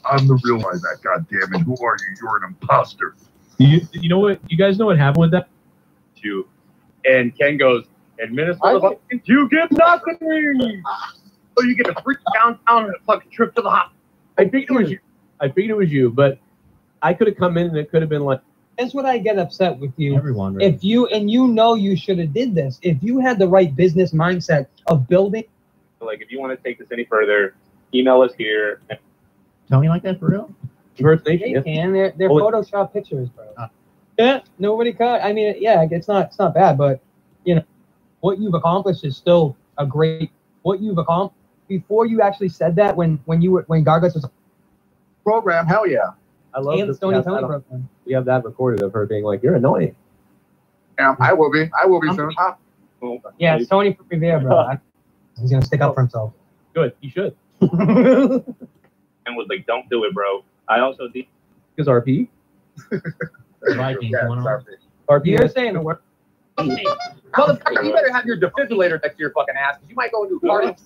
I'm the real one. That goddammit. Who are you? You're an imposter. You know what? You guys know what happened with that? You and Ken goes, and Minnesota, you get nothing. So you get a freak downtown and a fucking trip to the hospital. I figured it was you. I figured it was you, but I could have come in and it could have been like. That's what I get upset with you. Everyone, right? If you you should have did this. If you had the right business mindset of building. Like, if you want to take this any further, email us here. Tony like that for real? They can. They're Photoshop pictures, bro. Yeah, nobody cut. I mean, yeah, it's not bad, but you know what you've accomplished is still a great. What you've accomplished before you actually said that when Gargos was program, hell yeah. I love the Tony program. We have that recorded of her being like, "You're annoying." Yeah, I will be soon. Yeah, it's Tony Rivera, bro. He's gonna stick up for himself. Good, he should. And was like, "Don't do it, bro." I also did. Because RP. Vikings. RP, you're saying the word. Motherfucker, you better have your defibrillator next to your fucking ass, because you might go into a party.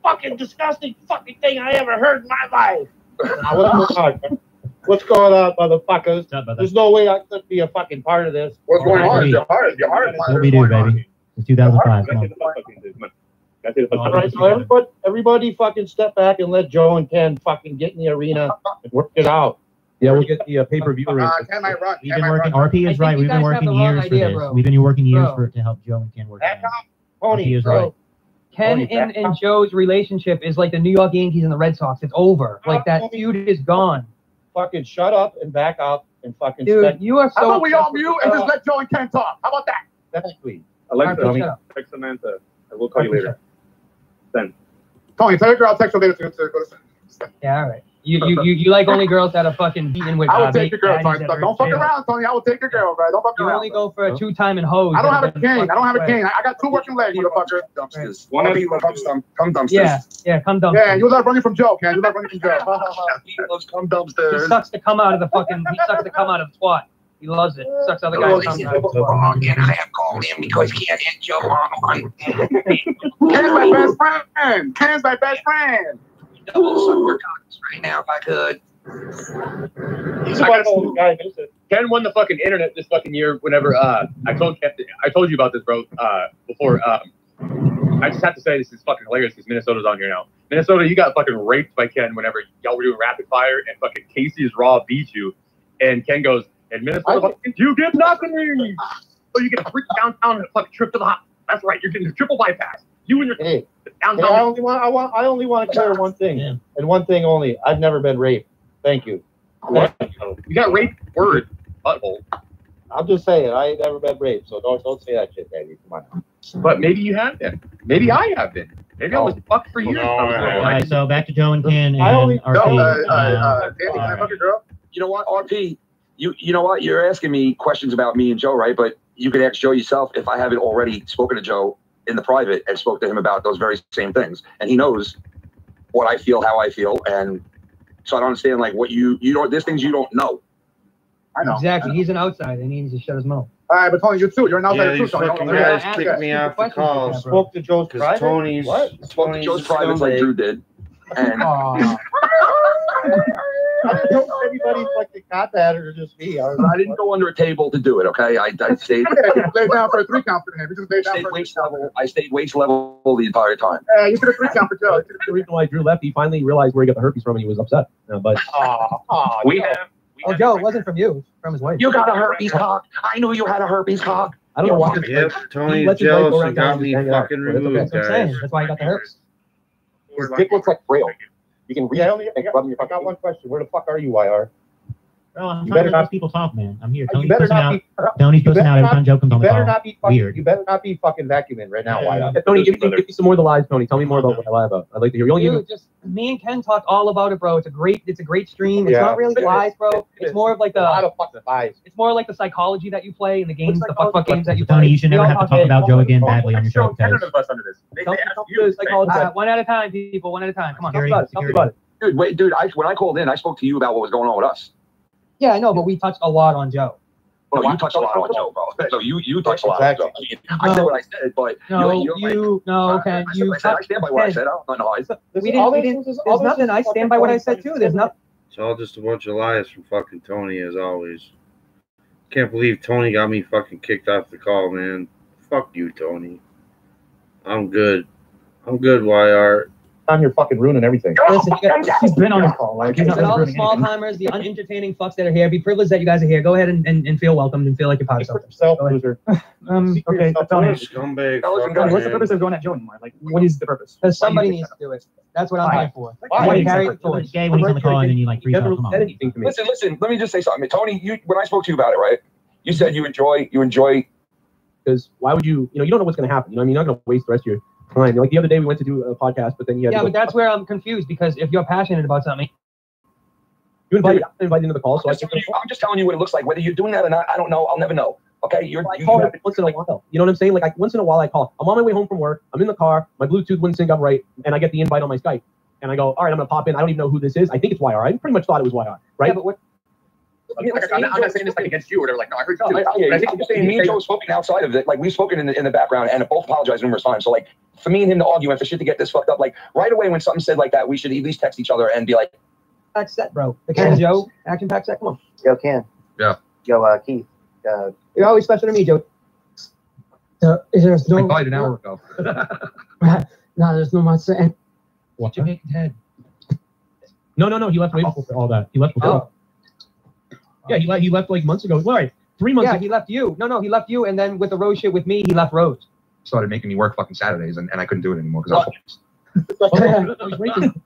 Fucking disgusting fucking thing I ever heard in my life. What's going on, motherfuckers? There's no way I could be a fucking part of this. What's going on? Your heart. What we do, baby. It's 2005. All right, so everybody fucking step back and let Joe and Ken fucking get in the arena and work it out. Yeah, we'll get the pay-per-view race. Ken might run. We've been working. RP is right. We've been working years for this. We've been working years to help Joe and Ken work it out. Tony is right. Ken and Joe's relationship is like the New York Yankees and the Red Sox. It's over. Like that feud is gone. Fucking shut up and back up and fucking. Dude, you are so. How about we all mute and just let Joe and Ken talk? How about that? That's sweet. Alexa, text Samantha. I will call you later. Then. Tony, tell your girl I'll text her later to go to sleep. Yeah, all right. You like only girls that are fucking beaten with. I will take your girl, Tony. Don't fuck around, Tony. I will take your girl, bro. Don't fuck around. You only go for a 2-time and hose. I don't have a king. I got 2 working legs, motherfucker. Dumpsters. One of you come dumpsters. Yeah, come dumpsters. Yeah, you love running from Joe, Ken. You love running from Joe. He loves come dumpsters. He sucks to come out of the fucking. He sucks to come out of the twat. He loves it. Sucks other guys. Wrong, and I have called him because he can't hit Joe on. Ken's my best friend. Ken's my best friend. Double suck your cocks right now if I could. He's a old guy. Ken won the fucking internet this fucking year. Whenever I told you about this, bro. Before I just have to say this is fucking hilarious because Minnesota's on here now. Minnesota, you got fucking raped by Ken whenever y'all were doing rapid fire and fucking Casey's Raw beat you, and Ken goes, and Minnesota, you get nothing. So you get a freak downtown and a fucking trip to the hospital. That's right, you're getting a triple bypass. You and your downtown. I only want to clear one thing, and one thing only. I've never been raped. Thank you. What? You got raped? Word. Butthole. I'm just saying, I ain't never been raped, so don't say that shit, baby. Come on. But maybe you have been. Maybe I have been. Maybe I was fucked for years. All right, so back to Joe and Ken and Danny, RP. can I fuck your girl? You know what, RP? You know what? You're asking me questions about me and Joe, right? But you can ask Joe yourself if I haven't already spoken to Joe in the private and spoke to him about those very same things. And he knows what I feel, how I feel. And so I don't understand, like, what you don't, there's things you don't know. I know. Exactly. He's an outsider and he needs to shut his mouth. All right, but Tony, you too. You're an outsider too, Tony. You guys kicked me off the call. Spoke to Joe's private? Tony's. What? Spoke to Joe's private like Drew did. And I didn't know if anybody fucking got that or just me. I didn't go under a table to do it, okay? I stayed. Laid down for a 3-count for him. I stayed waist level the entire time. You did a 3-count for Joe. The reason why Drew left, he finally realized where he got the herpes from and he was upset. But we have. Oh, Joe, it wasn't from you. From his wife. You got a herpes cock. I knew you had a herpes cock. I don't know why. Yep, Tony's jealous and got me fucking removed, guys. That's why he got the herpes. His dick looks like Braille. You can read I got one question. Where the fuck are you, YR? Oh, I'm trying to let these people talk, man. I'm here. Tony's pushing out. Tony's pushing out every time Joe comes on the call. Weird. You better not be fucking vacuuming right now, YR. Tony, give me some more of the lies, Tony. Tell me more about what I lie about. I'd like to hear. Dude, just me and Ken talked all about it, bro. It's a great stream. It's not really lies, bro. It's more of like the. A lot of fucking lies. It's more like the psychology that you play in the games, the fuck games that you play. Tony, you should never have to talk about Joe again badly on your show. 10 of us under this. One at a time, people. One at a time. Come on, talk about it. Dude, wait, dude. When I called in, I spoke to you about what was going on with us. Yeah, I know, but we touched a lot on Joe. No, you touched a lot on Joe, bro. No, you touched a lot on Joe. I said what I said, but okay. I stand by what I said. I don't know. There's nothing. I stand by what I said too. There's nothing. It's all just a bunch of lies from fucking Tony, as always. Can't believe Tony got me fucking kicked off the call, man. Fuck you, Tony. I'm good. YR. I'm here fucking ruining everything. Listen, he's been on the call. Like, and all the small timers, the unentertaining fucks that are here, be privileged that you guys are here. Go ahead and feel welcomed and feel like you're part of something. Yourself, loser. Okay, Tony. Scumbag. Tony, what's the purpose of going at Joe anymore? Like, what is the purpose? Because somebody needs to do it. That's what I'm here for. Why? Gay when he's on the call and then you like freeze out. Come on. Listen. Let me just say something, Tony. When I spoke to you about it, right? You said you enjoy. Because why would you? You don't know what's going to happen. You know what I mean? You're not going to waste the rest of your time. Like the other day, we went to do a podcast, but then you had but that's where I'm confused, because if you're passionate about something, you invite into the call. So I'm just telling you what it looks like. Whether you're doing that or not, I don't know. I'll never know. Okay, I call once in a while. You know what I'm saying? Like once in a while, I call. I'm on my way home from work. I'm in the car. My Bluetooth wouldn't sync up right, and I get the invite on my Skype, and I go, all right, I'm gonna pop in. I don't even know who this is. I think it's YR. I pretty much thought it was YR, right? Yeah, but what? I'm not saying this like against you or whatever. Like, no, I heard you too. I think I'm just saying me and Joe have spoken outside of it. Like, we've spoken in the background and have both apologized numerous times. So, like, for me and him to argue and for shit to get this fucked up, like, right away when something said like that, we should at least text each other and be like, pack set, bro. The Ken Joe, action pack set. Come on. Yo, Ken. Yeah. Yo, Keith. You're always special to me, Joe. There's no. I called an hour ago. No, there's no much saying. What's your head? No. He left way before all that. He left before. Yeah, he left like months ago. All right, 3 months. Yeah, he left you. No, he left you, and then with the Rose shit with me, he left Rose. Started making me work fucking Saturdays, and I couldn't do it anymore because I was working.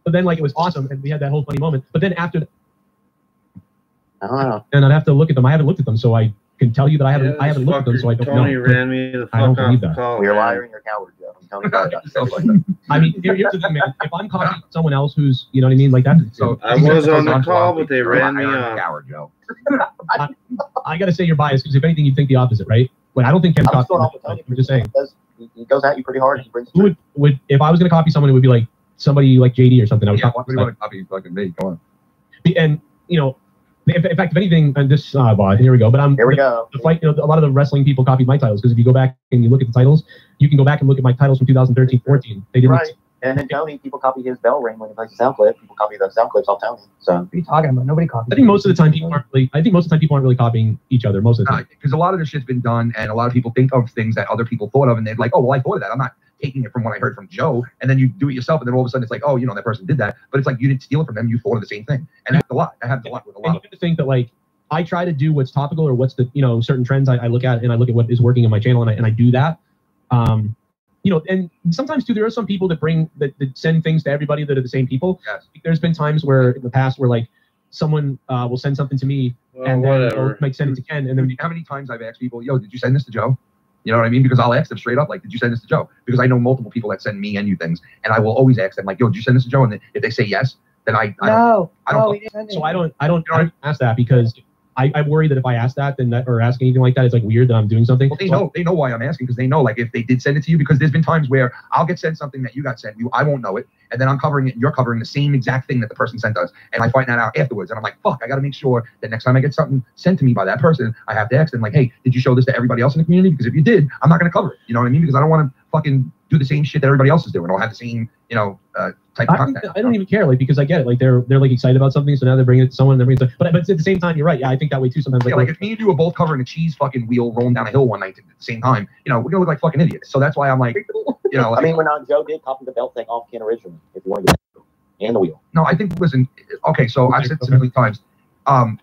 But then, like, it was awesome, and we had that whole funny moment. But then after, I don't know. And I'd have to look at them. I haven't looked at them, so I can tell you that I haven't looked at them, so I don't know. Tony ran me the fuck off the call. You're a liar and you're a coward, Joe. I'm telling you that. I mean, here's the thing, man. If I'm copying someone else who's, you know what I mean, like that. So I was on the call, but they ran me off. Coward, Joe. I got to say you're biased, because if anything, you'd think the opposite, right? Like, I don't think Ken's copying. I'm just saying. He goes at you pretty hard. He brings. Would if I was going to copy someone, it would be like somebody like JD or something. I would why do you want to copy fucking me? Go on. And in fact, if anything, and this, here we go. But here we go. The fight, a lot of the wrestling people copied my titles, because if you go back and you look at the titles, you can go back and look at my titles from 2013-14. They didn't. Right. And then Tony, people copy his bell ring when he plays the sound clip. People copy the sound clips off Tony. So what are you talking about? Nobody copies. I think most of the time people aren't really copying each other. Most of the time, because a lot of this shit's been done, and a lot of people think of things that other people thought of, and they're like, oh, well, I thought of that. I'm not taking it from what I heard from Joe, and then you do it yourself, and then all of a sudden it's like, oh, that person did that, but it's like you didn't steal it from them. You thought of the same thing, and that's a lot. That happens a lot with a lot. And you have to think that, like, I try to do what's topical, or what's the certain trends I look at, and I look at what is working on my channel, and I do that. And sometimes too, there are some people that send things to everybody that are the same people. Yes. There's been times where in the past where like someone will send something to me, and then they'll send it to Ken, and then how many times I've asked people, yo, did you send this to Joe? You know what I mean? Because I'll ask them straight up, like, did you send this to Joe? Because I know multiple people that send me and you things, and I will always ask them, like, yo, did you send this to Joe? And if they say yes, then I don't. So I don't ask that, because I worry that if I ask that, or ask anything like that, it's like weird that I'm doing something. Well, they know why I'm asking, because they know, like, if they did send it to you, because there's been times where I'll get sent something that you got sent, I won't know it, and then I'm covering it, and you're covering the same exact thing that the person sent us, and I find that out afterwards, and I'm like, fuck, I got to make sure that next time I get something sent to me by that person, I have to ask them, like, hey, did you show this to everybody else in the community? Because if you did, I'm not going to cover it. You know what I mean? Because I don't want to fucking do the same shit that everybody else is doing, or have the same, type of content. I don't even care, like, because I get it. Like, they're like excited about something, so now they're bringing it to someone, and but at the same time, you're right. Yeah, I think that way too sometimes. Like if me and you were both covering a cheese fucking wheel rolling down a hill one night at the same time, we're gonna look like fucking idiots. So that's why I'm like, I mean, when Joe did copy the belt thing off Ken originally, if you want to get and the wheel. No, I think, listen, okay, so I've said so many times, I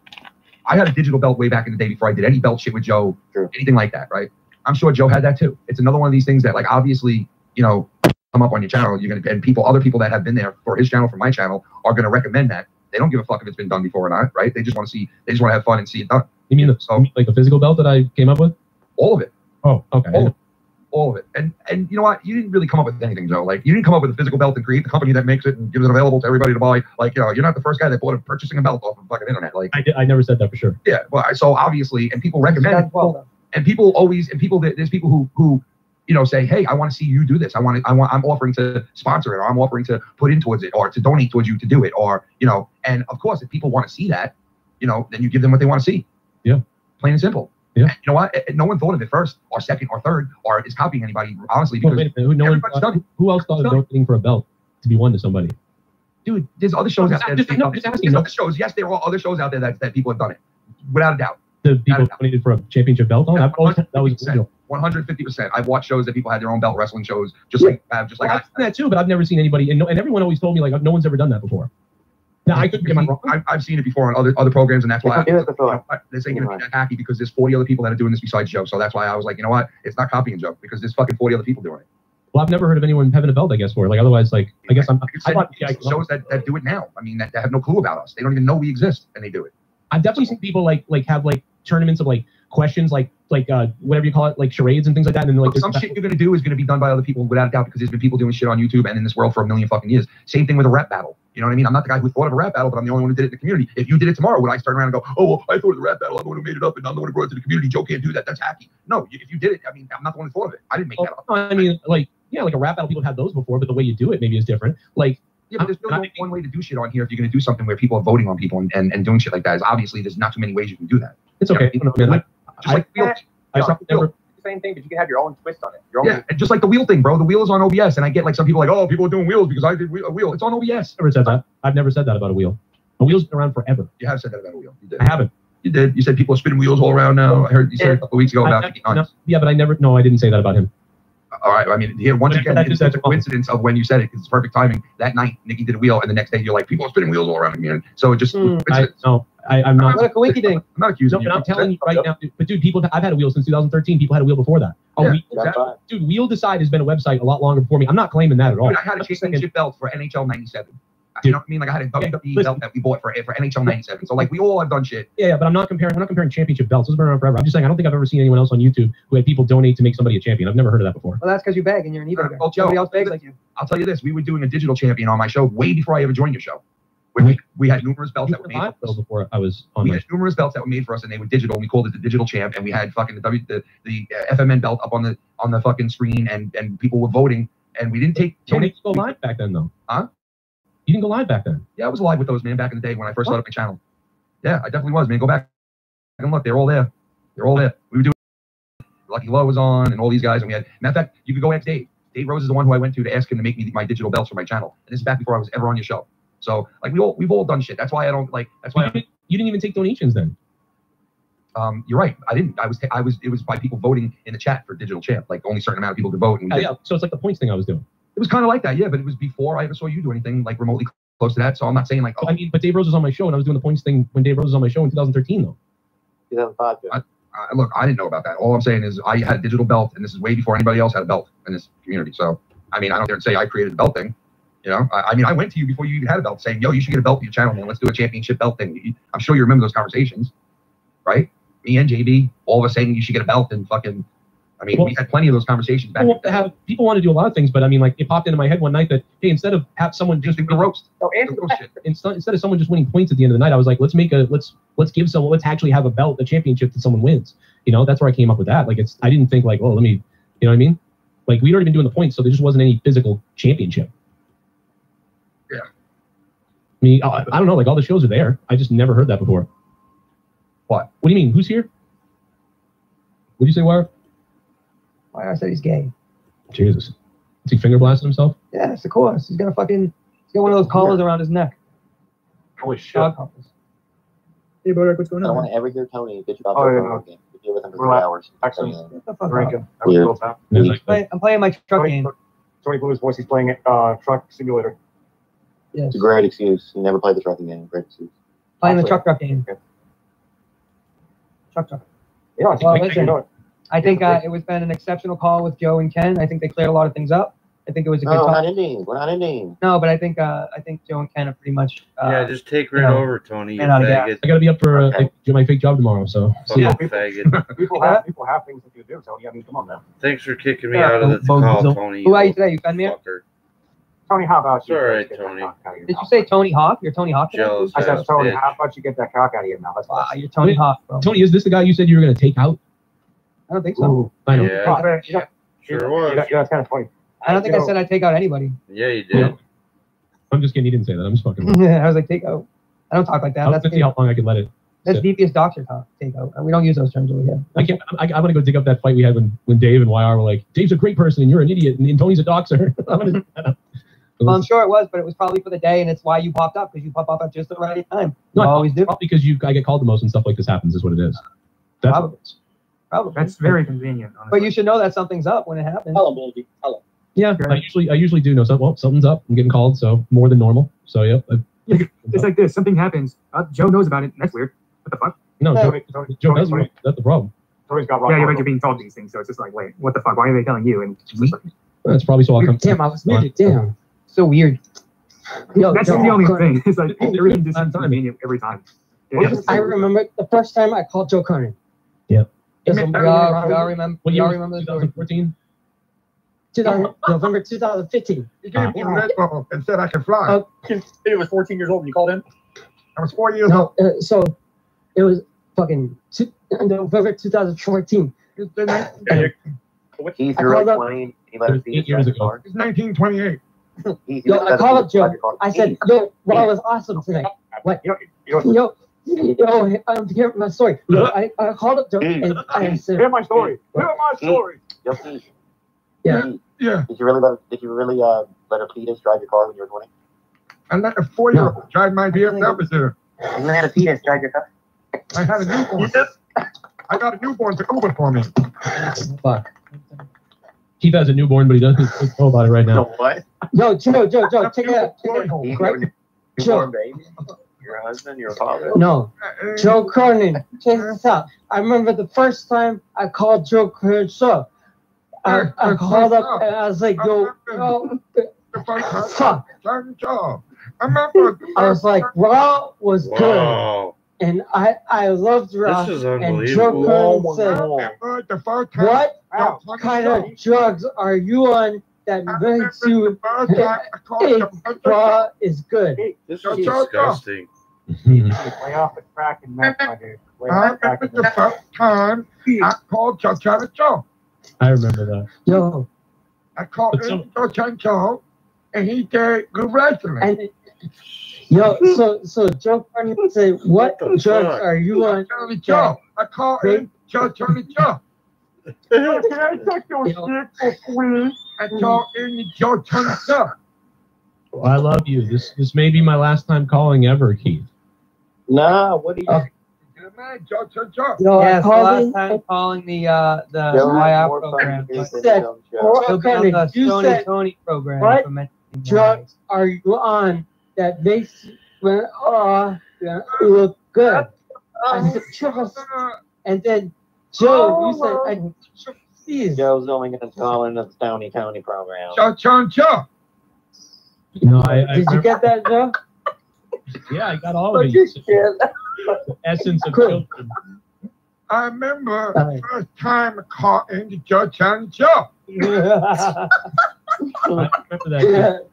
had a digital belt way back in the day before I did any belt shit with Joe, anything like that, right? I'm sure Joe had that too. It's another one of these things that, like, obviously, come up on your channel, and other people that have been there for his channel, for my channel, are gonna recommend that. They don't give a fuck if it's been done before or not, right? They just want to have fun and see it done. You mean like the physical belt that I came up with? All of it. Oh, okay. All of it. And you know what? You didn't really come up with anything, Joe. Like, you didn't come up with a physical belt and create the company that makes it and gives it available to everybody to buy. Like, you're not the first guy that purchasing a belt off of fucking internet. Like, I never said that for sure. Yeah. Well, so obviously, and people recommend it. And there's people who say, hey, I want to see you do this. I'm offering to sponsor it, or I'm offering to put in towards it, or to donate towards you to do it, or, and of course, if people want to see that, then you give them what they want to see. Yeah. Plain and simple. Yeah. And you know what? No one thought of it first, or second, or third, or is copying anybody, honestly, because wait a minute, who else thought of donating for a belt to be won to somebody? Dude, there's other shows out there. Just asking. There's other shows. Yes, there are other shows out there that people have done it, without a doubt. The people donated for a championship belt. Oh, that was 150%. I've watched shows that people had their own belt wrestling shows, just like I've done that too. But I've never seen anybody, and everyone always told me like no one's ever done that before. Now I could be wrong. I've seen it before on other programs, and that's why this ain't gonna be that hacky because there's 40 other people that are doing this besides Joe. So that's why I was like, you know what? It's not copying Joe because there's fucking 40 other people doing it. Well, I've never heard of anyone having a belt, I guess, for it. Like otherwise, like I guess I thought shows that do it now. I mean, that have no clue about us. They don't even know we exist, and they do it. I've definitely seen people like have like tournaments of like questions, like whatever you call it, like charades and things like that. And then like some shit you're gonna do is gonna be done by other people without a doubt because there's been people doing shit on YouTube and in this world for a million fucking years. Same thing with a rap battle. You know what I mean? I'm not the guy who thought of a rap battle, but I'm the only one who did it in the community. If you did it tomorrow, would I turn around and go, oh, well, I thought of the rap battle. I'm the one who made it up, and I'm the one who brought it to the community. Joe can't do that. That's hacky. No, if you did it, I mean, I'm not the one who thought of it. I didn't make that up. I mean, like, yeah, like a rap battle, people have had those before, but the way you do it maybe is different. Like, yeah, but there's really one way to do shit on here if you're going to do something where people are voting on people and doing shit like that. Is obviously there's not too many ways you can do that. It's okay. Same thing, but you can have your own twist on it. And just like the wheel thing, bro. The wheel is on OBS, and I get like some people like, oh, people are doing wheels because I did a wheel. It's on OBS. Never said that. I've never said that about a wheel. A wheel's been around forever. You have said that about a wheel. You did. I haven't. You did. You said people are spinning wheels all around now. I heard you said a couple weeks ago about Mickey Hunt. Yeah, but I never. No, I didn't say that about him. All right. I mean, here once again, it's such a coincidence of when you said it because it's perfect timing. That night, Nikki did a wheel, and the next day you're like, people are spinning wheels all around me. So it just. I'm not. What a coinky ding. I'm not accusing you. But I'm telling you right now, but dude, I've had a wheel since 2013. People had a wheel before that. Dude, Wheel Decide has been a website a lot longer before me. I'm not claiming that at all. Dude, I had a championship belt for NHL '97. You know what I mean? Like I had a WWE belt that we bought for NHL '97. So like we all have done shit. Yeah, but I'm not comparing championship belts. Those have been around forever. I'm just saying I don't think I've ever seen anyone else on YouTube who had people donate to make somebody a champion. I've never heard of that before. Well, that's because you beg and you're an eBay guy. Well, Joe, Nobody else begs like you. I'll tell you this: we were doing a digital champion on my show way before I ever joined your show. We had numerous belts that were made for us. Before I was on. We had numerous belts that were made for us, and they were digital. And we called it the digital champ, and we had fucking the FMN belt up on the fucking screen, and people were voting, and we didn't take. You didn't go live back then, though. Huh? You didn't go live back then. Yeah, I was live with those, man, back in the day when I first started my channel. Yeah, I definitely was, man. Go back and look. They're all there. They're all there. We were doing Lucky Low was on, and all these guys, and we had. Matter of fact, you could go ask Dave. Dave Rose is the one who I went to ask him to make me my digital belts for my channel. And this is back before I was ever on your show. So like we've all done shit. That's why I don't like. That's why you didn't even take donations then. You're right. I didn't. It was by people voting in the chat for digital champ. Like only a certain amount of people could vote. And yeah. So it's like the points thing I was doing. It was kind of like that, yeah. But it was before I ever saw you do anything like remotely close to that. So I'm not saying like. Oh. I mean, but Dave Rose was on my show, and I was doing the points thing when Dave Rose was on my show in 2013, though. 2005. Look, I didn't know about that. All I'm saying is I had a digital belt, and this is way before anybody else had a belt in this community. So I mean, I don't dare say I created the belt thing. You know, I mean, I went to you before you even had a belt, saying, "Yo, you should get a belt for your channel, man. Let's do a championship belt thing." I'm sure you remember those conversations, right? Me and JB, all of us saying you should get a belt, and fucking. I mean, we had plenty of those conversations back. People want to do a lot of things, but I mean, like it popped into my head one night that hey, instead of have someone just do the roast, instead of someone just winning points at the end of the night, I was like, let's actually have a belt, a championship that someone wins. You know, that's where I came up with that. Like I didn't think like, oh, let me, you know what I mean? Like we'd already been doing the points, so there just wasn't any physical championship. Yeah. I mean, I don't know. Like all the shows are there. I just never heard that before. What? What do you mean? Who's here? What do you say, Wire? I said he's gay. Jesus. Is he finger blasting himself? Yes, of course. He's got one of those collars around his neck. Holy shit. Dog collars. Hey, Bodek, what's going on? I want to ever hear Tony bitch about the game. We deal with him for 3 hours. Actually, weird. I'm playing my truck game. Tony Blue's voice, he's playing Truck Simulator. Yes. It's a great excuse. You never played the trucking game. Great excuse. Playing the truck game. Okay. Truck. Yeah, well, listen, I think it was been an exceptional call with Joe and Ken. I think they cleared a lot of things up. I think it was a good No, talk. not ending. We're not ending. No, but I think Joe and Ken are pretty much. Yeah, just take right over, Tony. You faggot. I got to be up for do my fake job tomorrow, so. Yeah, faggot. People have things that you do, Tony. I mean, come on now. Thanks for kicking me out of the call, Tony. Who are you today? You fed me up? Tony, how about you? It's all right, Tony. Did you say Tony Hawk? You're Tony Hawk? Jealous. I said, Tony, how about you get that cock out of your mouth? Wow, you're Tony Hawk, bro. Tony, is this the guy you said you were going to take out? I don't think so. Ooh, I know. Yeah. Sure was. That's kind of funny. I don't think I said I'd take out anybody. Yeah, you did. I'm just kidding. You didn't say that. I'm just fucking. I was like, take out. I don't talk like that. Let's see how long I could let it. That's deepest doctor takeout. We don't use those terms over here. I'm gonna go dig up that fight we had when Dave and YR were like, Dave's a great person and you're an idiot and Tony's a doxer. Well, I'm sure it was, but it was probably for the day, and it's why you popped up, because you pop up at just the right time. No, You always do. Probably because I get called the most and stuff like this happens is what it is. That's Probably. Probably. That's very convenient. Honestly. But you should know that something's up when it happens. Tell him, baby. Tell him. Yeah, I usually do know something. Well, something's up. I'm getting called, so more than normal. So yep. It's like this. Something happens. Joe knows about it. That's weird. What the fuck? No, Joe does. That's the problem. Yeah, you're being told these things, so it's just like, wait, what the fuck? Why are they telling you? And it's just like, that's probably so I'll come. Damn, I was muted. Damn, so weird. That's the only thing. It's like everything just inconvenient every time. Yeah. I remember the first time I called Joe Kernan. Yep. We all remember. What We year all was remember the story. 2014? November 2015. You gave me a red ball and said I could fly. He was 14 years old when you called him. I was 4 years No, old. so it was fucking November 2014. He's I called up- 20. He let us see 8 years ago. It's 1928. Yo, I called up Joe. I said, yo, Raw was awesome tonight. What? Yo, I'm to hear my story. Yo, I called up Joe and I said, Hear my story. Hear my story. yeah. Yeah. Did you really let a fetus drive your car when you were 20? I let a 4-year-old drive my BMW there. You let a fetus drive your car? I had a newborn. I got a newborn to Uber for me. Fuck. Keith has a newborn, but he doesn't know about it right now. What? Yo, Joe, check it out. Newborn baby? Your husband, your father? No, Joe Kernan. Check this out. I remember the first time I called Joe Kernan. So I called up and I was like, yo, fuck. I was like, Raw was good. Wow. And I loved Raw. This is And Joe unbelievable. Kernan said, what kind of drugs are you on that makes you think Raw is good? This is disgusting. Way off the track and mess, my dude. Way I off the track remember the first time I called Joe. I remember that. Yo. I called him Joe, and he did good wrestling. And yo, so Joe Kernan said, what drugs are you on? Joe. I called him Joe. Can I take your stick, please? I called him Joe. Well, I love you. This may be my last time calling ever, Keith. Nah, what do you? Joe. Yo, I Yes, called last in time calling the Joe has YR more fun program. to do I than said, Joe Show. He'll be on the you Stony said, Tony program. what for mentioning that. drugs are you on that makes you look good? I said, trust. And then Joe, you said, please. Joe's only going to call into the Stony Tony program. Joe. No, Did you get that, Joe? Yeah, I got all of it. The essence of children. I remember the first time I called into Joe. I remember that.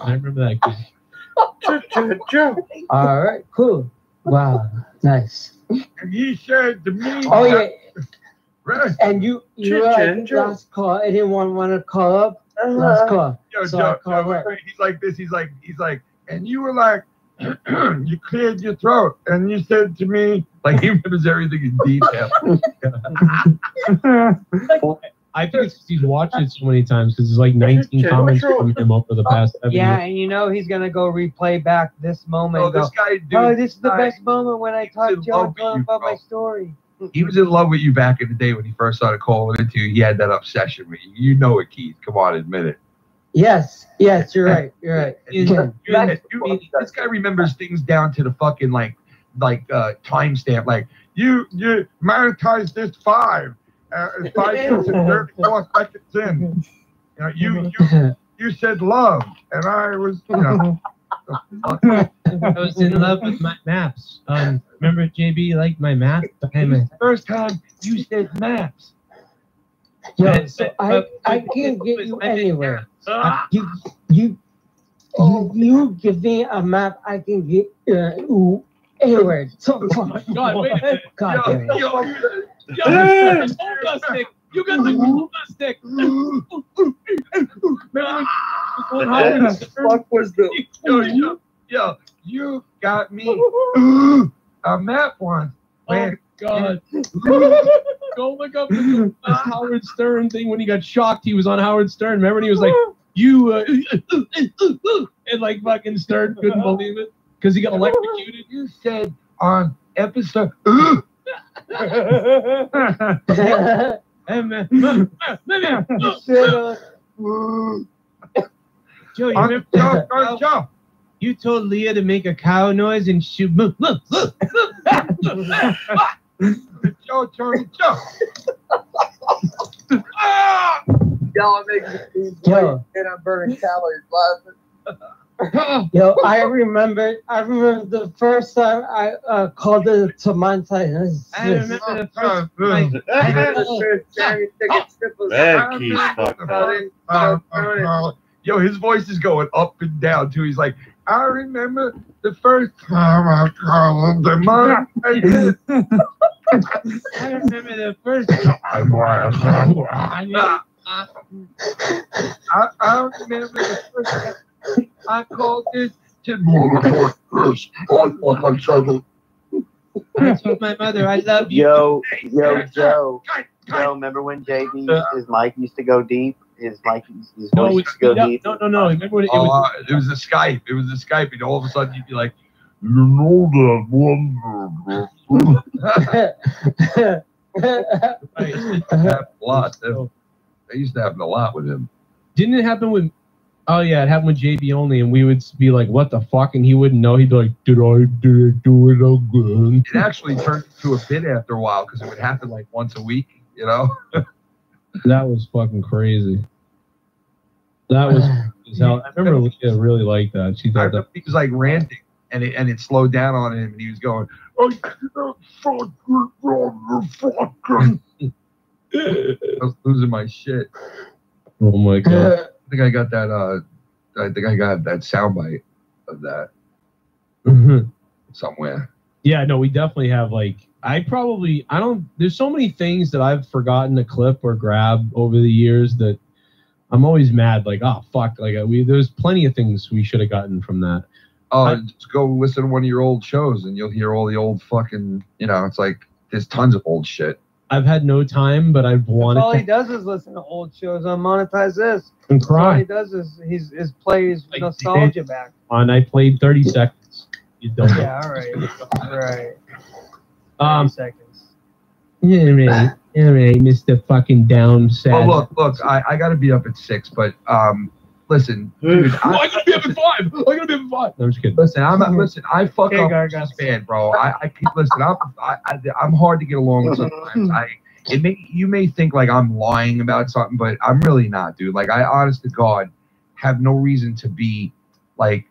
I remember that. Joe. All right, cool. Wow, nice. And he said to me, Oh yeah, Rest. and you like, last call. I didn't want to call up. Last call. Yo, So Joe, I called up. he's like this. He's like, and you were like, you cleared your throat, and you said to me, like he remembers everything in detail. I think it's he's watched it so many times because there's like 19 comments from him over the past 7 Yeah, years. and you know he's gonna go replay back this moment. Oh, and go, this guy, dude. oh, this is the guy, best moment when I talked to Joe love you, about bro. my story. He was in love with you back in the day when he first started calling into you. He had that obsession with you. You know it, Keith. Come on, admit it. Yes, you're right. You're right. This guy remembers things down to the fucking like timestamp. Like you monetized this 5 minutes and 34 seconds in. You know, you said love, and I was, you know. I was in love with my maps. Remember JB liked my maps? First time you said maps. Yo, so I can't get you anywhere. You give me a map, I can get anywhere. So, God, wait a minute. God damn it. You got the Olga stick. What the fuck was the? Yo, you got me. Matt once. Man, God. Go look up the Howard Stern thing when he got shocked. He was on Howard Stern. Remember? And he was like, you, and like fucking Stern couldn't believe it because he got electrocuted. You said on episode. Joe, you remember? Joe. You told Leah to make a cow noise and she. Joe, Tony, Joe. Y'all making me and I'm burning calories laughing. Yo, I remember the first time I called it to Montana. I remember the first time. Yo, his voice is going up and down too. He's like, I remember the first time I called the Montana. I remember the first time. I remember the first time I called it to I told my mother I love you. Joe, remember when JB, his mic used to go deep? His voice used to go deep? No. Remember when it was a Skype. It was a Skype, and all of a sudden you'd be like, you know that one. I used to have a lot. I used to have a lot with him. Didn't it happen with? Oh yeah, it happened with JB only, and we would be like, "What the fuck?" And he wouldn't know. He'd be like, "Did I do it again?" It actually turned into a bit after a while because it would happen like once a week. You know. That was fucking crazy. That was hell. I remember Leah really liked that. She thought that he was like ranting, and it slowed down on him, and he was going, "Oh, fucking." I was losing my shit. Oh my god! I think I got that. I think I got that soundbite of that somewhere. Yeah, no, we definitely have like. There's so many things that I've forgotten to clip or grab over the years that I'm always mad. Like, oh fuck! Like there's plenty of things we should have gotten from that. Just go listen to one of your old shows, and you'll hear all the old fucking. You know, it's like there's tons of old shit. I've had no time, but I've wanted. All he does is listen to old shows on Monetize This. And cry. All he does is plays like, nostalgia back. And I played 30 seconds. You don't. Yeah, all right. 30 seconds. Yeah, right, Mr. Fucking down sad. Well, look, I got to be up at 6, but listen, dude, I gotta be up at 5. No, I'm just kidding. Listen, I fuck up this band, bro. I'm hard to get along with sometimes. You may think like I'm lying about something, but I'm really not, dude. Like I, honest to God, have no reason to be like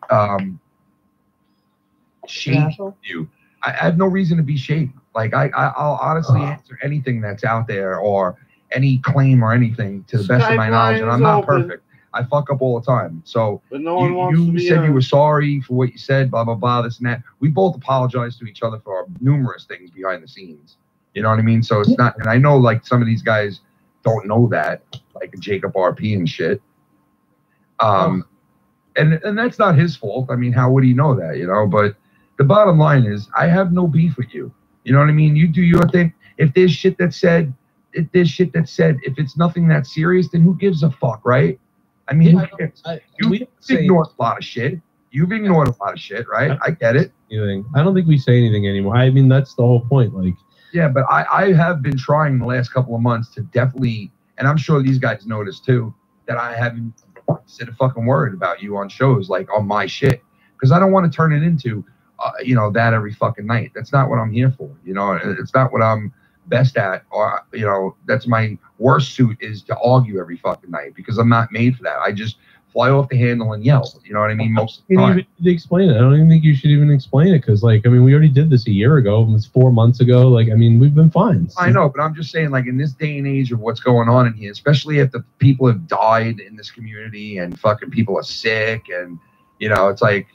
shady with you. I have no reason to be shady. Like I'll honestly answer anything that's out there or any claim or anything to the best of my knowledge, and I'm not perfect. I fuck up all the time. So but no one wants to be said you were sorry for what you said, blah, blah, blah, this and that. We both apologized to each other for numerous things behind the scenes. You know what I mean? So it's not, and I know like some of these guys don't know that, like Jacob RP and shit. And that's not his fault. I mean, how would he know that, you know? But the bottom line is I have no beef with you. You know what I mean? You do your thing. If there's shit that's said, if it's nothing that serious, then who gives a fuck, right? I mean, you've ignored a lot of shit. You've ignored a lot of shit, right? I get it. I don't think we say anything anymore. I mean, that's the whole point. Like, yeah, but I have been trying the last couple of months to definitely, and I'm sure these guys noticed too, that I haven't said a fucking word about you on shows, like on my shit, because I don't want to turn it into, that every fucking night. That's not what I'm here for. You know, it's not what I'm best at, or that's my worst suit is to argue every fucking night because I'm not made for that. I just fly off the handle and yell. You know what I mean? Most of the time. Even explain it. I don't even think you should even explain it because, like, I mean, we already did this a year ago. It was 4 months ago. Like, I mean, we've been fine. I know, but I'm just saying, like, in this day and age of what's going on in here, especially if the people have died in this community and fucking people are sick, and it's like,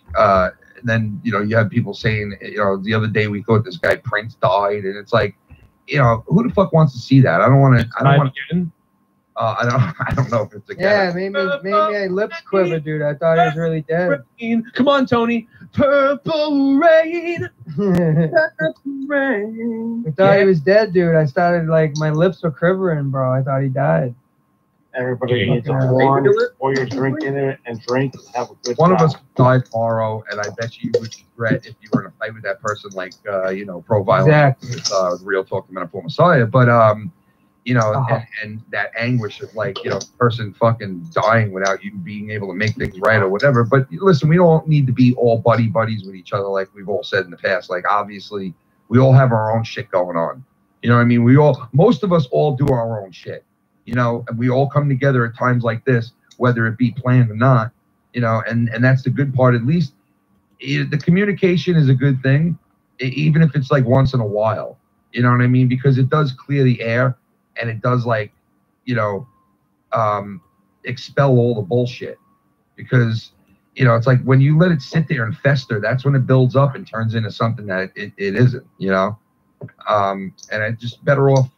then you have people saying, the other day we thought this guy Prince died, and it's like. Who the fuck wants to see that? I don't want to. I don't know if it's again. Yeah, maybe my lips quiver, dude. I thought he was really dead. Come on, Tony. Purple rain. I thought he was dead, dude. I started like my lips were quivering, bro. I thought he died. Everybody needs a horn, or you're drinking it and drink and have a good One time. of us could die tomorrow, and I bet you would regret if you were in a fight with that person, like you know, pro violence with Real Talk, the Metaphor Messiah. But you know, and that anguish of like, you know, person fucking dying without you being able to make things right or whatever. But listen, we don't need to be all buddies with each other like we've all said in the past. Like obviously, we all have our own shit going on. You know what I mean? Most of us all do our own shit. You know, and we all come together at times like this, whether it be planned or not, you know, and that's the good part. At least the communication is a good thing, even if it's like once in a while, you know what I mean? Because it does clear the air and it does like, you know, expel all the bullshit. Because, you know, it's like when you let it sit there and fester, that's when it builds up and turns into something that it isn't, you know? And it's just better off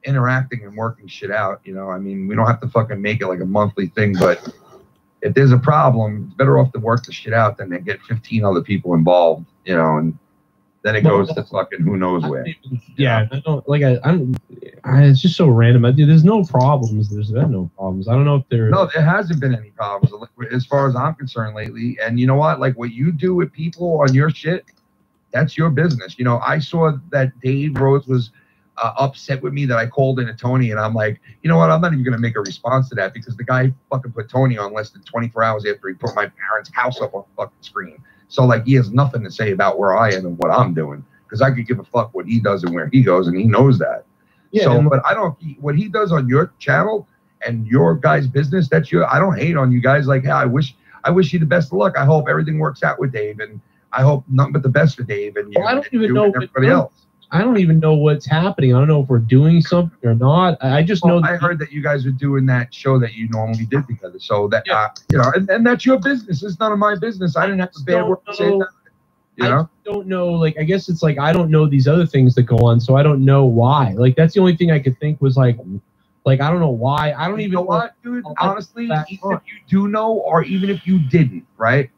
interacting and working shit out, you know. I mean, we don't have to fucking make it like a monthly thing, but if there's a problem, it's better off to work the shit out than to get 15 other people involved, you know, and then it goes to fucking who knows where. Yeah, I don't like. It's just so random. There's no problems. There's been no problems. I don't know if there. No, there hasn't been any problems as far as I'm concerned lately. And you know what? Like what you do with people on your shit, that's your business. You know, I saw that Dave Rose was upset with me that I called in a Tony, and I'm like, you know what? I'm not even going to make a response to that because the guy fucking put Tony on less than 24 hours after he put my parents' house up on the fucking screen. So like he has nothing to say about where I am and what I'm doing because I could give a fuck what he does and where he goes, and he knows that. Yeah. So, but I don't. What he does on your channel and your guys' business, that's your. I don't hate on you guys. Like, hey, I wish you the best of luck. I hope everything works out with Dave, and I hope nothing but the best for Dave and you. Well, I don't even know everybody else. I don't even know what's happening. I don't know if we're doing something or not. I just know. I heard that you guys are doing that show that you normally did together. So that, you know, and that's your business. It's none of my business. I didn't have a bad word to say that. You know? I don't know. Like, I guess it's like I don't know these other things that go on, so I don't know why. Like, that's the only thing I could think was like I don't know why. I don't even know what, dude. Honestly, even if you do know, or even if you didn't, right?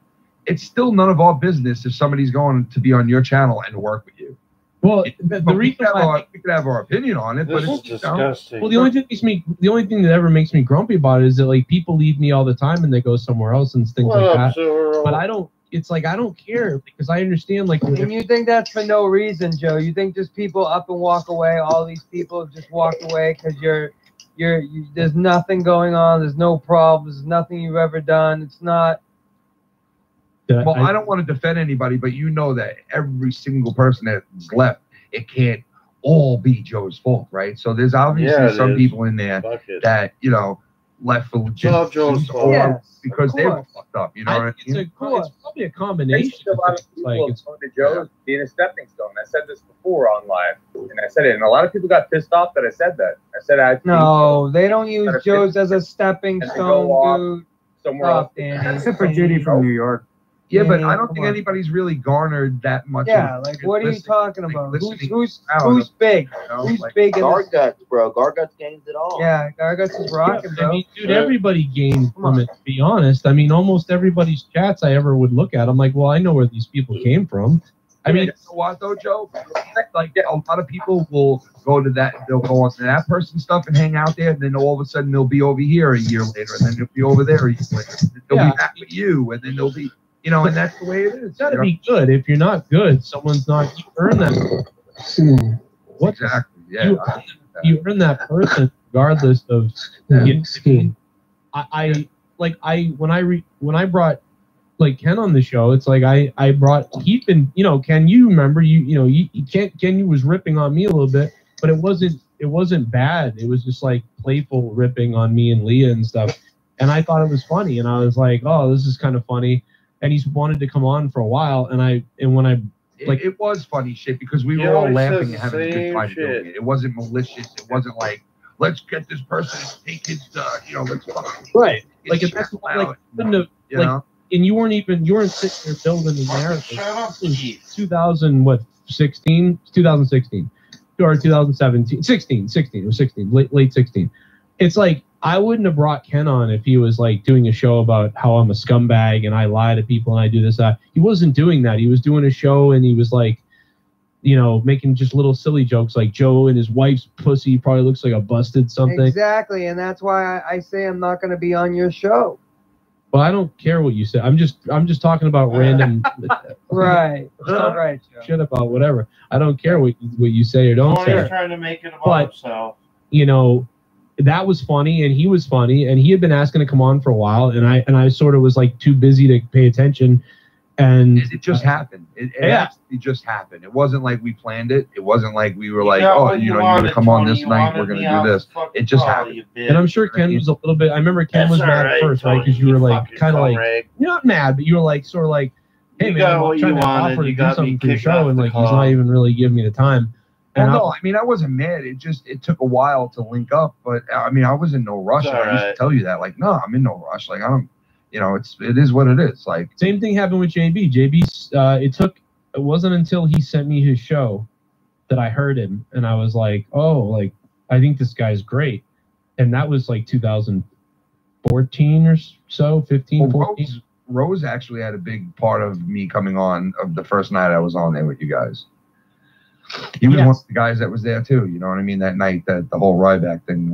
It's still none of our business if somebody's going to be on your channel and work with you. Well, the reason we could have our opinion on it, but it's disgusting. Well, the only thing that ever makes me grumpy about it is that like people leave me all the time and they go somewhere else and things like that. But I don't. It's like I don't care because I understand. Like, and you think that's for no reason, Joe? You think just people up and walk away? All these people just walk away because there's nothing going on. There's no problems. There's nothing you've ever done. It's not. Well, I don't want to defend anybody, but you know that every single person that's left, it can't all be Joe's fault, right? So there's obviously some people in there that, you know, left for Joe's fault because they were fucked up. You know what I mean? It's probably a combination. A lot of people have gone to Joe's being a stepping stone. I said this before on live, and I said it, and a lot of people got pissed off that I said that. I said no, they don't use Joe's as a stepping stone, dude. Somewhere else, except for Judy from New York. Yeah, but I don't think anybody's really garnered that much. Yeah, like what are you talking about? Who's big? Who's big? Garguts, bro. Garguts gains it all. Yeah, Garguts is rocking, bro. I mean, dude, everybody gained from it, to be honest. I mean, almost everybody's chats I ever would look at, I'm like, well, I know where these people came from. I mean, you know what though, Joe? Like a lot of people will go to that, they'll go on to that person's stuff and hang out there, and then all of a sudden they'll be over here a year later, and then they'll be over there a year later. They'll be back with you, and then they'll be. You know, and that's the way it is. It's got to be good. If you're not good, someone's not. You earn that. What exactly? Yeah. You earn that person regardless of. I when I brought like Ken on the show, it's like I brought he'd been, you know, Ken, you remember Ken was ripping on me a little bit, but it wasn't bad. It was just like playful ripping on me and Leah and stuff, and I thought it was funny, and I was like, oh, this is kind of funny. And he's wanted to come on for a while, it was funny shit because we were all laughing and having a good time doing it. It wasn't malicious. It wasn't like, let's get this person and take his, you know, let's right. Like if that's like, couldn't have, and you weren't sitting there building the narrative. 2016 or 2017, 16. It was 16, late 16. It's like. I wouldn't have brought Ken on if he was like doing a show about how I'm a scumbag and I lie to people and I do this, that. He wasn't doing that. He was doing a show and he was like, you know, making just little silly jokes like Joe and his wife's pussy probably looks like a busted something. Exactly, and that's why I say I'm not going to be on your show. Well, I don't care what you say. I'm just talking about random. Right. Right. Shit about whatever. I don't care what you say or don't say. Trying to make it about himself. You know, that was funny, and he was funny, and he had been asking to come on for a while, and I sort of was like too busy to pay attention, and it just happened. It actually just happened. It wasn't like we planned it. It wasn't like we were like, oh, you know, you're gonna come on this night. We're gonna do this. It just happened. And I'm sure Ken was a little bit. I remember Ken was mad at first, right? Because you were like kind of like you're not mad, but you were like sort of like, hey man, I'm trying to offer to do something for your show, and like he's not even really giving me the time. Well, no, I mean, I wasn't mad. It took a while to link up, but I mean, I was in no rush. I used to tell you that, like, no, I'm in no rush. Like, I don't, you know, it is what it is. Like, same thing happened with JB. It wasn't until he sent me his show that I heard him, and I was like, oh, like, I think this guy's great. And that was like 2014 or so, 15, 14. Rose actually had a big part of me coming on of the first night I was on there with you guys. He was one of the guys that was there too, you know what I mean? That night, that the whole Ryback thing,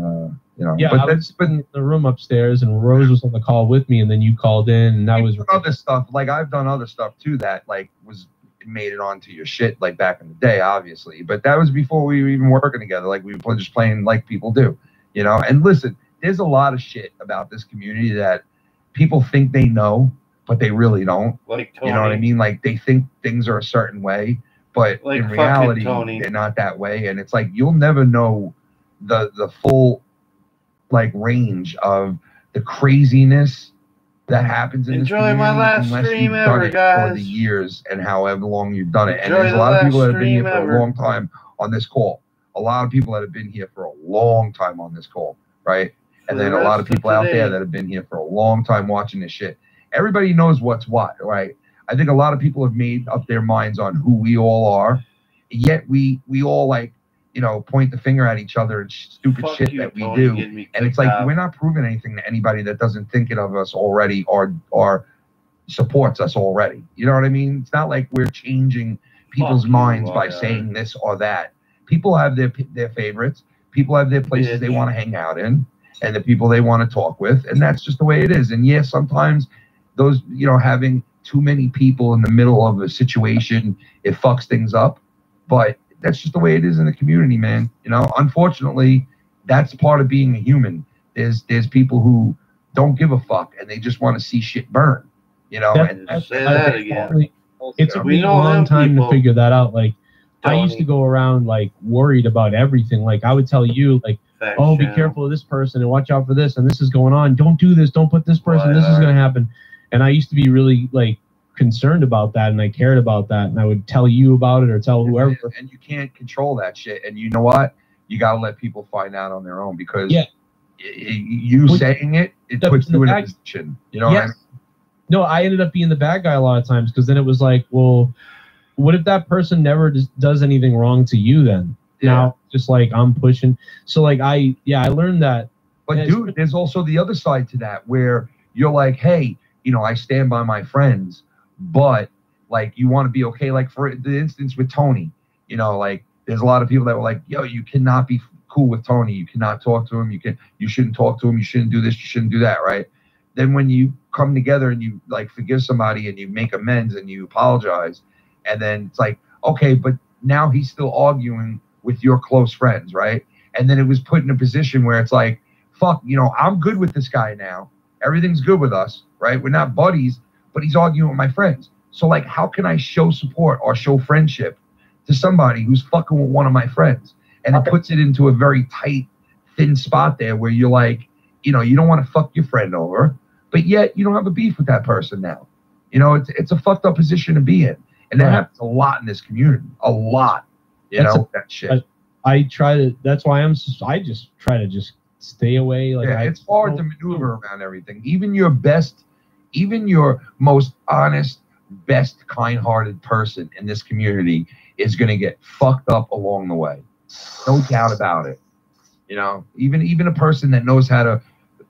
you know. Yeah, but that's been in the room upstairs, and Rose was on the call with me, and then you called in, and that was other stuff. Like I've done other stuff too that like made it onto your shit like back in the day, obviously. But that was before we were even working together. Like we were just playing like people do, you know. And listen, there's a lot of shit about this community that people think they know, but they really don't. Like Tony. You know what I mean? Like they think things are a certain way. But like in reality, they're not that way, and it's like you'll never know the full like range of the craziness that happens in this community my last unless stream you've done ever, it guys. for the years and however long you've done it. And Enjoy there's a the lot of people last that have been here for stream a long time on this call. A lot of people that have been here for a long time on this call, right? And then a lot of people out there that have been here for a long time watching this shit. Everybody knows what's what, right? I think a lot of people have made up their minds on who we all are. Yet we all like, you know, point the finger at each other and stupid shit that we do. And it's like we're not proving anything to anybody that doesn't think it of us already or supports us already. You know what I mean? It's not like we're changing people's minds by saying this or that. People have their favorites. People have their places they want to hang out in and the people they want to talk with. And that's just the way it is. And yes, sometimes those, you know, having too many people in the middle of a situation, it fucks things up. But that's just the way it is in the community, man. You know, unfortunately, that's part of being a human. There's people who don't give a fuck and they just want to see shit burn. You know, say that again. It's a really long time to figure that out. Like, I used to go around like worried about everything. Like, I would tell you, like, oh, be careful of this person and watch out for this, and this is going on. Don't do this. Don't put this person. This is going to happen. And I used to be really like concerned about that, and I cared about that, and I would tell you about it or tell whoever. And you can't control that shit. And you know what? You got to let people find out on their own, because you saying it puts you in a position. You know what I mean? No, I ended up being the bad guy a lot of times, because then it was like, well, what if that person never does anything wrong to you then? Now, just like I'm pushing. So like I learned that. But dude, there's also the other side to that, where you're like, hey, you know, I stand by my friends, but like you want to be okay. Like for the instance with Tony, you know, like there's a lot of people that were like, yo, you cannot be cool with Tony. You cannot talk to him. You shouldn't talk to him. You shouldn't do this. You shouldn't do that. Right. Then when you come together and you like forgive somebody and you make amends and you apologize, and then it's like, okay, but now he's still arguing with your close friends. Right. And then it was put in a position where it's like, fuck, you know, I'm good with this guy now. Everything's good with us. Right. We're not buddies, but he's arguing with my friends. So like, how can I show support or show friendship to somebody who's fucking with one of my friends? And it puts it into a very tight, thin spot there where you're like, you know, you don't want to fuck your friend over, but yet you don't have a beef with that person now. You know, it's a fucked up position to be in. And that happens a lot in this community. A lot. You know, that shit. I try to, that's why I just try to just stay away. Like it's hard to maneuver around everything. Even your most honest, best, kind-hearted person in this community is going to get fucked up along the way. No doubt about it. You know, even a person that knows how to,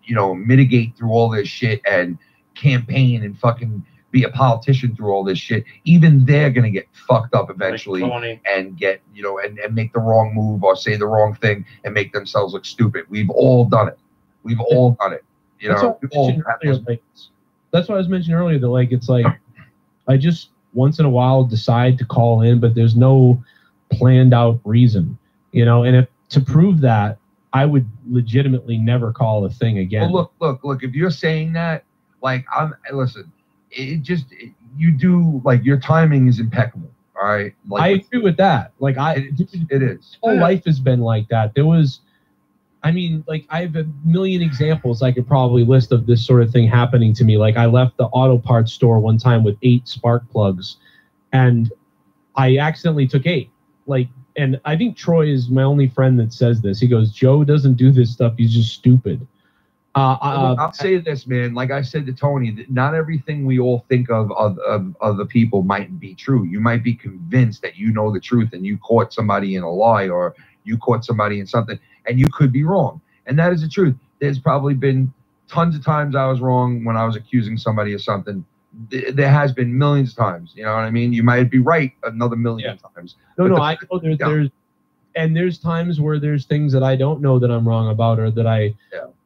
you know, mitigate through all this shit and campaign and fucking be a politician through all this shit, even they're gonna get fucked up eventually and get, you know, and make the wrong move or say the wrong thing and make themselves look stupid. We've all done it. We've all done it. You know, that's what I was mentioning earlier, that like it's like I just once in a while decide to call in, but there's no planned out reason, you know, and if to prove that, I would legitimately never call a thing again. Well, look, if you're saying that, like, listen, you do, like, your timing is impeccable, all right? Like, I agree with that. Like, it is. Whole life has been like that. There was, I mean, like, I have a million examples I could probably list of this sort of thing happening to me. Like, I left the auto parts store one time with 8 spark plugs, and I accidentally took 8. Like, and I think Troy is my only friend that says this. He goes, Joe doesn't do this stuff. He's just stupid. I'll say this, man. Like I said to Tony, that not everything we all think of other people might be true. You might be convinced that you know the truth and you caught somebody in a lie, or you caught somebody in something, and you could be wrong. And that is the truth. There's probably been tons of times I was wrong when I was accusing somebody of something. There has been millions of times. You know what I mean? You might be right another million times. No, I know there's times where there's things that I don't know that I'm wrong about, or that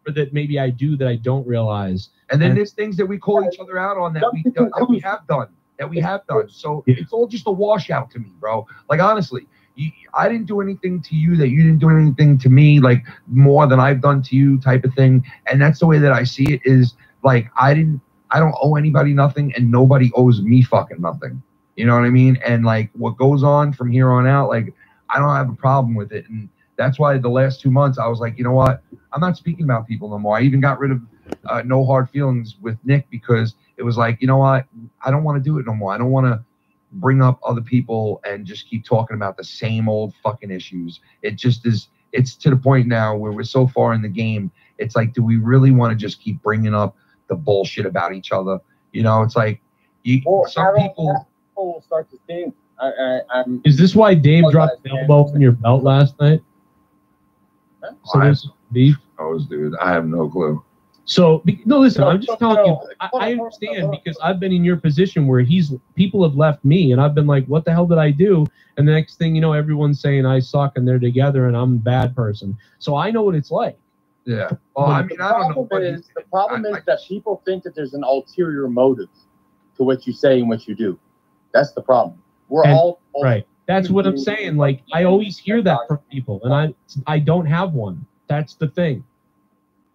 or that maybe I do that I don't realize. And then there's things that we call each other out on that we have done. So it's all just a washout to me, bro. Like, honestly, I didn't do anything to you that you didn't do anything to me, like, more than I've done to you, type of thing. And that's the way that I see it, is like, I don't owe anybody nothing, and nobody owes me fucking nothing. You know what I mean? And like, what goes on from here on out, like, I don't have a problem with it. And that's why the last 2 months I was like, you know what? I'm not speaking about people no more. I even got rid of No Hard Feelings with Nick, because it was like, you know what? I don't want to do it no more. I don't want to bring up other people and just keep talking about the same old fucking issues. It just is. It's to the point now where we're so far in the game. It's like, do we really want to just keep bringing up the bullshit about each other? You know, it's like, some people will start to think. Is this why Dave dropped the elbow in your belt last night? So there's beef. Oh, dude, I have no clue. So no, listen, I'm just telling you. I understand, because I've been in your position where people have left me, and I've been like, what the hell did I do? And the next thing you know, everyone's saying I suck and they're together and I'm a bad person. So I know what it's like. Yeah. Well, I mean, I don't know. The problem is that people think that there's an ulterior motive to what you say and what you do. That's the problem. We're all right. That's what I'm saying. Like, I always hear that from people, and I don't have one. That's the thing.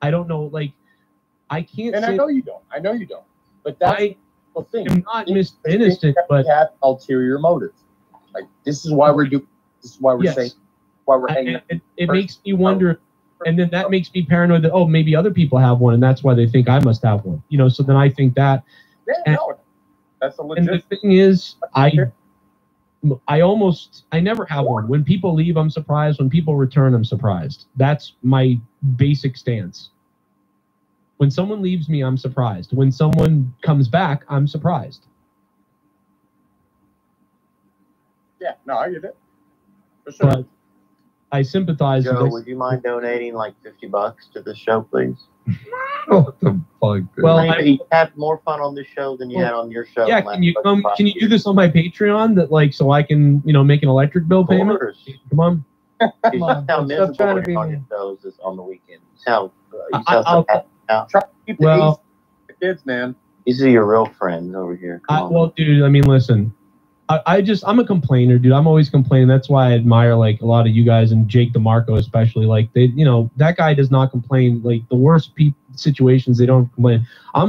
I don't know. Like, I can't. And I know you don't. But that's the thing. I'm not innocent, but we have ulterior motives. Like, this is why we're doing. This is why we're saying. Why we're hanging. It makes me wonder, and then that makes me paranoid that, oh, maybe other people have one, and that's why they think I must have one. You know. So then I think that. Yeah, no, that's a legit. And the thing is, I never have one. When people leave, I'm surprised. When people return, I'm surprised. That's my basic stance. When someone leaves me, I'm surprised. When someone comes back, I'm surprised. Yeah, no, I get it. For sure. But I sympathize. Joe, would you mind donating like $50 to the show, please? What the fuck? Well, you have more fun on this show than you had on your show. Yeah, can you come? Can you do this on my Patreon? That, like, so I can, you know, make an electric bill payment. Come on. Come on. How miserable on your shows is on the weekend. How the kids, man. These are your real friends over here. Well, dude, I mean, listen. I'm a complainer, dude. I'm always complaining. That's why I admire, like, a lot of you guys, and Jake DeMarco especially. Like, they, you know, that guy does not complain. Like, the worst situations, they don't complain. I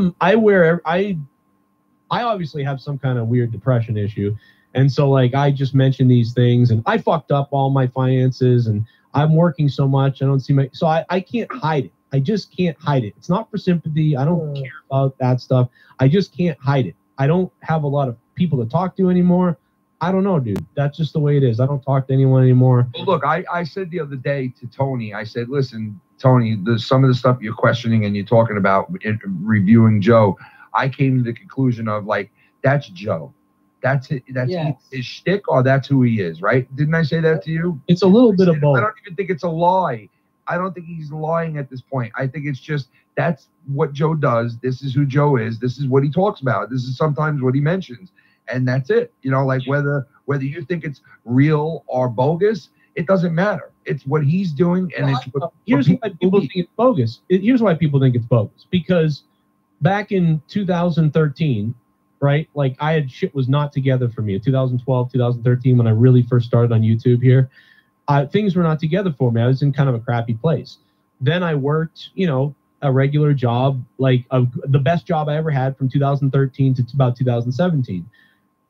obviously have some kind of weird depression issue, and so, like, I just mention these things, and I fucked up all my finances, and I'm working so much. I don't see so I can't hide it. I just can't hide it. It's not for sympathy. I don't care about that stuff. I just can't hide it. I don't have a lot of people to talk to anymore. I don't know, dude. That's just the way it is. I don't talk to anyone anymore. Well, look, I said the other day to Tony, I said, listen, Tony, some of the stuff you're questioning and you're talking about reviewing Joe, I came to the conclusion of, like, that's Joe. That's it. That's his shtick, or that's who he is, right? Didn't I say that to you? It's a little bit of both. I don't even think it's a lie. I don't think he's lying at this point. I think it's just that's what Joe does. This is who Joe is. This is what he talks about. This is sometimes what he mentions, and that's it. You know, like whether you think it's real or bogus, it doesn't matter. It's what he's doing, and it's what here's why people think it's bogus. Here's why people think it's bogus, because back in 2013, right? Like shit was not together for me in 2012, 2013 when I really first started on YouTube here. Things were not together for me. I was in kind of a crappy place. Then I worked, you know, a regular job, like the best job I ever had from 2013 to about 2017.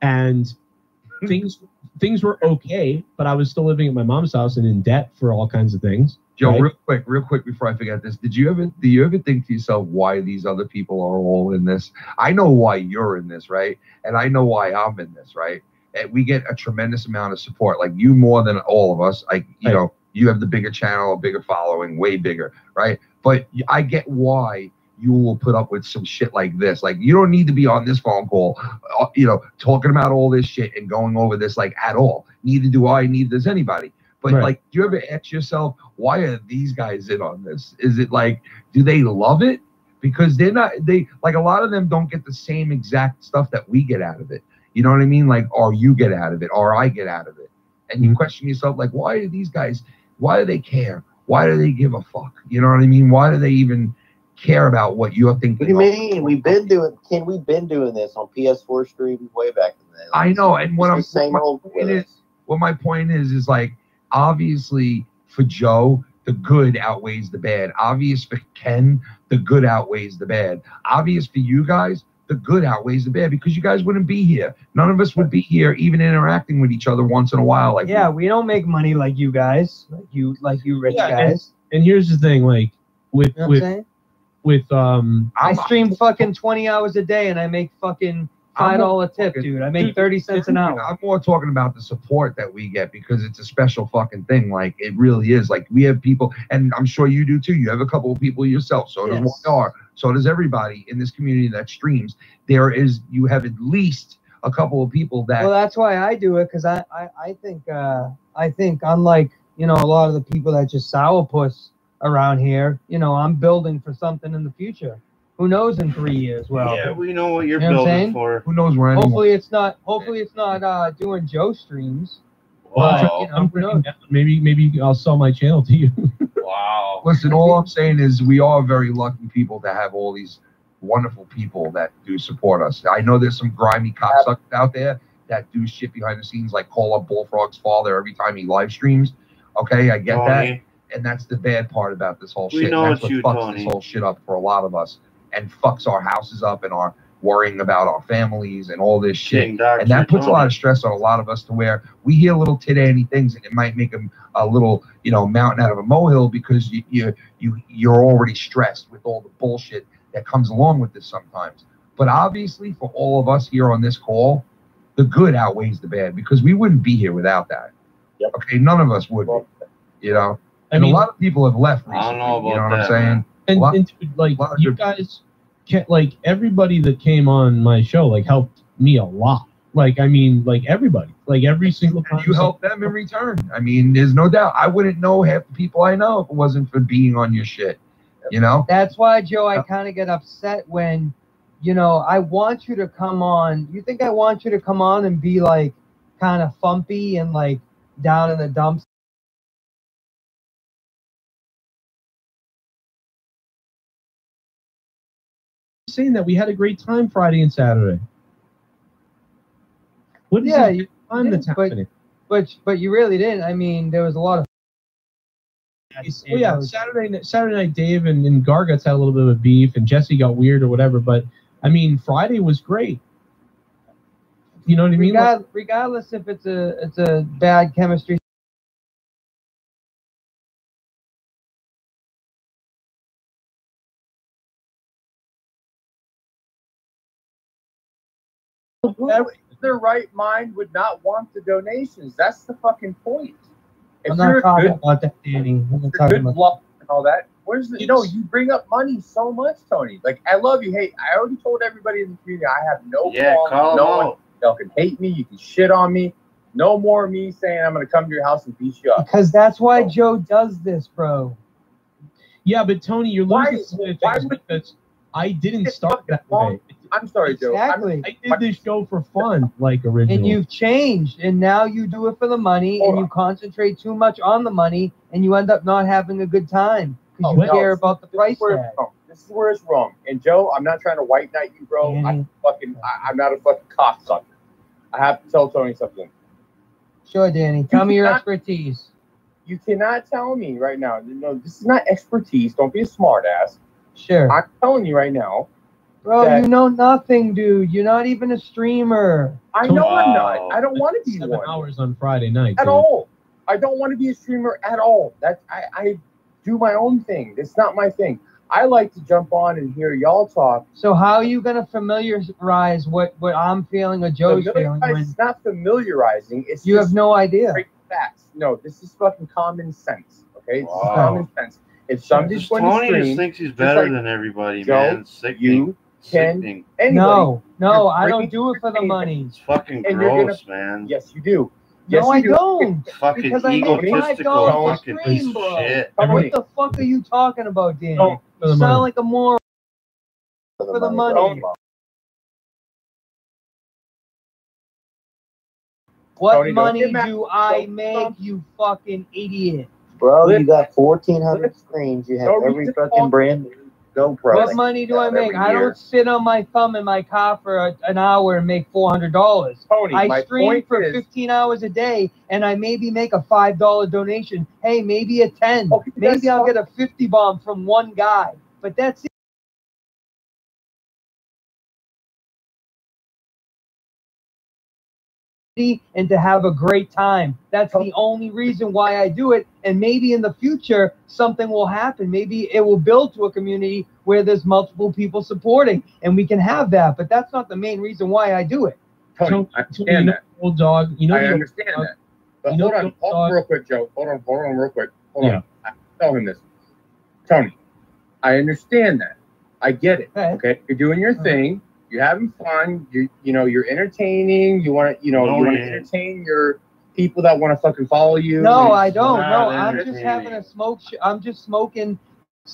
And things were okay, but I was still living at my mom's house and in debt for all kinds of things. Joe, right? real quick before I forget this, do you ever think to yourself why these other people are all in this? I know why you're in this, right? And I know why I'm in this, right? And we get a tremendous amount of support, like you more than all of us. Like, you know, you have the bigger channel, a bigger following, way bigger, right? But I get why you will put up with some shit like this. Like, you don't need to be on this phone call, you know, talking about all this shit and going over this like at all. Neither do I, neither does anybody. But like, do you ever ask yourself, why are these guys in on this? Is it like, do they love it? Because they're not, like a lot of them don't get the same exact stuff that we get out of it. You know what I mean? Like, or you get out of it, or I get out of it. And you question yourself, like, why do these guys, why do they care? Why do they give a fuck? You know what I mean? Why do they even care about what you're thinking? What do you mean? We've been doing this on PS4 streams way back in the day. I know, and what I'm saying, my point is like, obviously for Joe, the good outweighs the bad. Obvious for Ken, the good outweighs the bad. Obvious for you guys, the good outweighs the bad, because you guys wouldn't be here. None of us would be here, even interacting with each other once in a while. Like, yeah, we don't make money like you guys, like you rich guys. And here's the thing, like with you know I stream fucking 20 hours a day and I make fucking $5 tip, dude. I make 30 cents an hour. I'm more talking about the support that we get, because it's a special fucking thing. Like, it really is. Like, we have people, and I'm sure you do too. You have a couple of people yourself. So does YR. So does everybody in this community that streams. You have at least a couple of people that. Well, that's why I do it, because I think unlike, you know, a lot of the people that just sourpuss around here, you know, I'm building for something in the future. Who knows in 3 years? Well, yeah, we know what you're you know building for. Who knows where? Hopefully it's not doing Joe streams. Well, but, you know, maybe I'll sell my channel to you. Wow. Listen, all I'm saying is we are very lucky people to have all these wonderful people that do support us. I know there's some grimy cocksuckers out there that do shit behind the scenes, like call up Bullfrog's father every time he live streams. Okay, I get that. And that's the bad part about this whole shit. We know That's it's what you, fucks Tony. this whole shit up for a lot of us, and fucks our houses up and our worrying about our families and all this shit. And that puts a lot of stress on a lot of us, to where we hear little tit-anny things and it might make them a little, you know, mountain out of a molehill, because you're already stressed with all the bullshit that comes along with this sometimes. But obviously for all of us here on this call, the good outweighs the bad, because we wouldn't be here without that. Yep. Okay, none of us would be, you know. And a lot of people have left recently. I don't know about you know what that, I'm saying? And like, you guys can't, like, everybody that came on my show, like, helped me a lot. Like, I mean, like, everybody, like, every single time. You help them in return. I mean, there's no doubt. I wouldn't know half the people I know if it wasn't for being on your shit. You know? That's why, Joe, I kind of get upset when, you know, I want you to come on. You think I want you to come on and be, like, kind of fumpy and, like, down in the dumps? Saying that we had a great time Friday and Saturday. What is the time that's happening? But you really didn't. I mean, there was a lot of. Oh yeah, Saturday night, Dave and Garguts had a little bit of a beef, and Jesse got weird or whatever. But I mean, Friday was great. You know what I mean? Regardless if it's a bad chemistry. Their right mind would not want the donations. That's the fucking point. If I'm not talking about that, Danny. I'm not talking about luck and all that. Where's the? No, you bring up money so much, Tony. Like, I love you. Hey, I already told everybody in the community I have no problem. No one, y'all can hate me. You can shit on me. No more me saying I'm gonna come to your house and beat you up. Because that's why Joe does this, bro. Yeah, but Tony, you're losing some of the things because I didn't start that way. I'm sorry, Joe. Exactly. I did this show for fun, like originally. And you've changed, and now you do it for the money, and you concentrate too much on the money, and you end up not having a good time because you care about the price tag. This is where it's wrong. And Joe, I'm not trying to white knight you, bro. I'm not a fucking cocksucker. I have to tell Tony something. Sure, Danny. Tell me your expertise. You cannot tell me right now. No, this is not expertise. Don't be a smart ass. Sure. I'm telling you right now. Bro, you know nothing, dude. You're not even a streamer. I know I'm not. I don't want to be 7 hours on Friday night. At all. I don't want to be a streamer at all. I do my own thing. It's not my thing. I like to jump on and hear y'all talk. So how are you going to familiarize what I'm feeling or Joe's feeling? It's not familiarizing. It's you have no idea. Straight facts. No, this is fucking common sense. Okay, this is common sense. If somebody's going to stream, Tony just thinks he's better than everybody, man. It's sickening. Can no, I don't do it for the money. It's fucking gross, man. Yes, you do. Yes, no, I don't. Fucking because I make $5 fucking stream, bro. shit. What the fuck are you talking about, Danny? You sound like a moron. For the money. What money do I make, you fucking idiot? Bro, you got 1,400 screens. You have every fucking brand new GoPro. What money do I make? I don't sit on my thumb in my car for an hour and make $400. Tony, I stream for 15 hours a day, and I maybe make a $5 donation. Hey, maybe a 10. Okay, maybe I'll get a 50 bomb from one guy. But that's it. And to have a great time. That's the only reason why I do it. And maybe in the future, something will happen. Maybe it will build to a community where there's multiple people supporting, and we can have that. But that's not the main reason why I do it. Tony, I understand that. Old dog, you know. I understand that. But hold on real quick, Joe. Hold on real quick. Hold on. Tell him this. Tony, I understand that. I get it. Okay. You're doing your thing. You're having fun. You're entertaining. You want to, entertain your people that want to fucking follow you. No, I don't. No, I'm just having a smoke. I'm just smoking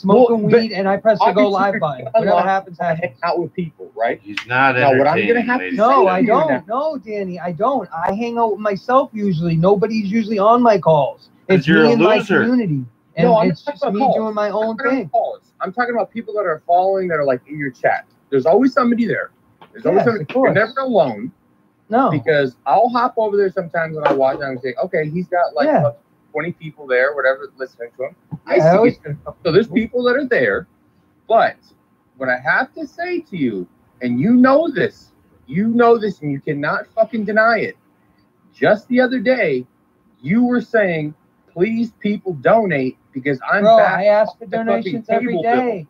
weed, and I press the go live button. Whatever happens, happens. Out with people, right? He's not. Now, what I'm gonna have to no, I don't. No, Danny, I don't. I hang out with myself usually. Nobody's usually on my calls. It's me and my community, and it's just me doing my own thing. I'm talking about people that are following, that are like in your chat. There's always somebody there. There's always somebody. You're never alone. No. Because I'll hop over there sometimes when I watch and I say, okay, he's got like 20 people there, whatever, listening to him. I see it. So there's people that are there. But what I have to say to you, and you know this, and you cannot fucking deny it. Just the other day, you were saying, please, people donate because I'm back. I ask for donations every day.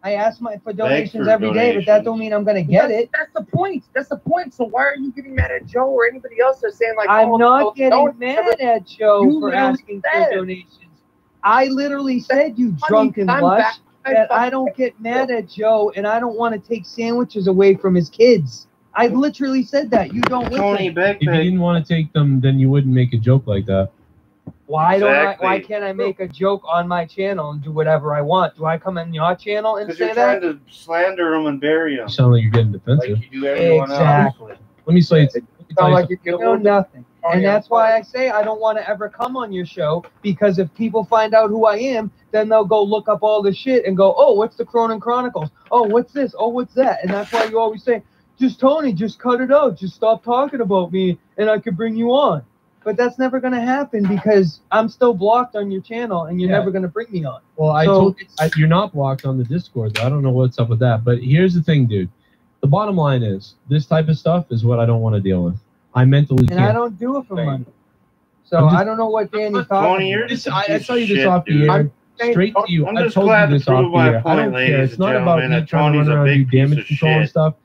I ask for donations every day, but that don't mean I'm going to get it. That's the point. That's the point. So why are you getting mad at Joe or anybody else that's saying like, I'm not getting mad at Joe for asking for donations. I literally said, you drunken lush, that I don't get mad at Joe and I don't want to take sandwiches away from his kids. I literally said that. You don't listen. If you didn't want to take them, then you wouldn't make a joke like that. Why can't I make a joke on my channel and do whatever I want? Do I come on your channel and say that? Because you're trying to slander them and bury them. You sound like you're getting defensive. Like you do everyone else. Let me say it. Sound like you know nothing. And that's why I say I don't want to ever come on your show, because if people find out who I am, then they'll go look up all the shit and go, oh, what's the Cronin Chronicles? Oh, what's this? Oh, what's that? And that's why you always say, Tony, just cut it out. Just stop talking about me and I could bring you on. But that's never going to happen because I'm still blocked on your channel and you're never going to bring me on. Well, you're not blocked on the Discord, though. I don't know what's up with that. But here's the thing, dude. The bottom line is this type of stuff is what I don't want to deal with. I mentally can't. And I don't do it for money. So I don't know what Danny thought. I tell you this off the air. Straight to you. I told you this off the air. I don't care. It's not about me trying to run around and do damage control and stuff.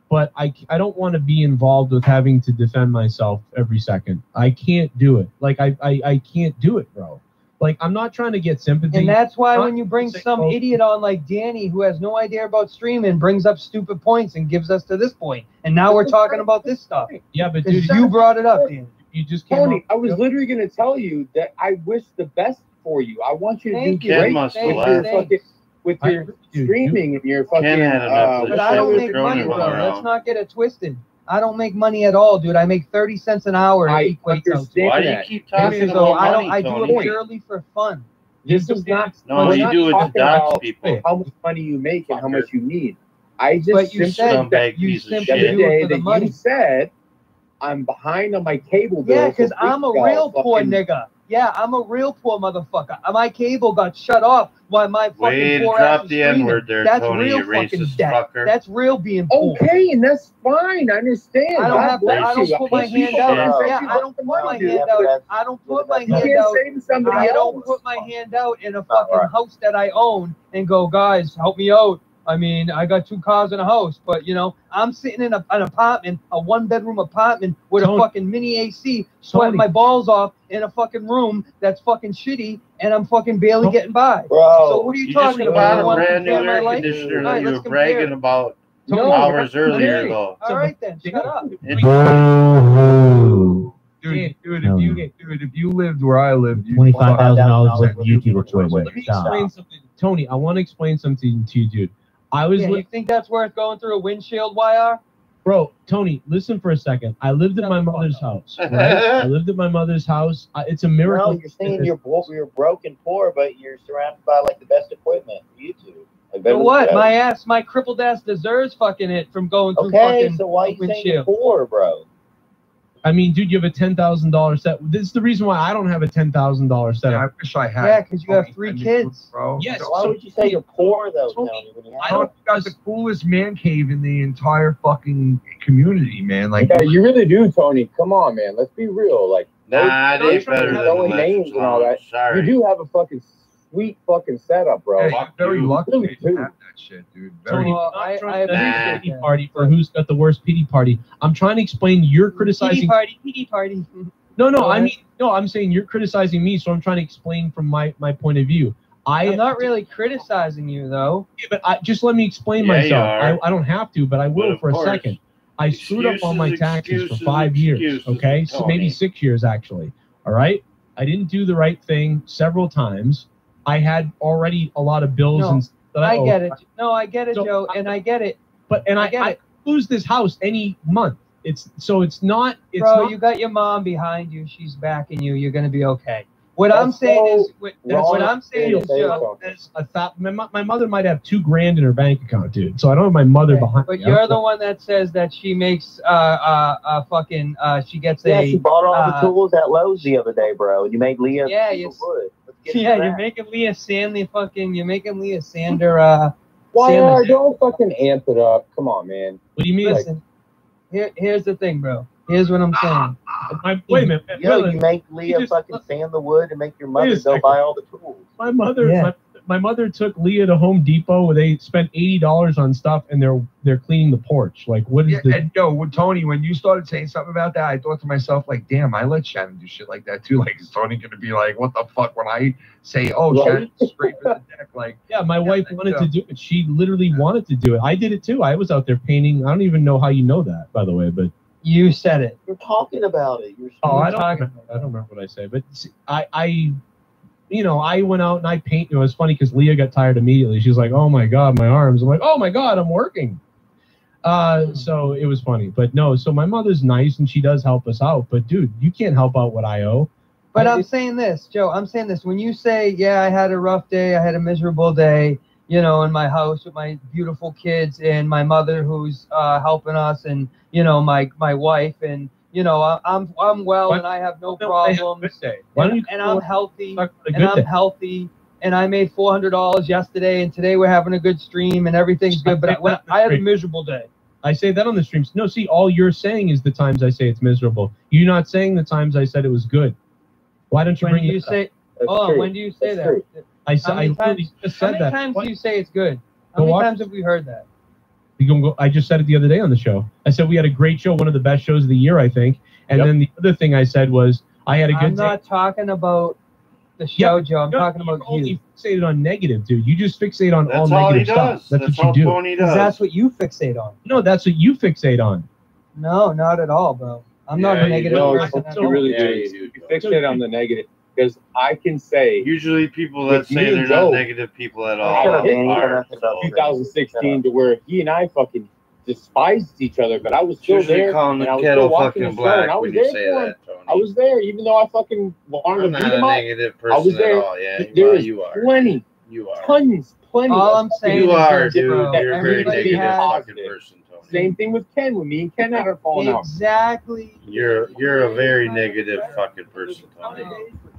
But I don't want to be involved with having to defend myself every second. I can't do it. Like, I can't do it, bro. Like, I'm not trying to get sympathy. And that's why when you bring some idiot on like Danny who has no idea about streaming, brings up stupid points and gives us to this point. And now we're talking about this stuff. Yeah, but dude, you brought it up, Danny. You just Tony, I was literally going to tell you that I wish the best for you. I want you to Thank do you. great must with have your left. fucking with your streaming and your fucking. Ken had enough But I don't make money, bro. Let's not get it twisted. I don't make money at all, dude. I make 30 cents an hour. I understand Why do you that. keep talking about money, I do Tony? it purely for fun. This is not. No, we're you not do it to talking dodge about people. how much money you make and how much you need. I just But you simply said that you simply the do it day for the that money. you said I'm behind on my cable bill. Yeah, because I'm a real poor nigga. Yeah, I'm a real poor motherfucker. My cable got shut off while my fucking Way to poor drop ass is the streaming. N-word there, That's Tony, real you fucking racist debt. fucker. That's real being poor. Okay, and that's fine. I understand. I don't God have. bless I don't you. put my People hand say out. you Yeah, got I don't the put my money, hand dude. out. I don't put my You hand can't out. say to somebody I don't else. put my hand out in a fucking house that I own and go, guys, help me out. I mean, I got 2 cars in a house, but you know, I'm sitting in an apartment, a 1-bedroom apartment with a fucking mini AC, sweating my balls off in a fucking room that's fucking shitty, and I'm fucking barely getting by. Bro, so what are you You talking just about? bought You a want to brand new compare my air life? conditioner All that right, you let's were compare. bragging about No, hours we're not earlier comparing. ago. All right then, shut up. Dude, if you lived where I lived, you'd $25,000 worth of YouTube equipment. Let me explain something, Tony. I want to explain something to you, dude. I was. Yeah, you think that's worth going through a windshield wire? Bro, Tony, listen for a second. I lived at my mother's house. Right? I lived at my mother's house. It's a miracle. No, you're saying you're broke and poor, but you're surrounded by like the best equipment for YouTube. Like, So what? My crippled ass deserves fucking it from going through fucking so why are you saying you're windshield. poor, bro? I mean, dude, you have a $10,000 set. This is the reason why I don't have a $10,000 set. I wish I had. Yeah, because you have 3 kids, bro. Yes. So why would you say you're poor though, Tony? When you I don't got the coolest man cave in the entire fucking community, man. Like, Yeah, you really do, Tony. Come on, man. Let's be real. Like, Nah, they better knowing than names and all that. Sorry. You do have a fucking sweet fucking setup, bro. hey, you're very lucky Really to do. have that shit, dude. Very. Tony, Well, I'm not trying I to have a appreciate pity that. party for who's got the worst pity party. I'm trying to explain you're criticizing. Pity party. No, I mean, no, I'm saying you're criticizing me, so I'm trying to explain from my point of view. I'm not really criticizing you though. Yeah, but just let me explain Yeah, you myself. are. I don't have to, but I will of for a course. second. I screwed up on my Excuses, taxes for excuses, 5 years. excuses, Okay, so maybe Tony. 6 years actually. All right, I didn't do the right thing several times. I had already a lot of bills No, and that I owed. get it. No, I get it, So, Joe, and I get it. But I get I it. lose this house any month. It's not. It's Bro, not, you got your mom behind you. She's backing you. You're gonna be okay. What I'm saying is, what I'm saying is, Joe. There's my mother might have $2,000 in her bank account, dude. So I don't have my mother behind But me. you're the one that says that she makes she gets Yeah, a she bought all the tools at Lowe's the other day, bro. And you made Leah. Yeah, piece of wood. Let's get yeah, into you're that. making Leah Sandler fucking. You're making Leah Sander. Why Sandler. don't fucking amp it up? Come on, man. What do you mean? Listen, here's the thing, bro. Here's what I'm saying. Wait a minute. Yo, you make Leah fucking sand the wood and make your mother go second. buy all the tools. My mother, Yeah. my mother took Leah to Home Depot where they spent $80 on stuff and they're cleaning the porch. Like, what is Yeah, the? and yo, Tony, when you started saying something about that, I thought to myself, like, damn, I let Shannon do shit like that too. Like, is Tony gonna be like, what the fuck when I say, oh, Right. Shannon scraping the deck? Like, Yeah, my wife wanted to do it. She literally wanted to do it. I did it too. I was out there painting. I don't even know how you know that, by the way, but. You said it. You're talking about it. You're Oh, I talking don't remember what I say, but I went out and I paint. It was funny because Leah got tired immediately. She's like, "Oh my god, my arms!" I'm like, "Oh my god, I'm working." So it was funny, but no. So my mother's nice and she does help us out, but dude, you can't help out what I owe. But I'm saying this, Joe. I'm saying this. When you say, "Yeah, I had a rough day. I had a miserable day," you know, in my house with my beautiful kids and my mother who's helping us, and you know, my wife, and you know, I'm well and I have no problems, and I'm healthy, and I made $400 yesterday, and today we're having a good stream and everything's good. But I had a miserable day. I say that on the streams. No, see, all you're saying is the times I say it's miserable. You're not saying the times I said it was good. Why don't you When bring do you this up? say? Oh, when do you say that? I said I literally just said that. How many times do you say it's good? How Go many watch- times have we heard that? I just said it the other day on the show. I said we had a great show, one of the best shows of the year, I think. And then the other thing I said was I had a good I'm not talking about the show, Joe. I'm talking about you. You fixated on negative, dude. You just fixate on all That's all he negative stuff. does. That's That's what all you do. Tony does. That's what you fixate on. No, that's what you fixate on. No, not at all, bro. I'm not a negative person at all. You really do. You fixate on the negative. because I can say usually people that with say me and they're Joe, not negative people at all. I are hit so- 2016 to where he and I fucking despised each other, but I was still Usually there. calling the and I was kettle still watching fucking the show, and black I was when you there say for him. that, Tony. I was there, even though I fucking wanted I'm to not beat a him up. negative I was person at there. all. Yeah, There well, is you are. plenty, You are. plenty. All of I'm saying You is are, this, dude. bro. You're a very Everybody negative has fucking person, Tony. Same thing with Ken. When me and Ken had our falling out. exactly. You're a very negative fucking person, Tony.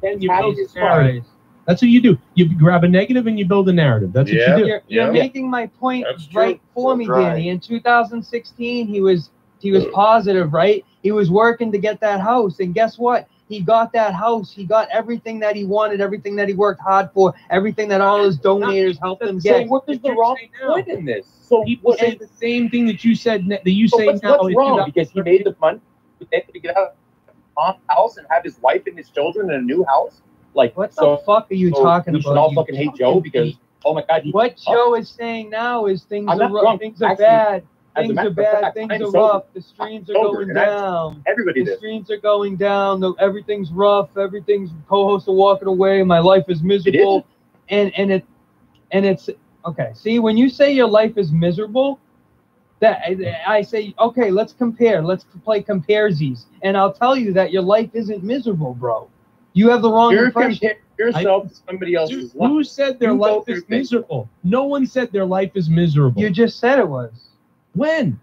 Ken's You happy build as a fuck. narrative. That's what you do. You grab a negative and you build a narrative. That's what you do. You're making my point That's true. right for me, That's right. Danny. In 2016, he was positive, right? He was working to get that house, and guess what? He got that house. He got everything that he wanted, everything that he worked hard for, everything that all his donators helped him Say, get. what is the wrong point in this? So People what say is the same thing that you said. That you so say what's, now. what's wrong? Because he made the money to get out of mom's house and have his wife and his children in a new house. Like What the fuck are you talking we about? should all you fucking hate Joe because oh my god. What Joe is saying now is things I'm are not rough, wrong. things are Actually, bad, as a things matter are of bad, fact, things I'm are sober. rough. The streams are Sober, going and I- down. everybody The did. streams are going down. Everything's rough. Everything's co-hosts are walking away. My life is miserable, and it's okay. See, when you say your life is miserable, that I say, okay, let's compare. Let's play comparesies, and I'll tell you that your life isn't miserable, bro. You have the wrong You're impression. comparing yourself to somebody else's life. Who said their You go life is through things. miserable? No one said their life is miserable. You just said it was. When?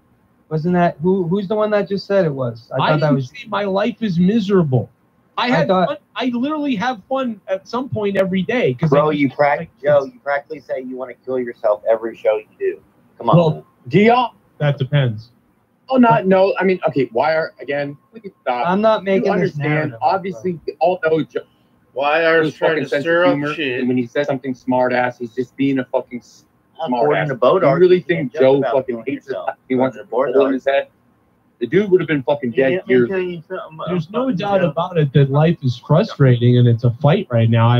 Wasn't that who's the one that just said it was? I thought didn't that was say my life is miserable. I had thought- fun. I literally have fun at some point every day. Bro, you practically say you want to kill yourself every show you do. Come on. Well, do y'all? That depends. Oh, not no. I mean, okay. Why are again? We can stop. I'm not making You this understand? narrative, Obviously, we all know Joe. Why are His trying fucking to sense stir of up humor, shit? and when he says something smart ass, he's just being a fucking smart According ass. to Bodar, You really you think can't Joe joke about fucking killing hates it? yourself. He wants to According to put it in his head. The dude would have been fucking dead years ago. There's no doubt about it that life is frustrating and it's a fight right now.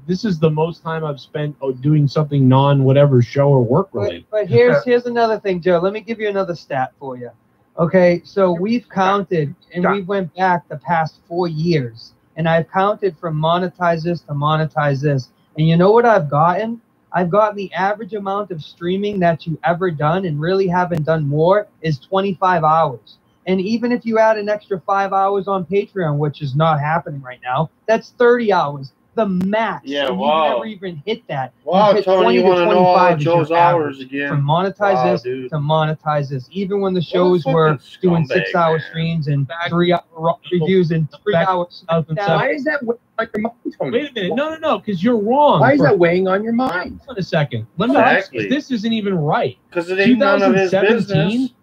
This is the most time I've spent doing something non-whatever show or work related. But here's another thing, Joe. Let me give you another stat for you. Okay, so we've counted and we went back the past 4 years, and I've counted from monetize this to monetize this. And you know what I've gotten? I've gotten the average amount of streaming that you ever done and really haven't done more is 25 hours. And even if you add an extra 5 hours on Patreon, which is not happening right now, that's 30 hours. The max. Yeah, and wow. You never even hit that. Wow, You hit Tony, 20 you to want to know all 25 is your Joe's hours average. again? From monetize Wow, this dude. to monetize this. Even when the shows were doing 6 hour streams and 3 hour reviews and 3 hours. Why is that weighing on your mind, Tony? Wait a minute. No, because you're wrong. Why is that weighing on your mind? Hold on a second. Let me Exactly. This isn't even right. Because it ain't none of his 2017, business.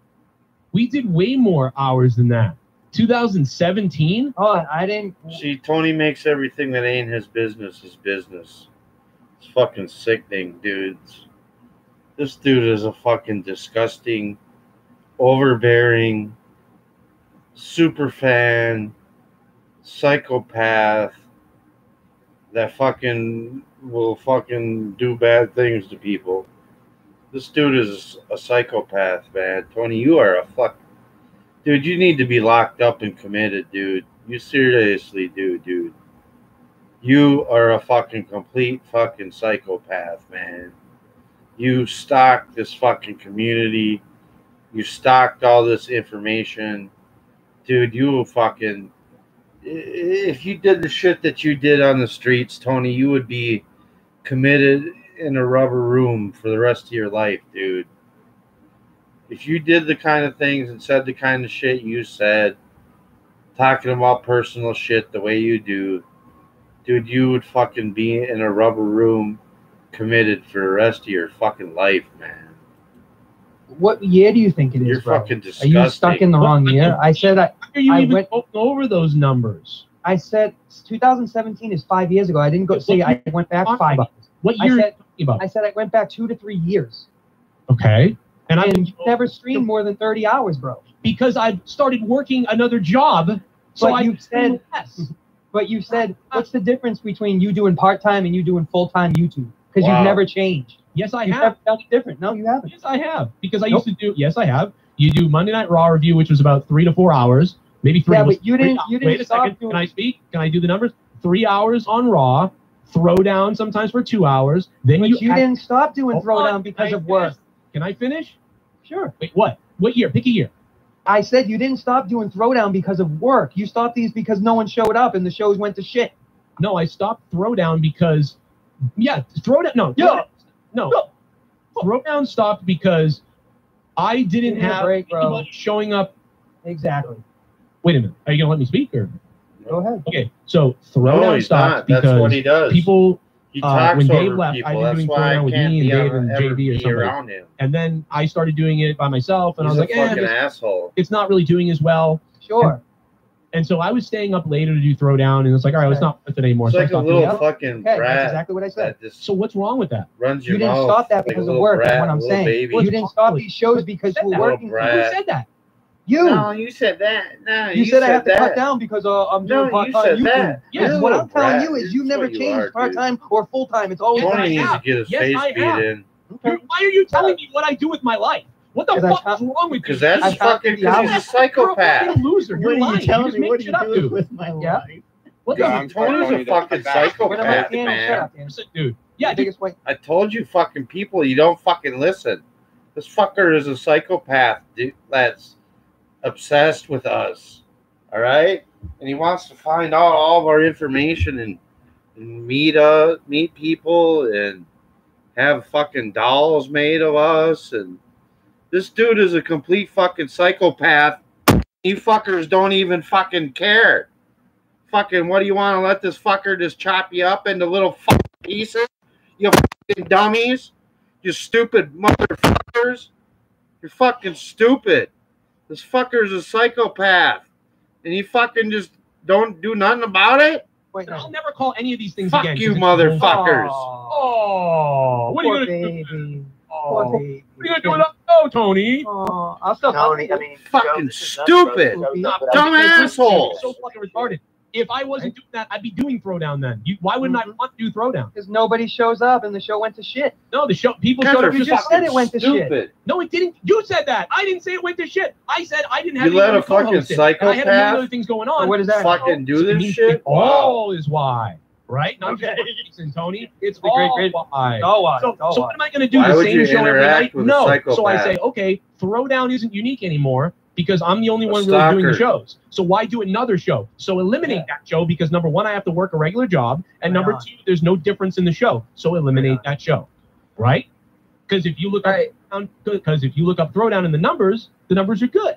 we did way more hours than that. 2017? Oh, I didn't. See, Tony makes everything that ain't his business his business. It's fucking sickening, dudes. This dude is a fucking disgusting, overbearing, super fan, psychopath that fucking will fucking do bad things to people. This dude is a psychopath, man. Tony, you are a fuck. Dude, you need to be locked up and committed, dude. You seriously do, dude. You are a fucking complete fucking psychopath, man. You stalked this fucking community. You stalked all this information. Dude, you fucking... If you did the shit that you did on the streets, Tony, you would be committed in a rubber room for the rest of your life, dude. If you did the kind of things and said the kind of shit you said, talking about personal shit the way you do, dude, you would fucking be in a rubber room committed for the rest of your fucking life, man. What year do you think it is, You're bro? fucking Are disgusting. you stuck in the wrong year? I said Why are you I even went going over those numbers? I said 2017 is 5 years ago. I didn't go say I went back 5 years. What year are you talking about? I said I went back 2 to 3 years. Okay. And I you never streamed more than 30 hours, bro. Because I started working another job, so But I you said less. But you said, what's the difference between you doing part-time and you doing full-time YouTube? Because Wow. you've never changed. Yes, I You've have. never done it different. No, you haven't. Yes, I have. Because I used to do. Yes, I have. You do Monday Night Raw review, which was about 3 to 4 hours, maybe 3. Yeah, almost but you 3 didn't- hours. you didn't Wait a stop second. doing- Can I speak? Can I do the numbers? 3 hours on Raw, Throwdown sometimes for 2 hours. Then But you didn't stop doing Throwdown because of work. Can I finish? Sure. Wait, what? What year? Pick a year. I said you didn't stop doing Throwdown because of work. You stopped these because no one showed up and the shows went to shit. No, I stopped Throwdown because, Throwdown. No. Throwdown stopped because I didn't have anybody showing up. Exactly. Wait a minute. Are you gonna let me speak or? Go ahead. Okay, so Throwdown stopped because That's what he does. people. He talks when Dave over left, people. I've been That's doing why I Throwdown with can't me and be Dave and ever JB or be something. around him. And then I started doing it by myself, and He's I was a like, fucking asshole. It's not really doing as well. Sure. And so I was staying up later to do Throwdown, and it's like, all right, let's not put it anymore. It's So I like a stopped little doing it. fucking That's brat. exactly what I said. So what's wrong with that? Runs your You didn't mouth stop that like a because of little work. brat, That's what I'm little saying. baby. You didn't stop these shows because you were working. Who said that? You. No, you said that. No, You said I have to that. cut down because I'm doing part-time you said YouTube. that. Yes, You're a what little I'm telling brat. you is you've never That's what you changed are, dude. part-time or full-time. It's always Tony needs to get his face beat in. Why are you telling me what I do with my life? What the fuck is wrong with you? Because that's fucking because he's a psychopath. You're a loser. You're lying. You just make shit up, dude. with my life? What Yeah, Tony's a fucking psychopath, Shut man. up, Dan. Dude. Yeah, dude. I told you fucking people, you don't fucking listen. This fucker is a psychopath, dude, that's obsessed with us. All right? And he wants to find out all of our information and meet people and have fucking dolls made of us. And this dude is a complete fucking psychopath. You fuckers don't even fucking care. Fucking, what do you want to let this fucker just chop you up into little fucking pieces? You fucking dummies. You stupid motherfuckers. You're fucking stupid. This fucker's a psychopath. And you fucking just don't do nothing about it? Wait, I'll never call any of these things Fuck again. you, motherfuckers. Oh, what are you going to do? Poor baby. What are you going to do? Oh, Tony. Oh, I'll still Tony, I mean, Fucking stupid. Dumb assholes. So fucking retarded. If I wasn't doing that, I'd be doing Throwdown then. Why wouldn't I want to do Throwdown? Because nobody shows up and the show went to shit. No, people showed up. You just said it went to shit. No, it didn't. You said that. I didn't say it went to shit. I said I didn't have You let anyone a fucking co-host it, and I had a million psychopath other things going on. So what does that fucking do this It shit? all is why. Right? Not Okay. just reason, Tony. It's The all great- why. So why? So what am I going to do? Why The would same you show every interact night? with a No. So I psychopath? say, okay, Throwdown isn't unique anymore because I'm the only A one really doing the stalker. shows. So why do another show? So eliminate that show because number one, I have to work a regular job, and number two, there's no difference in the show. So eliminate that show, right? Because if you look up Throwdown in the numbers are good.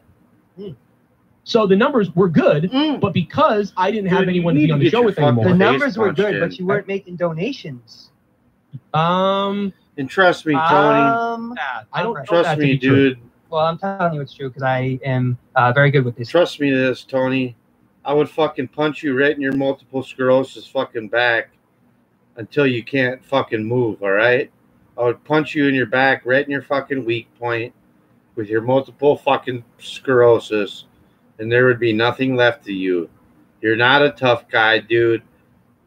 So the numbers were good, but because I didn't have Dude, anyone you to need be on to the get show your with anymore. The fucking numbers were punched good, in. but you weren't making donations. And trust me, Tony. I don't know Trust that to me, be true. dude. Well, I'm telling you it's true because I am very good with this. Trust me this, Tony. I would fucking punch you right in your multiple sclerosis fucking back until you can't fucking move, all right? I would punch you in your back right in your fucking weak point with your multiple fucking sclerosis, and there would be nothing left of you. You're not a tough guy, dude.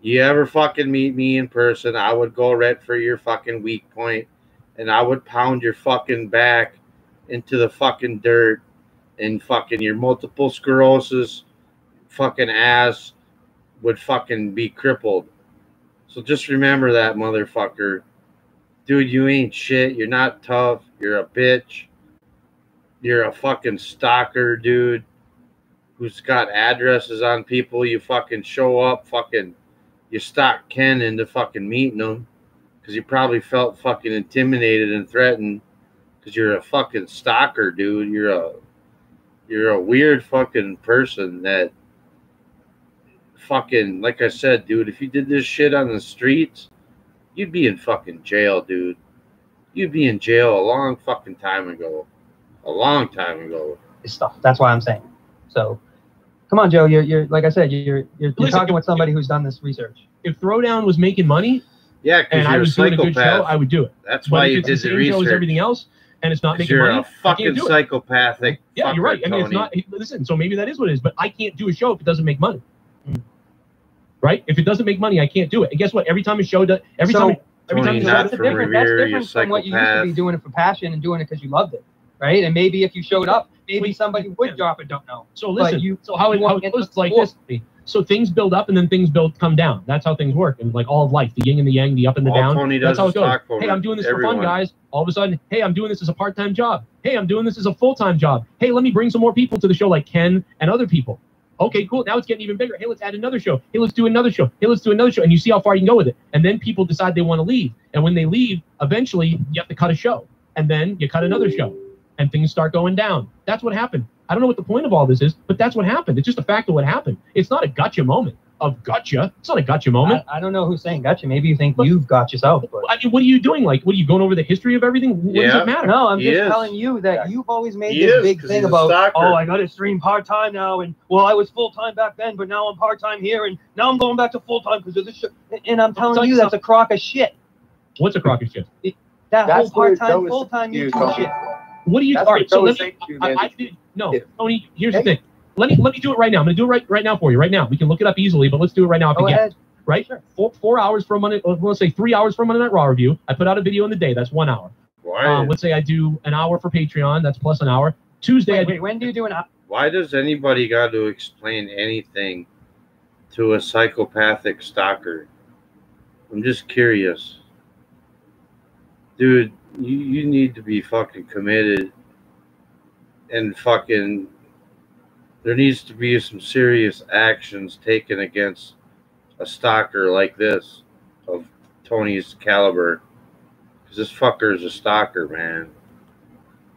You ever fucking meet me in person, I would go right for your fucking weak point, and I would pound your fucking back into the fucking dirt, and fucking your multiple sclerosis fucking ass would fucking be crippled. So just remember that, motherfucker. Dude, you ain't shit. You're not tough. You're a bitch. You're a fucking stalker, dude, who's got addresses on people. You fucking show up, fucking, you stalk Ken into fucking meeting them because you probably felt fucking intimidated and threatened because you're a fucking stalker, dude. You're a weird fucking person that fucking, like I said, dude, if you did this shit on the streets, you'd be in fucking jail, dude. You'd be in jail a long fucking time ago. A long time ago. This stuff. That's why I'm saying. So, come on, Joe. You're like I said. You're talking with somebody who's done this research. If Throwdown was making money, yeah, and I was doing a good show, I would do it. That's but why if you it's did the the same research. show as everything else, and it's not making You're money, a fucking psychopathic. Yeah, you're right. I mean, Tony. it's not. Listen, so maybe that is what it is. But I can't do a show if it doesn't make money. Right? If it doesn't make money, I can't do it. And guess what? Every time a show does, every time Tony, that's different from what you used to be doing it for passion and doing it because you loved it, right? And maybe if you showed up, maybe somebody would drop it. Don't know. So listen. But so how it goes like this. So things build up and then things come down. That's how things work. And like all of life, the yin and the yang, the up and the down. Tony does that's how it goes. for Hey, I'm doing this everyone. for fun, guys. All of a sudden, hey, I'm doing this as a part-time job. Hey, I'm doing this as a full-time job. Hey, let me bring some more people to the show like Ken and other people. Okay, cool. Now it's getting even bigger. Hey, let's add another show. Hey, let's do another show. Hey, let's do another show. And you see how far you can go with it. And then people decide they want to leave. And when they leave, eventually you have to cut a show. And then you cut another show. And things start going down. That's what happened. I don't know what the point of all this is, but that's what happened. It's just a fact of what happened. It's not a gotcha moment of gotcha. It's not a gotcha moment. I don't know who's saying gotcha. Maybe you think you've got yourself. But. I mean, what are you doing? Like, what are you going over the history of everything? What does it matter? No, I'm just telling you that you've always made this big thing about, oh, I got to stream part-time now. And, well, I was full-time back then, but now I'm part-time here. And now I'm going back to full-time because of this shit. And I'm telling you that's a crock of shit. What's a crock of shit? That whole part-time, full-time YouTube shit. What do you? All right, so let me. I did no, Tony. Here's the thing. Let me do it right now. I'm gonna do it right now for you. Right now, we can look it up easily, but let's do it right now. If Go ahead. Right? Sure. 4 hours for a Monday. Let's say 3 hours for a Monday Night Raw review. I put out a video in the day. That's 1 hour. Why? Let's say I do an hour for Patreon. That's plus an hour. Tuesday. Wait, when do you do an hour? Why does anybody got to explain anything to a psychopathic stalker? I'm just curious. Dude, you need to be fucking committed and fucking there needs to be some serious actions taken against a stalker like this of Tony's caliber. Because this fucker is a stalker, man.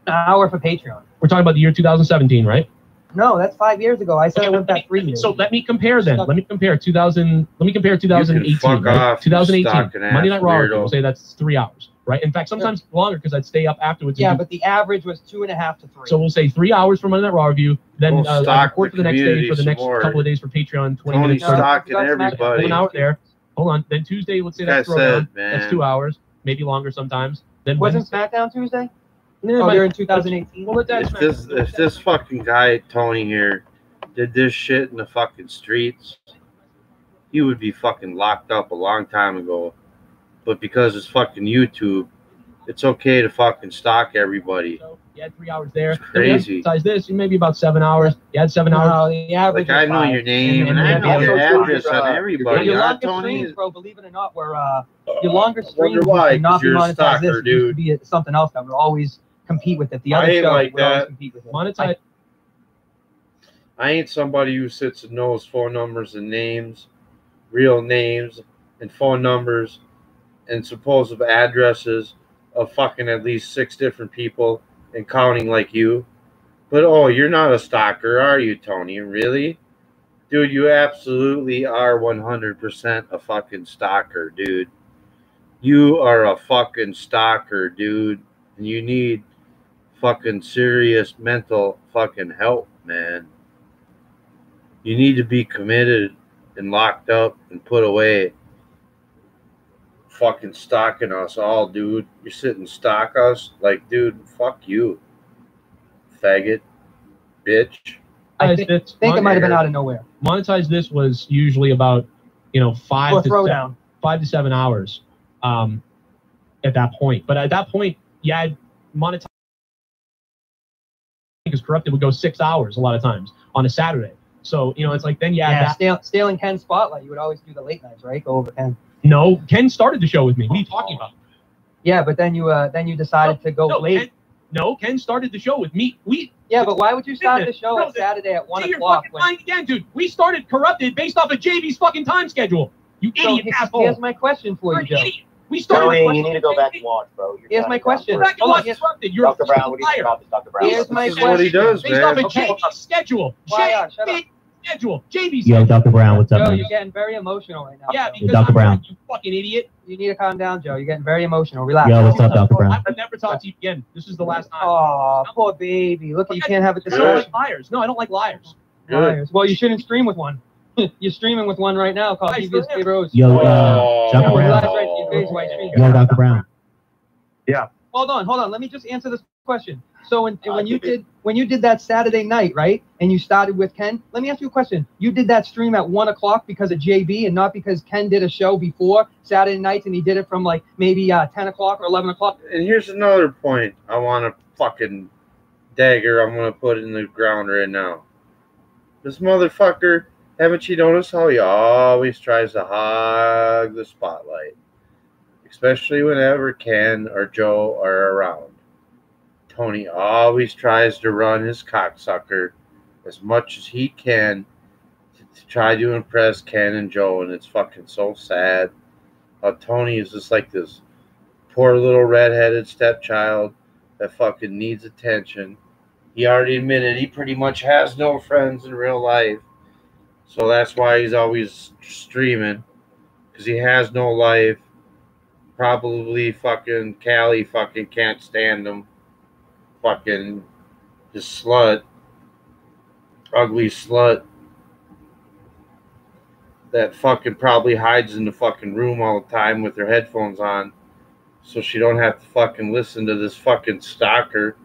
An hour for Patreon. We're talking about the year 2017, right? No, that's 5 years ago. I said I went back 3 years. So let me compare then. Let me compare 2000. Let me compare 2018. Fuck right? off, 2018. Monday Night Raw. weirdo. We'll say that's 3 hours, right? In fact, sometimes longer because I'd stay up afterwards. Yeah, but the average was 2.5 to 3. So we'll say 3 hours for Monday Night Raw review. Then We'll I stock record for the next day community for the next some more. couple of days for Patreon. 20 Tony minutes. stocking everybody. 1 hour there. Hold on. Then Tuesday, let's say that's Like I said, Throwdown. That's man. 2 hours, maybe longer sometimes. Then Wasn't Wednesday. SmackDown Tuesday? Yeah, Oh, but- they're in 2018. Well, If this fucking guy Tony here did this shit in the fucking streets, he would be fucking locked up a long time ago. But because it's fucking YouTube, it's okay to fucking stalk everybody. So you had 3 hours there. It's crazy. Besides this, maybe about 7 hours. You had 7 hours. No, the average Like I was know 5. your name and I know your address on everybody. Your Huh, longest Tony? streams, bro, believe it or not, were your longest wonder streams why, would not 'cause be you're a monetized. stalker, This used to be something else that would always compete with it. The other I ain't show like would always that. compete with it. Monetize. I ain't somebody who sits and knows phone numbers and names, real names and phone numbers and supposed addresses of fucking at least 6 different people and counting like you. But oh, you're not a stalker, are you, Tony? Really? Dude, you absolutely are 100% a fucking stalker, dude. You are a fucking stalker, dude. And you need fucking serious mental fucking help, man. You need to be committed and locked up and put away. Fucking stalking us all, dude. You sit and stalk us? Like, dude, fuck you. Faggot. Bitch. I think it might have been out of nowhere. Monetize this was usually about, 5 Or to Throwdown. 5 to 7 hours at that point. But at that point, you had monetize because Corrupted would go 6 hours a lot of times on a Saturday. So, it's like then you had that. Stealing Ken's spotlight. You would always do the late nights, right? Go over Ken. No, Ken started the show with me. What are you talking about? Yeah, but then you decided to go late. Ken started the show with me. Yeah, but why would you start the show on Saturday at 1 o'clock? Again, dude. We started Corrupted based off of JV's fucking time schedule. You idiot asshole. Here's my question for you, Joe. We started. Joey, you need to go back and watch, bro. Here's my question. Go back and watch Corrupted. You're Dr. Brown, what do you think about this, Dr. Brown? Here's my This is what he does, based off man. of JV's schedule. JV's schedule. JV's Yo, Dr. Brown, what's up, Joe, man? you're getting very emotional right now. Yeah, Joe. because Dr. Brown. You fucking idiot. You need to calm down, Joe. You're getting very emotional. Relax. Yo, what's up, Dr. Brown? I would never talk to you again. This is the last time. Oh, poor baby. Look, you can't have a I don't discussion. like liars. No, I don't like liars. Liars. Well, you shouldn't stream with one. You're streaming with one right now called Devious K Rose. Yo, Dr. Lies Brown. right to your face, white stream. Yo, Dr. Brown. Yeah. Hold on. Let me just answer this question. So when you did that Saturday night, right, and you started with Ken, let me ask you a question. You did that stream at 1 o'clock because of JB and not because Ken did a show before Saturday nights and he did it from like maybe 10 o'clock or 11 o'clock. And here's another point I want to fucking dagger I'm going to put in the ground right now. This motherfucker Haven't you noticed how he always tries to hog the spotlight? Especially whenever Ken or Joe are around. Tony always tries to run his cocksucker as much as he can to try to impress Ken and Joe, and it's fucking so sad how Tony is just like this poor little redheaded stepchild that fucking needs attention. He already admitted he pretty much has no friends in real life, so that's why he's always streaming, because he has no life. Probably fucking Callie fucking can't stand him. Fucking this slut. Ugly slut. That fucking probably hides in the fucking room all the time with her headphones on. So she don't have to fucking listen to this fucking stalker.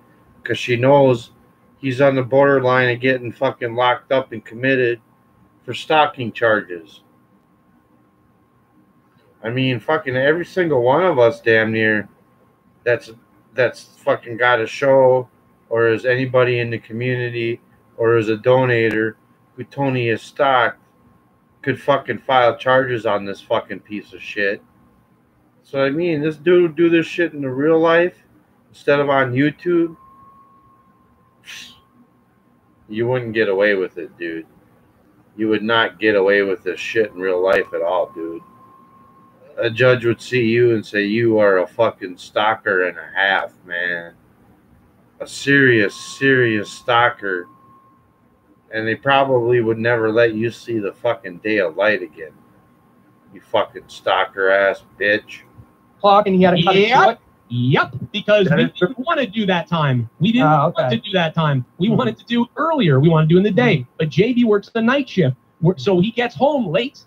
Because she knows he's on the borderline of getting fucking locked up and committed for stalking charges. I mean, fucking every single one of us, damn near, that's fucking got a show, or is anybody in the community, or is a donator who Tony has stalked, could fucking file charges on this fucking piece of shit. So I mean, this dude would do this shit in the real life instead of on YouTube. You wouldn't get away with it, dude. You would not get away with this shit in real life at all, dude. A judge would see you and say you are a fucking stalker and a half, man. A serious, serious stalker. And they probably would never let you see the fucking day of light again. You fucking stalker ass bitch. Clock, and he had to cut it short. Yep, because we didn't want to do that time. We didn't want to do that time. We wanted to do earlier. We wanted to do in the day. But JB works the night shift, so he gets home late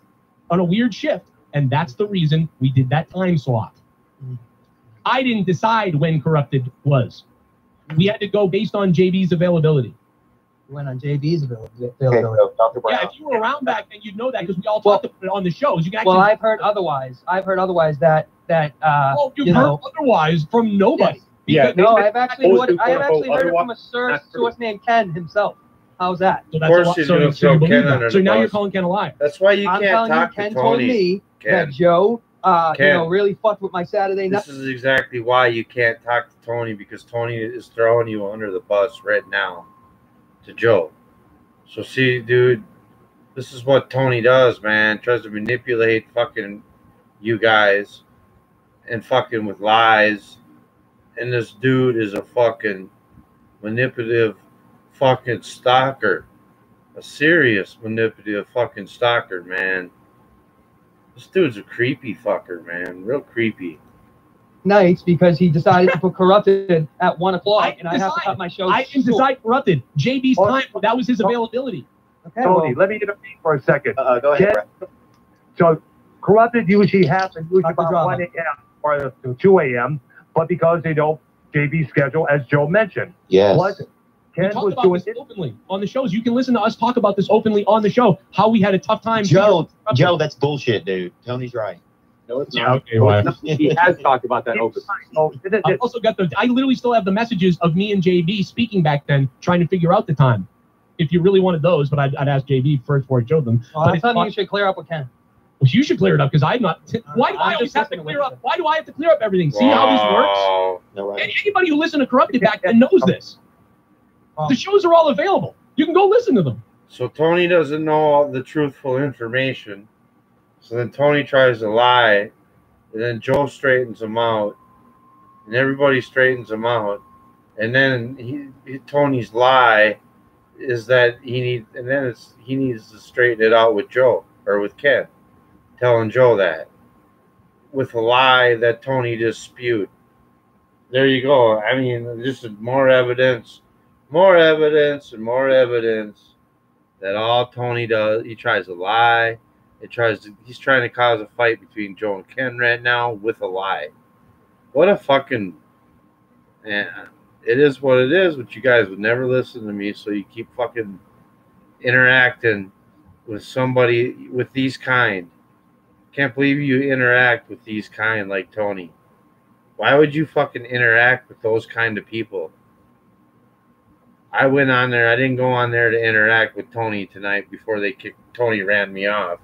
on a weird shift. And that's the reason we did that time slot. I didn't decide when Corrupted was. We had to go based on JB's availability. We went on JB's availability. Yeah, if you were around back then, you'd know that because we all talked about it on the shows. You can actually, well, I've heard otherwise. I've heard otherwise that well, you've heard otherwise from nobody. Yes. Yeah, no, I've actually heard it from a source named Ken himself. How's that? So, that's so now you're calling Ken a liar. That's why you can't talk to Ken Tony. told me that Joe, really fucked with my Saturday night. This is exactly why you can't talk to Tony, because Tony is throwing you under the bus right now to Joe. So see, dude, this is what Tony does, man. Tries to manipulate fucking you guys and fucking with lies. And this dude is a fucking manipulative fucking stalker. A serious manipulative fucking stalker, man. This dude's a creepy fucker, man. Real creepy. Nights because he decided to put Corrupted at 1 o'clock, and I have to cut my show. I didn't decide Corrupted. JB's time, that was his availability. Okay, Tony, let me intervene for a second. Go ahead, Bret. So, Corrupted usually happens about 1 a.m. or 2 a.m., but because they don't JB schedule, as Joe mentioned. Yes. We talked about this openly on the shows. You can listen to us talk about this openly on the show, how we had a tough time. Joe, that's bullshit, dude. Tony's right. No, it's not. Okay, well, he has talked about that openly. I've also got I literally still have the messages of me and JB speaking back then, trying to figure out the time. If you really wanted those, but I'd ask JB first before I showed them. Well, I'm telling you should clear up with Ken. Well, you should clear it up because I'm not. Why do I always have to clear up? Why do I have to clear up everything? See how this works? No, right. Anybody who listened to Corrupted back then knows this. The shows are all available. You can go listen to them. So Tony doesn't know all the truthful information. So then Tony tries to lie. And then Joe straightens him out. And everybody straightens him out. And then Tony's lie is that he needs to straighten it out with Joe or with Ken. Telling Joe that. With a lie that Tony just spewed. There you go. I mean, just more evidence. More evidence and more evidence that all Tony does, he tries to lie. He's trying to cause a fight between Joe and Ken right now with a lie. What a fucking, man, it is what it is, but you guys would never listen to me, so you keep fucking interacting with somebody, with these kind. Can't believe you interact with these kind like Tony. Why would you fucking interact with those kind of people? I went on there. I didn't go on there to interact with Tony tonight before Tony ran me off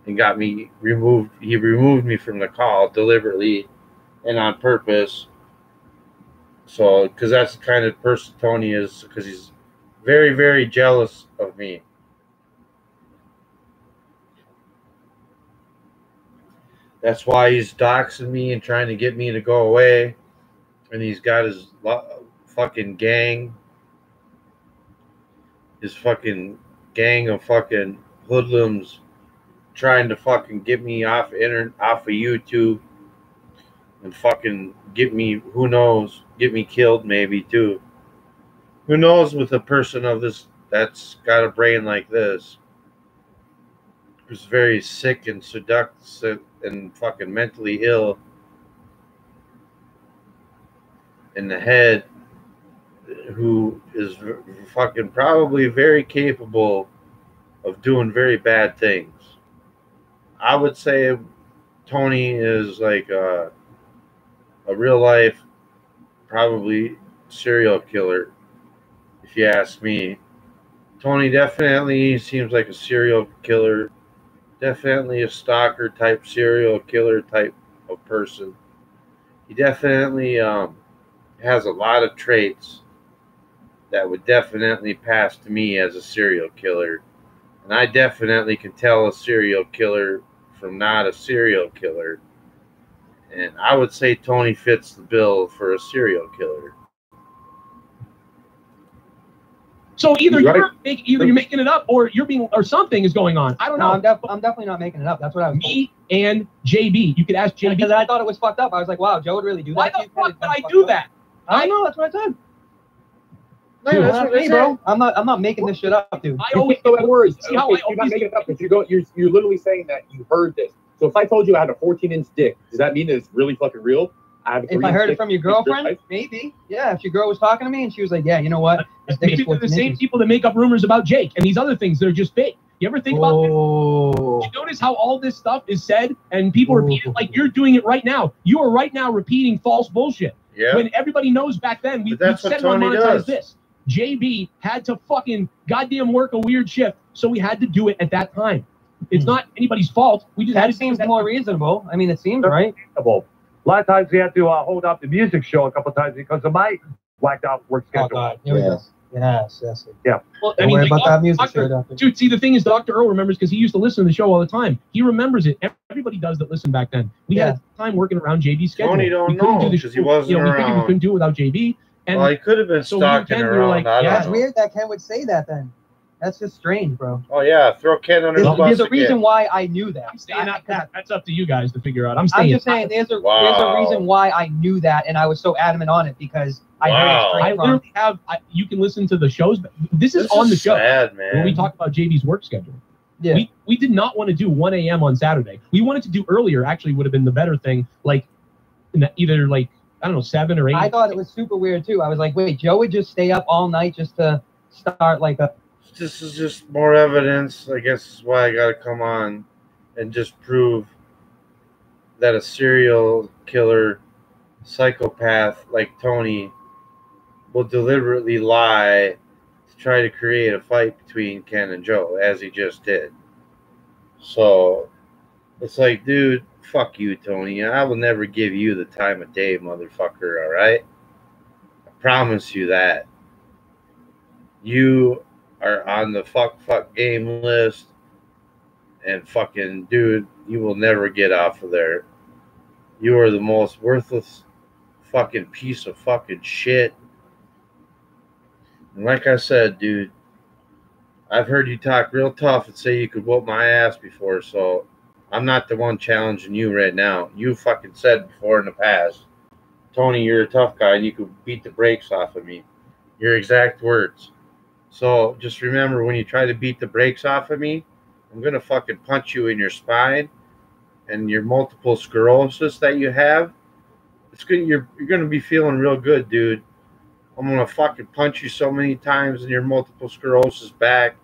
and got me removed. He removed me from the call deliberately and on purpose. So, because that's the kind of person Tony is, because he's very, very jealous of me. That's why he's doxing me and trying to get me to go away. And he's got his fucking gang. His fucking gang of fucking hoodlums trying to fucking get me off of YouTube and fucking get me, who knows, get me killed maybe too. Who knows with a person of this that's got a brain like this, who's very sick and seductive and fucking mentally ill in the head, who is fucking probably very capable of doing very bad things. I would say Tony is like a real life, probably serial killer, if you ask me. Tony definitely seems like a serial killer, definitely a stalker type, serial killer type of person. He definitely has a lot of traits that would definitely pass to me as a serial killer. And I definitely can tell a serial killer from not a serial killer. And I would say Tony fits the bill for a serial killer. So either you're making it up, or something is going on. I don't know. I'm definitely not making it up. That's what I was. Me and JB. You could ask JB. Because I thought it was fucked up. I was like, wow, Joe would really do that. Why the fuck did I do that? I don't know. That's what I said. Dude, that's not me, bro. I'm not making this shit up, dude. I always go at words. See how you're not making it up, but you're literally saying that you heard this. So if I told you I had a 14-inch dick, does that mean that it's really fucking real? If I heard it from your girlfriend, maybe. Yeah, if your girl was talking to me and she was like, yeah, you know what? Maybe they're the same people that make up rumors about Jake and these other things that are just fake. You ever think about this? You notice how all this stuff is said and people repeat it like you're doing it right now. You are right now repeating false bullshit. Yeah. When everybody knows back then, we said on Monetize this. JB had to fucking goddamn work a weird shift, so we had to do it at that time. It's not anybody's fault. We just had to seems more reasonable. I mean, it seems right. A lot of times we had to hold up the music show a couple of times because of my whacked out work schedule. Oh, God. Here we go. Yes. Yeah. Well, Don't worry about that music show. Dude, see, the thing is, Dr. Earl remembers because he used to listen to the show all the time. He remembers it. Everybody does that listen back then. We had time working around JB's schedule. Tony don't know because he wasn't we figured we couldn't do it without JB. And well, he could have been stalking around. Like, that's weird that Ken would say that then. That's just strange, bro. Oh, yeah. Throw Ken under the bus. There's a reason why I knew that. I'm saying that's up to you guys to figure out. I'm just saying there's a reason why I knew that, and I was so adamant on it because I heard it straight from. Literally have, you can listen to the shows. This is on the show. Sad, man. When we talk about JB's work schedule. Yeah. We did not want to do 1 a.m. on Saturday. We wanted to do earlier, actually would have been the better thing, like either like, I don't know, 7 or 8. I thought it was super weird too. I was like, wait, Joe would just stay up all night just to start like a. This is just more evidence, I guess, is why I got to come on and just prove that a serial killer, psychopath like Tony will deliberately lie to try to create a fight between Ken and Joe, as he just did. So it's like, dude, fuck you, Tony. I will never give you the time of day, motherfucker, all right? I promise you that. You are on the fuck game list, and fucking, dude, you will never get off of there. You are the most worthless fucking piece of fucking shit. And like I said, dude, I've heard you talk real tough and say you could whoop my ass before, so I'm not the one challenging you right now. You fucking said before in the past, Tony, you're a tough guy and you could beat the brakes off of me. Your exact words. So just remember, when you try to beat the brakes off of me, I'm going to fucking punch you in your spine and your multiple sclerosis that you have. It's good. You're going to be feeling real good, dude. I'm going to fucking punch you so many times in your multiple sclerosis back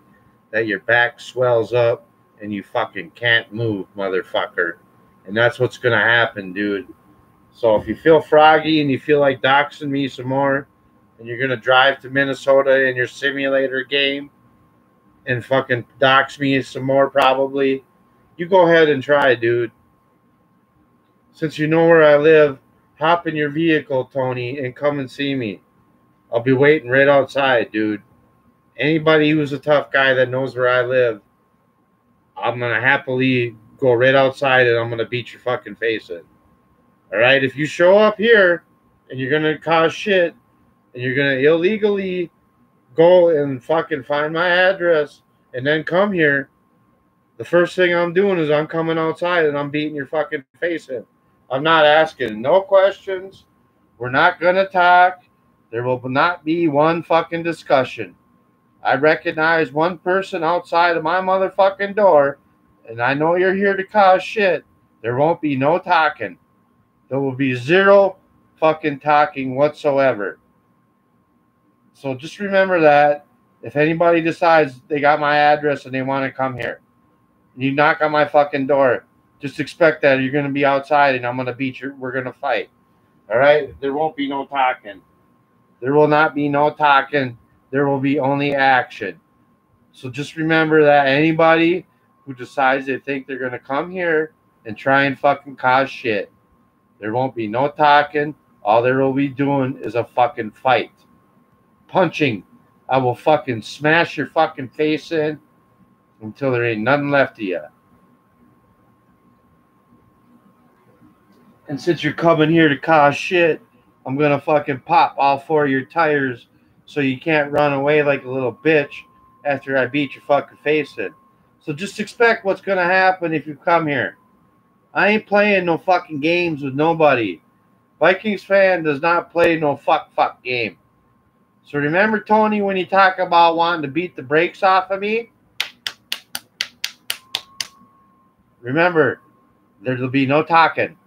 that your back swells up and you fucking can't move, motherfucker. And that's what's going to happen, dude. So if you feel froggy and you feel like doxing me some more and you're gonna drive to Minnesota in your simulator game and fucking dox me some more probably, you go ahead and try, dude. Since you know where I live, hop in your vehicle, Tony, and come and see me. I'll be waiting right outside, dude. Anybody who's a tough guy that knows where I live, I'm going to happily go right outside and I'm going to beat your fucking face in. All right? If you show up here and you're going to cause shit and you're going to illegally go and fucking find my address and then come here, the first thing I'm doing is I'm coming outside and I'm beating your fucking face in. I'm not asking no questions. We're not going to talk. There will not be one fucking discussion. I recognize one person outside of my motherfucking door, and I know you're here to cause shit. There won't be no talking. There will be zero fucking talking whatsoever. So just remember that. If anybody decides they got my address and they want to come here, and you knock on my fucking door, just expect that you're going to be outside and I'm going to beat you. We're going to fight. All right? There won't be no talking. There will not be no talking. There will be only action. So just remember that anybody who decides they think they're going to come here and try and fucking cause shit, there won't be no talking. All there will be doing is a fucking fight. Punching. I will fucking smash your fucking face in until there ain't nothing left of you. And since you're coming here to cause shit, I'm going to fucking pop all 4 of your tires so you can't run away like a little bitch after I beat your fucking face in. So just expect what's going to happen if you come here. I ain't playing no fucking games with nobody. Vikings fan does not play no fuck game. So remember, Tony, when you talk about wanting to beat the brakes off of me, remember, there'll be no talking.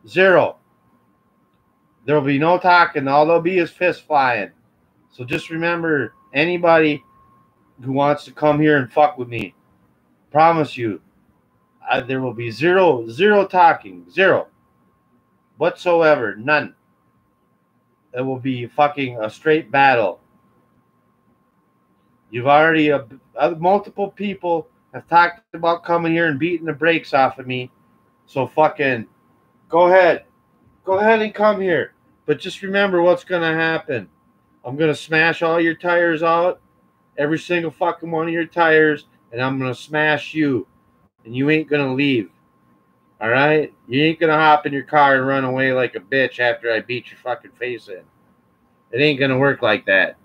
Zero. There'll be no talking. All there'll be is fist flying. So just remember, anybody who wants to come here and fuck with me, promise you, there will be zero talking. Zero. Whatsoever. None. It will be fucking a straight battle. You've already, multiple people have talked about coming here and beating the brakes off of me. So fucking go ahead. Go ahead and come here. But just remember what's going to happen. I'm going to smash all your tires out. Every single fucking one of your tires. And I'm going to smash you. And you ain't going to leave. All right? You ain't going to hop in your car and run away like a bitch after I beat your fucking face in. It ain't going to work like that.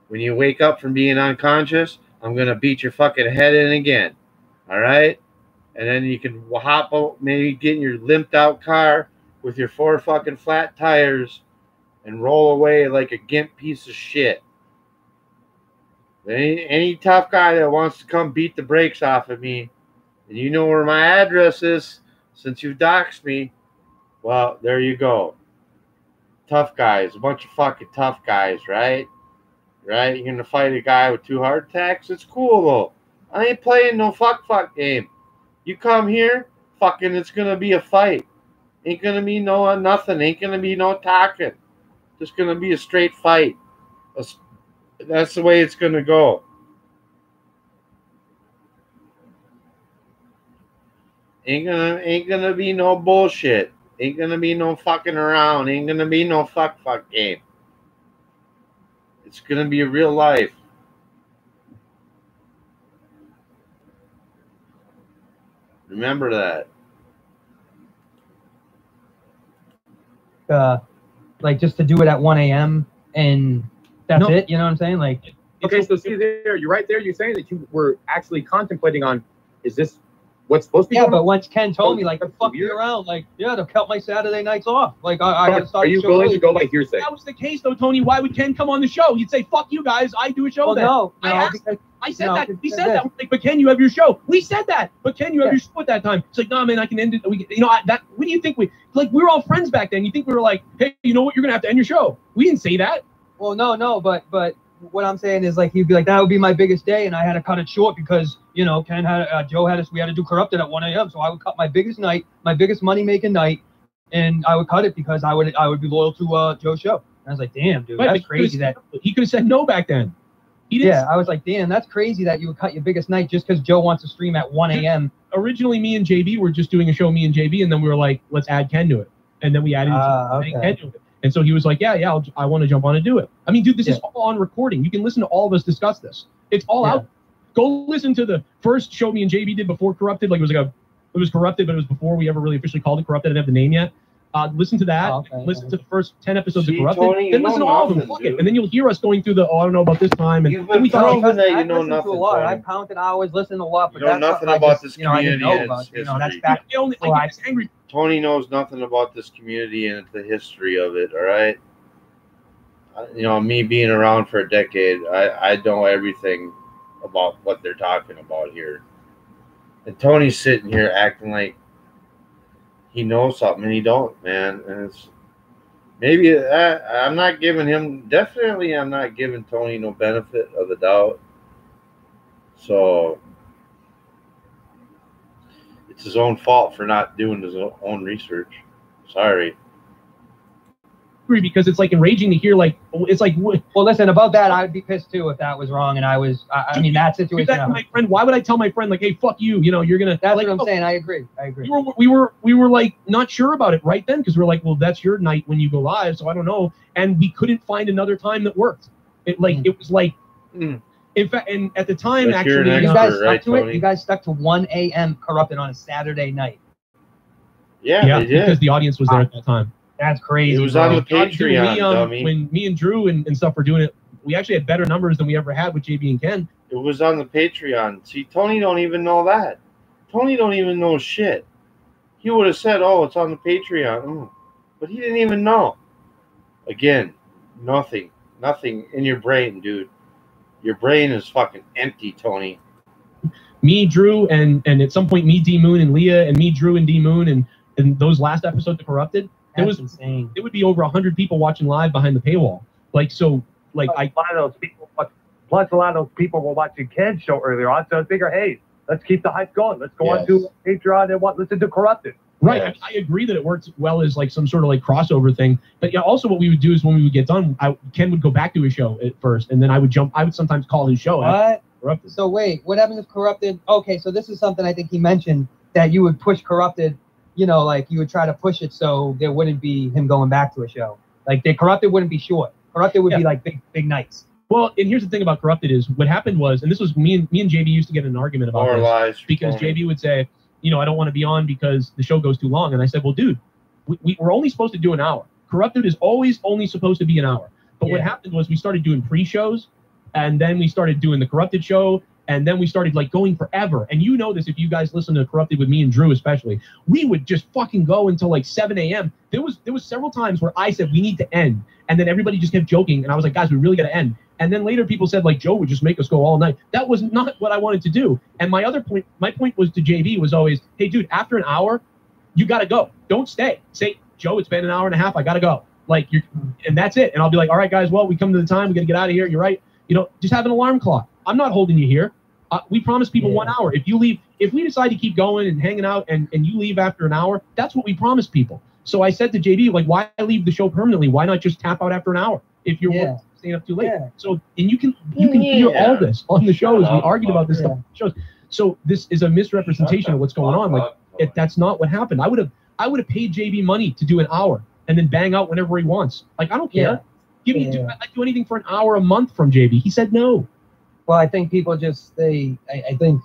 When you wake up from being unconscious, I'm going to beat your fucking head in again. All right? And then you can hop out, maybe get in your limped out car with your 4 fucking flat tires and roll away like a gimp piece of shit. Any tough guy that wants to come beat the brakes off of me, and you know where my address is since you doxed me, well, there you go. Tough guys, a bunch of fucking tough guys, right? Right? You're going to fight a guy with 2 heart attacks? It's cool, though. I ain't playing no fuck game. You come here, fucking, it's going to be a fight. Ain't going to be no nothing. Ain't going to be no talking. Just going to be a straight fight. That's the way it's going to go. Ain't gonna be no bullshit. Ain't gonna be no fucking around. Ain't gonna be no fuck game. It's gonna be real life. Remember that. Like just to do it at 1 a.m. and that's it. You know what I'm saying? Like, okay, so see there, you're right there. You're saying that you were actually contemplating on, is this what's supposed to be? Yeah, but once Ken told me, like, fuck you around, like, yeah, they'll cut my Saturday nights off. Like, I gotta start. Are you willing to go by hearsay? If that was the case, though, Tony, why would Ken come on the show? He'd say, "Fuck you guys, I do a show." Well, then. no, I said that. He said that. Like, but Ken, you have your show. We said that. But Ken, you have your show at that time. It's like, nah, man, I can end it. We what do you think we were all friends back then? You think we were like, hey, you know what? You're gonna have to end your show. We didn't say that. Well, no, but what I'm saying is, like, he'd be like, that would be my biggest day, and I had to cut it short because, you know, Ken had Joe had us. We had to do Corrupted at 1 a.m. So I would cut my biggest night, my biggest money making night, and I would cut it because I would be loyal to Joe's show. And I was like, damn, dude, Right, that's but crazy that he could have said no back then. He didn't. Yeah, I was like, damn, that's crazy that you would cut your biggest night just because Joe wants to stream at 1 a.m. Originally, me and JB were just doing a show, me and JB, and then we were like, let's add Ken to it. And then we added Ken to it. And so he was like, yeah, I want to jump on and do it. I mean, dude, this is all on recording. You can listen to all of us discuss this. It's all out. Go listen to the first show me and JB did before Corrupted. Like it was Corrupted, but it was before we ever really officially called it Corrupted. I didn't have the name yet. Listen to that. Listen to the first 10 episodes of Corrupted. Tony, then listen to all of them. Fuck it. And then you'll hear us going through I don't know about this time. And been proven that you know I've listened nothing. to a lot. Tony. I've counted hours, listened to a lot, but You know that's nothing something about I this just, I didn't community know and about. its That's history. back. I get angry. Tony knows nothing about this community and the history of it. All right. Me being around for a decade, I know everything about what they're talking about here. And Tony's sitting here acting like he knows something and he don't, man. And it's maybe I'm not giving him. Definitely, I'm not giving Tony no benefit of the doubt. So it's his own fault for not doing his own research. Sorry. Because it's like enraging to hear it's like well, listen, about that I would be pissed too if that was wrong and I mean that situation. That my friend, why would I tell my friend like, hey, fuck you, you're gonna. That's what I'm saying. I agree. We were like not sure about it right then because we're like, well, that's your night when you go live, so I don't know, and we couldn't find another time that worked. It was like. In fact, and at the time, That's actually, you guys stuck right, to it. Tony? You guys stuck to 1 a.m. Corrupted on a Saturday night. Yeah, they did. Because the audience was there at that time. That's crazy. It was on the Patreon, dummy. When me and Drew and stuff were doing it, we actually had better numbers than we ever had with JB and Ken. It was on the Patreon. See, Tony don't even know that. Tony don't even know shit. He would have said, oh, it's on the Patreon. But he didn't even know. Again, nothing in your brain, dude. Your brain is fucking empty, Tony. Me, Drew, and at some point, me, D-Moon, and Leah, and me, Drew, and D-Moon, and those last episodes of Corrupted, it was insane. It would be over 100 people watching live behind the paywall. A lot of those people, plus a lot of those people were watching Ken's show earlier on, so I figure, hey, let's keep the hype going. Let's go on to Patreon and listen to Corrupted. Right. Yes. I agree that it works well as like some sort of like crossover thing. But yeah, also what we would do is when we would get done, Ken would go back to his show at first, and then I would sometimes call his show. What? So wait, what happened with Corrupted? Okay, so this is something I think he mentioned, that you would push Corrupted, like you would try to push it so there wouldn't be him going back to a show. Like the Corrupted wouldn't be short. Corrupted would be like big nights. Well, and here's the thing about Corrupted is what happened was, and this was me and JB used to get in an argument about this because JB would say, I don't want to be on because the show goes too long. And I said, well, dude, we're only supposed to do an hour. Corrupted is always only supposed to be an hour. But what happened was we started doing pre-shows, and then we started doing the Corrupted show, and then we started like going forever. And you know this if you guys listen to Corrupted with me and Drew especially. We would just fucking go until like 7 a.m. There was several times where I said we need to end, and then everybody just kept joking, and I was like, guys, we really got to end. And then later people said, like, Joe would just make us go all night. That was not what I wanted to do. And my point was to JB was always, hey, dude, after an hour, you got to go. Don't stay. Say, Joe, it's been an hour and a half. I got to go. And that's it. And I'll be like, all right, guys, well, we come to the time. We got to get out of here. You're right. Just have an alarm clock. I'm not holding you here. We promise people 1 hour. If we decide to keep going and hanging out and you leave after an hour, that's what we promise people. So I said to JB, like, why leave the show permanently? Why not just tap out after an hour if you're staying up too late? So, and you can hear all this on the shows. We argued about this stuff on the shows. So this is a misrepresentation of what's going on. Like, that's not what happened. I would have paid JB money to do an hour and then bang out whenever he wants. Like, I don't care. I'd do anything for an hour a month from JB. He said no. Well, I think people I think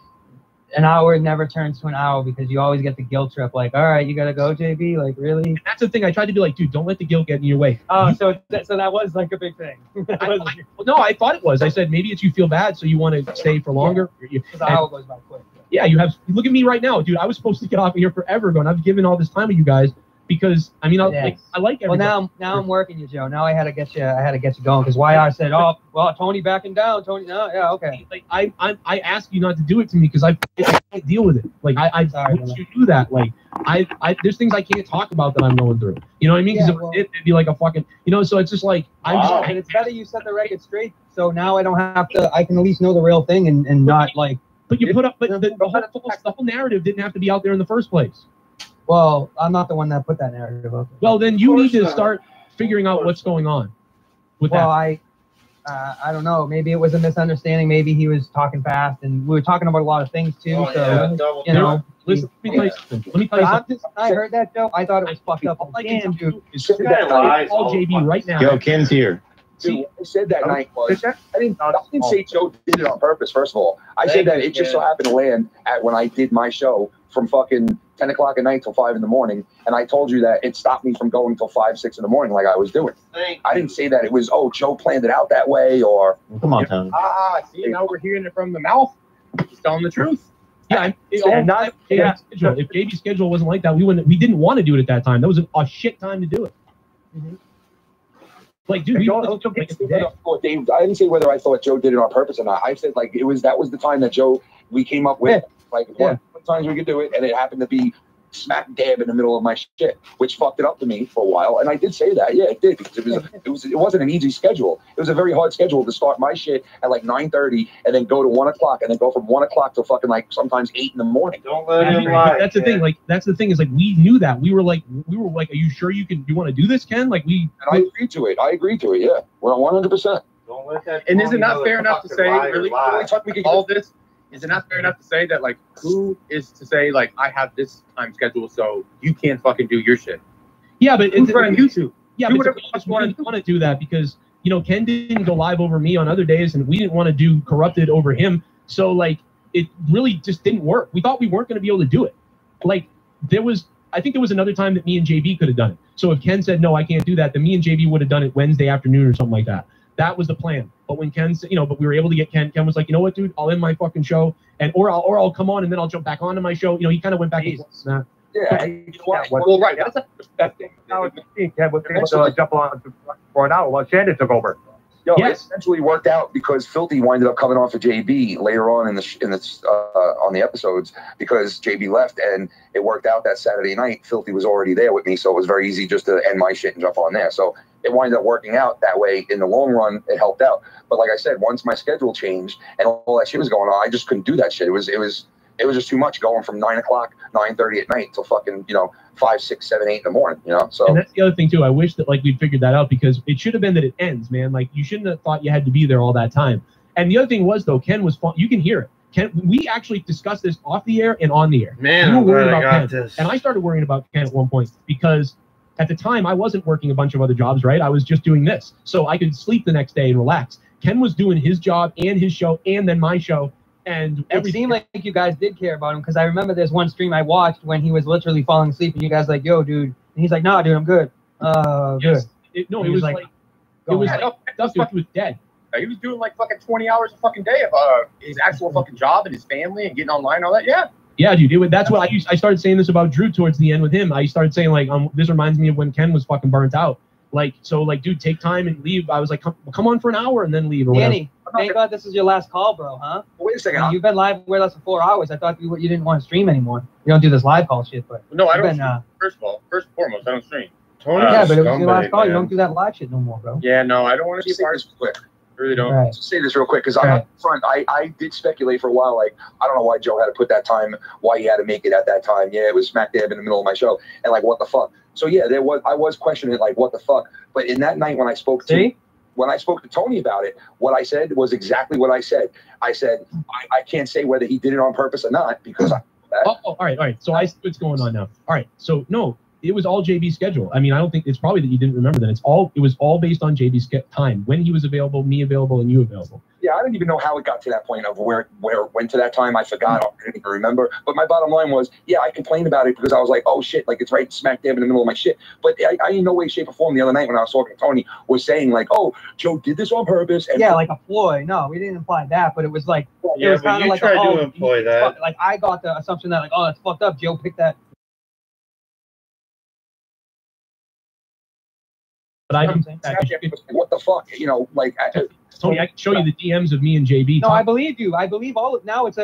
an hour never turns to an hour because you always get the guilt trip. Like, all right, you got to go, JB? Like, really? And that's the thing. I tried to be like, dude, don't let the guilt get in your way. Oh, so that was like a big thing. No, I thought it was. I said, maybe it's you feel bad, so you want to stay for longer. Because the hour goes by quick. Yeah, look at me right now, dude. I was supposed to get off of here forever ago, and I've given all this time with you guys because, I mean, I like everything. Well, now I'm working you, Joe. Now I had to get you going because I said, oh, well, Tony backing down. Tony, no, yeah, okay. Like, I asked you not to do it to me because I can't deal with it. Like, I wish you knew that. Like, there's things I can't talk about that I'm going through. You know what I mean? Because it'd be like a fucking, so it's just like, and it's better you set the record straight. So now I don't have to, I can at least know the real thing and not like. But you put up, but the whole narrative didn't have to be out there in the first place. Well, I'm not the one that put that narrative up. Well, then you need to start figuring out what's going on. with well, that? I don't know. Maybe it was a misunderstanding. Maybe he was talking fast, and we were talking about a lot of things too. Oh, so yeah, you know, Listen, let me tell you something. I heard that, Joe. I thought it was fucked up. All I can Damn, tell dude. you is call JB right now. Yo, Ken's here. Dude, what I said that night was I didn't say Joe did it on purpose. First of all, I said that it just so happened to land at when I did my show from fucking 10 o'clock at night till 5 in the morning, and I told you that it stopped me from going till 5, 6 in the morning like I was doing. I didn't say that it was Joe planned it out that way or. Come on, Tony. See, now we're hearing it from the mouth. He's telling the truth. Yeah, if JB's schedule wasn't like that, we didn't want to do it at that time. That was a shit time to do it. Like, dude, I didn't say whether I thought Joe did it on purpose or not. I said like that was the time that we came up with one times we could do it, and it happened to be smack dab in the middle of my shit, which fucked it up to me for a while. And I did say that, yeah, it did, because it wasn't an easy schedule. It was a very hard schedule to start my shit at like 9:30 and then go to 1 o'clock and then go from 1 o'clock to fucking like sometimes 8 in the morning. Don't let him lie. That's the thing. Like, that's the thing is like we knew that. We were like, are you sure you want to do this, Ken? Like And I agreed to it. Yeah, well, 100%. Don't let that. And is it not fair enough to say, really, all this? Is it not fair enough to say that, like, who is to say, like, I have this time schedule, so you can't fucking do your shit? Yeah, but it's on YouTube. Yeah, but we didn't want to do that because, you know, Ken didn't go live over me on other days, and we didn't want to do Corrupted over him. So, like, it really just didn't work. We thought we weren't going to be able to do it. Like, I think there was another time that me and JB could have done it. So if Ken said, no, I can't do that, then me and JB would have done it Wednesday afternoon or something like that. That was the plan. But when Ken said, but we were able to get Ken. Ken was like, you know what, dude, I'll end my fucking show, or I'll come on and then I'll jump back onto my show. He kind of went back and forth on that. Yeah, well, right. That's the thing. Ken was able to jump on for an hour while Shannon took over. It essentially worked out because Filthy winded up coming on for JB later on on the episodes because JB left, and it worked out that Saturday night. Filthy was already there with me, so it was very easy just to end my shit and jump on there. So it winded up working out that way. In the long run, it helped out. But like I said, once my schedule changed and all that shit was going on, I just couldn't do that shit. It was just too much going from 9 o'clock, 9:30 at night till fucking 5, 6, 7, 8 in the morning. So and that's the other thing too. I wish that like we'd figured that out because it should have been that it ends, man. Like you shouldn't have thought you had to be there all that time. And the other thing was though, Ken was fun. You can hear it. Ken, we actually discussed this off the air and on the air. Man, we were worried I about got Ken, this. and I started worrying about Ken at one point because at the time I wasn't working a bunch of other jobs. Right, I was just doing this, so I could sleep the next day and relax. Ken was doing his job and his show and then my show. And it seemed like you guys did care about him because I remember there's one stream I watched when he was literally falling asleep and you guys like, yo, dude. And he's like, nah, dude, I'm good. Good. It was like stuff he was dead. He was doing like fucking 20 hours a fucking day of his actual fucking job and his family and getting online and all that. Yeah. Yeah, dude. That's what I started saying this about Drew towards the end with him. I started saying like, this reminds me of when Ken was fucking burnt out. Like, so like, dude, take time and leave. I was like, come on for an hour and then leave or whatever. Danny, thank God this is your last call, bro, huh? Wait a second. You've been live with us for 4 hours. I thought you didn't want to stream anymore. You don't do this live call shit, but no, I don't. First and foremost, I don't stream. Yeah, but it was your last call. You don't do that live shit no more, bro. Yeah, no, I don't want to be part of this quick. I really don't. Right. Just say this real quick because I'm up front. I did speculate for a while. Like, I don't know why Joe had to put that time, why he had to make it at that time. Yeah, it was smack dab in the middle of my show. And like, what the fuck? So yeah, I was questioning like, what the fuck? But in that night when I spoke to Tony about it, what I said was exactly what I said. I said, I can't say whether he did it on purpose or not because all right. So I see what's going on now. All right. So no, it was all JB's schedule. I mean, I don't think it's probably that you didn't remember that. It was all based on JB's time, when he was available, me available, and you available. Yeah, I didn't even know how it got to that point of where it went to that time. I forgot. I didn't even remember. But my bottom line was, yeah, I complained about it because I was like, oh shit, like it's right smack dab in the middle of my shit. But I in no way, shape, or form the other night when I was talking to Tony was saying like, oh, Joe did this on purpose. And like a ploy. No, we didn't imply that, but it was like it was kind of like to employ that. Like I got the assumption that like, oh, that's fucked up. Joe picked that. But I didn't think that. What the fuck? Tony, I can show you the DMs of me and JB. No, I believe you. I believe all of now. It's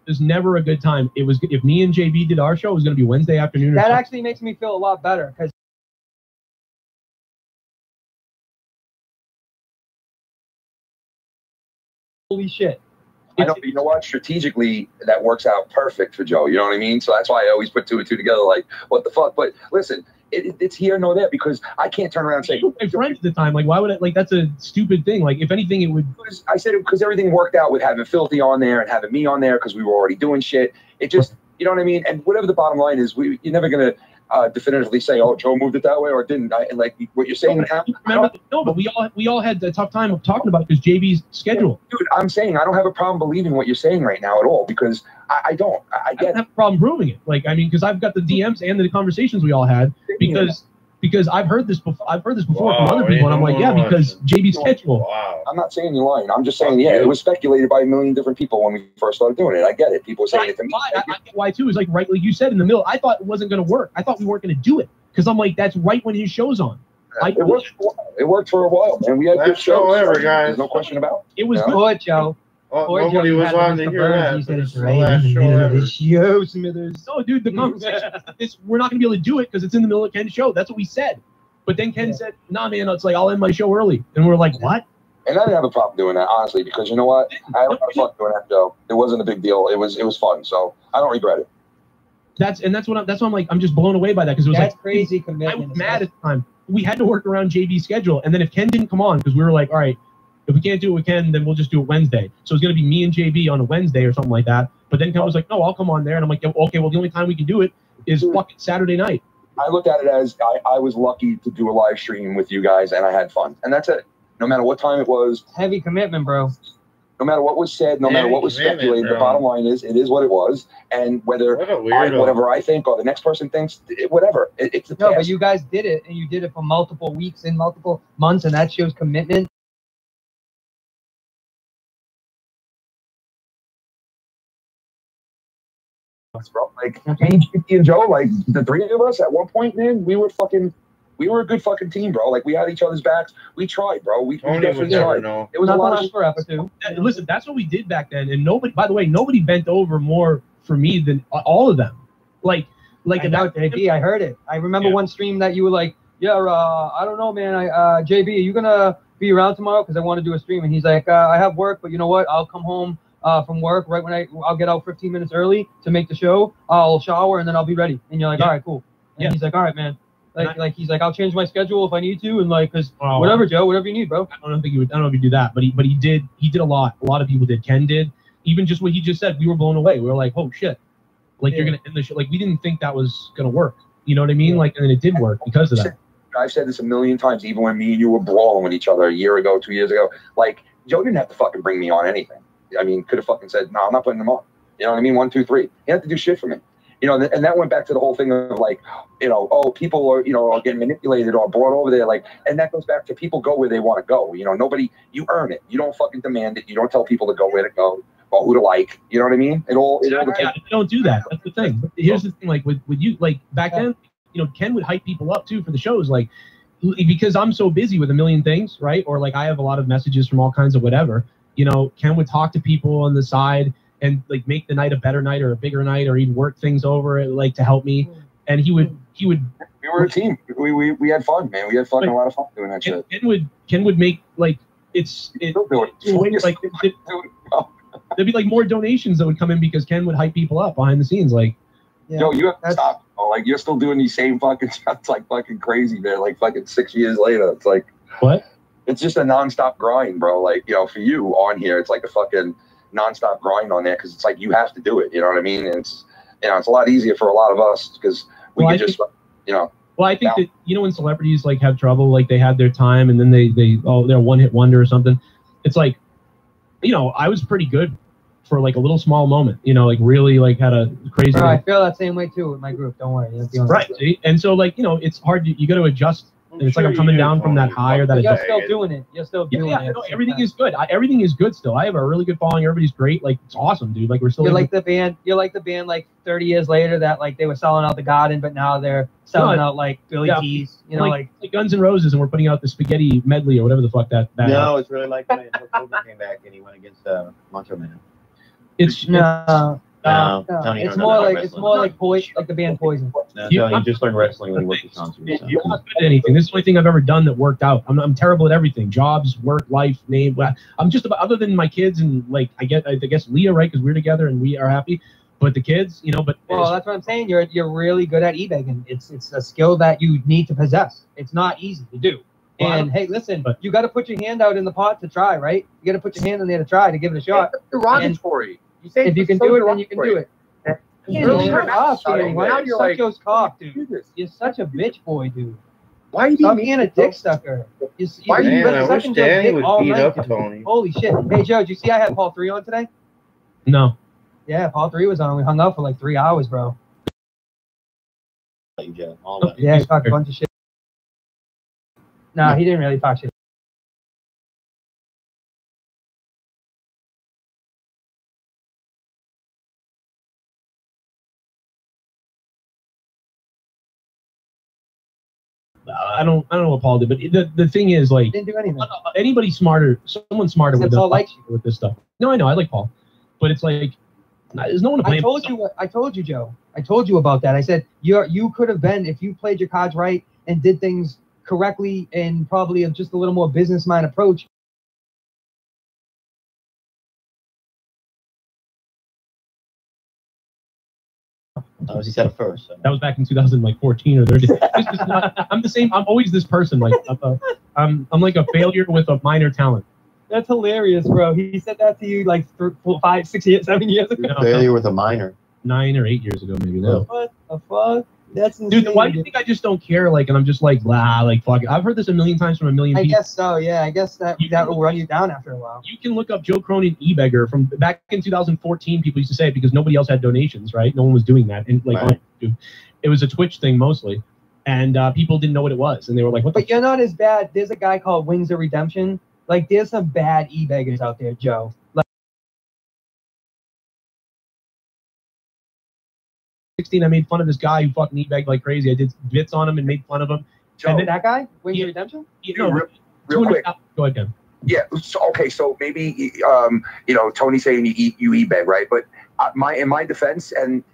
There's never a good time. It was if me and JB did our show, it was going to be Wednesday afternoon. That actually makes me feel a lot better because. Holy shit. I don't, you know what? Strategically, that works out perfect for Joe. You know what I mean? So that's why I always put 2 and 2 together. Like, what the fuck? But listen, it's here nor there because I can't turn around and say my friend at the time. Like, why would it? Like, that's a stupid thing. Like, if anything, it would. I said it because everything worked out with having Filthy on there and having me on there because we were already doing shit. It just, you know what I mean? And whatever the bottom line is, you're never gonna definitively say, oh, Joe moved it that way or didn't. And like what you're saying now. No, but we all had a tough time of talking about it because JB's schedule. Dude, I'm saying I don't have a problem believing what you're saying right now at all because I don't. I don't have a problem proving it. Like, I mean, because I've got the DMs and the conversations we all had because I've heard this before. I've heard this before from other people, and I'm like, yeah, because JB's schedule. Wow. I'm not saying you're lying. I'm just saying, yeah, it was speculated by a million different people when we first started doing it. I get it. People were saying it to me. I get why too. Is like right, like you said in the middle. I thought it wasn't going to work. I thought we weren't going to do it because I'm like, that's right when his show's on. It worked for a while, and we had good shows. Ever, guys. There's no question about it. It was good, Joe. Nobody was on to hear that. He said it's right in the middle of the show, Smithers. No, dude, the conversation is we're not going to be able to do it because it's in the middle of Ken's show. That's what we said. But then Ken said, nah, man, it's like, I'll end my show early. And we're like, what? And I didn't have a problem doing that, honestly, because you know what? I had a lot of fun doing that show. It wasn't a big deal. It was fun, so I don't regret it. That's why I'm like, I'm just blown away by that because it was that's like crazy commitment. I was mad at the time. We had to work around JB's schedule, and then if Ken didn't come on, because we were like, all right, if we can't do it with Ken, then we'll just do it Wednesday. So it's gonna be me and JB on a Wednesday or something like that. But then Ken was like, no, I'll come on there, and I'm like, okay, well the only time we can do it is fucking Saturday night. I looked at it as I was lucky to do a live stream with you guys, and I had fun, and that's it. No matter what time it was. Heavy commitment, bro. No matter what was said, no matter what was speculated, the bottom line is it is what it was, and whether whatever I think or the next person thinks, whatever. It's the past. But you guys did it, and you did it for multiple weeks and multiple months, and that shows commitment. Bro, like me and Joe, like the three of us at one point, man, we were a good fucking team, bro. Like we had each other's backs. We tried, bro. We definitely tried. It was a lot of forever too. Listen, that's what we did back then, and nobody. By the way, nobody bent over more for me than all of them. Like about JB, I heard it. I remember one stream that you were like, yeah, I don't know, man. JB, are you gonna be around tomorrow? Because I want to do a stream, and he's like, I have work, but you know what? I'll come home from work right when I'll get out 15 minutes early to make the show. I'll shower and then I'll be ready. And you're like, all right, cool. And he's like, all right, man. Like he's like, I'll change my schedule if I need to, and like, cause whatever, Joe, whatever you need, bro. I don't know if he do that, but he did a lot. A lot of people did. Ken did. Even just what he just said, we were blown away. We were like, oh shit, like you're gonna end the show. Like we didn't think that was gonna work. You know what I mean? Like, and then it did work because of that. I've said this a million times, even when me and you were brawling with each other a year ago, 2 years ago. Like Joe didn't have to fucking bring me on anything. I mean, could have fucking said, no, I'm not putting them on. You know what I mean? 1, 2, 3. He had to do shit for me. You know, and that went back to the whole thing of like, you know, oh, people are, you know, are getting manipulated or brought over there. Like, and that goes back to people go where they want to go. You know, you earn it. You don't fucking demand it. You don't tell people to go where to go or who to like. You know what I mean? It all don't do that. That's the thing. But here's the thing, like with you, like back then, you know, Ken would hype people up too for the shows. Like, because I'm so busy with a million things, right? Or like I have a lot of messages from all kinds of whatever. You know, Ken would talk to people on the side and like make the night a better night or a bigger night, or he'd work things over like to help me. And he would. We were a team. We had fun, man. We had fun, a lot of fun doing that shit. Ken would make like there'd be like more donations that would come in because Ken would hype people up behind the scenes. Like, yo, you have to stop. Oh, like you're still doing these same fucking stuff. It's like fucking crazy, man. Like fucking 6 years later, it's like what? It's just a nonstop grind, bro. Like, you know, for you on here, it's like a fucking nonstop grind on there because it's like you have to do it. You know what I mean? And it's, you know, it's a lot easier for a lot of us because we can just, you know. Well, I think that, you know, when celebrities like have trouble, like they had their time and then they're a one-hit wonder or something. It's like, you know, I was pretty good for like a little small moment, you know, like really like had a crazy. Bro, I feel that same way too with my group. Don't worry. Right. See? And so like, you know, it's hard. You got to adjust. And it's like I'm coming down from that high or that. You're still doing it. You're still doing it. No, everything is good. Everything is good still. I have a really good following. Everybody's great. Like it's awesome, dude. Like we're still. You're like the band like 30 years later that like they were selling out the Garden, but now they're selling out like Billy T's. You know, like Guns N' Roses, and we're putting out the spaghetti medley or whatever the fuck that. No, it's really like when Hulk Hogan came back and he went against Macho Man. It's no. No, it's more like poison, like the band Poison. No, you just learned wrestling when you worked at Johnson. You're not good at anything. This is the only thing I've ever done that worked out. I'm terrible at everything. Jobs, work, life, name. I'm just about, other than my kids and like I guess Leah, right? Because we're together and we are happy. But the kids, you know. But well, that's what I'm saying. You're really good at eBay, it's a skill that you need to possess. It's not easy to do. And hey, listen, you got to put your hand out in the pot to try, right? You got to put your hand in there to try to give it a shot. It's derogatory. You say if you can do it, then you can do it. Shut up, dude. Why don't you suck your cock, dude? You're such a bitch boy, dude. Why Stop being a dick sucker? Why man, I wish Danny would beat up Tony. Holy shit. Hey, Joe, did you see I had Paul 3 on today? No. Yeah, Paul 3 was on. We hung out for like 3 hours, bro. Yeah, he talked a bunch of shit. No, he didn't really talk shit. I don't know what Paul did, but the thing is, like, he didn't do anything. Anybody smarter, someone smarter with this stuff. No, I know, I like Paul, but it's like there's no one to blame. I told you, Joe. I told you about that. I said you could have been, if you played your cards right and did things correctly and probably just a little more business mind approach. He said it first. So. That was back in 2014 or 13. I'm the same. I'm always this person. Like I'm like a failure with a minor talent. That's hilarious, bro. He said that to you like 5, 6 years, 7 years ago. Failure with a minor. 9 or 8 years ago, maybe. No. What the fuck? That's insane, dude. Why do you think I just don't care? Like, and I'm just like, blah, like, fuck it. I've heard this a million times from a million people. I guess so. Yeah, I guess that will run you down after a while. You can look up Joe Cronin eBeggar from back in 2014. People used to say it because nobody else had donations, right? No one was doing that, and like, right. It was a Twitch thing mostly, and people didn't know what it was, and they were like, "What?" But you're not as bad. There's a guy called Wings of Redemption. Like, there's some bad eBeggars out there, Joe. Like, 16, I made fun of this guy who fucking eBegged like crazy. I did bits on him and made fun of him. Joe, and then that guy, Wings of Redemption. Real quick. Go ahead, Ken. Yeah. So, okay. So maybe you know, Tony's saying you eBeg, right? But in my defense, and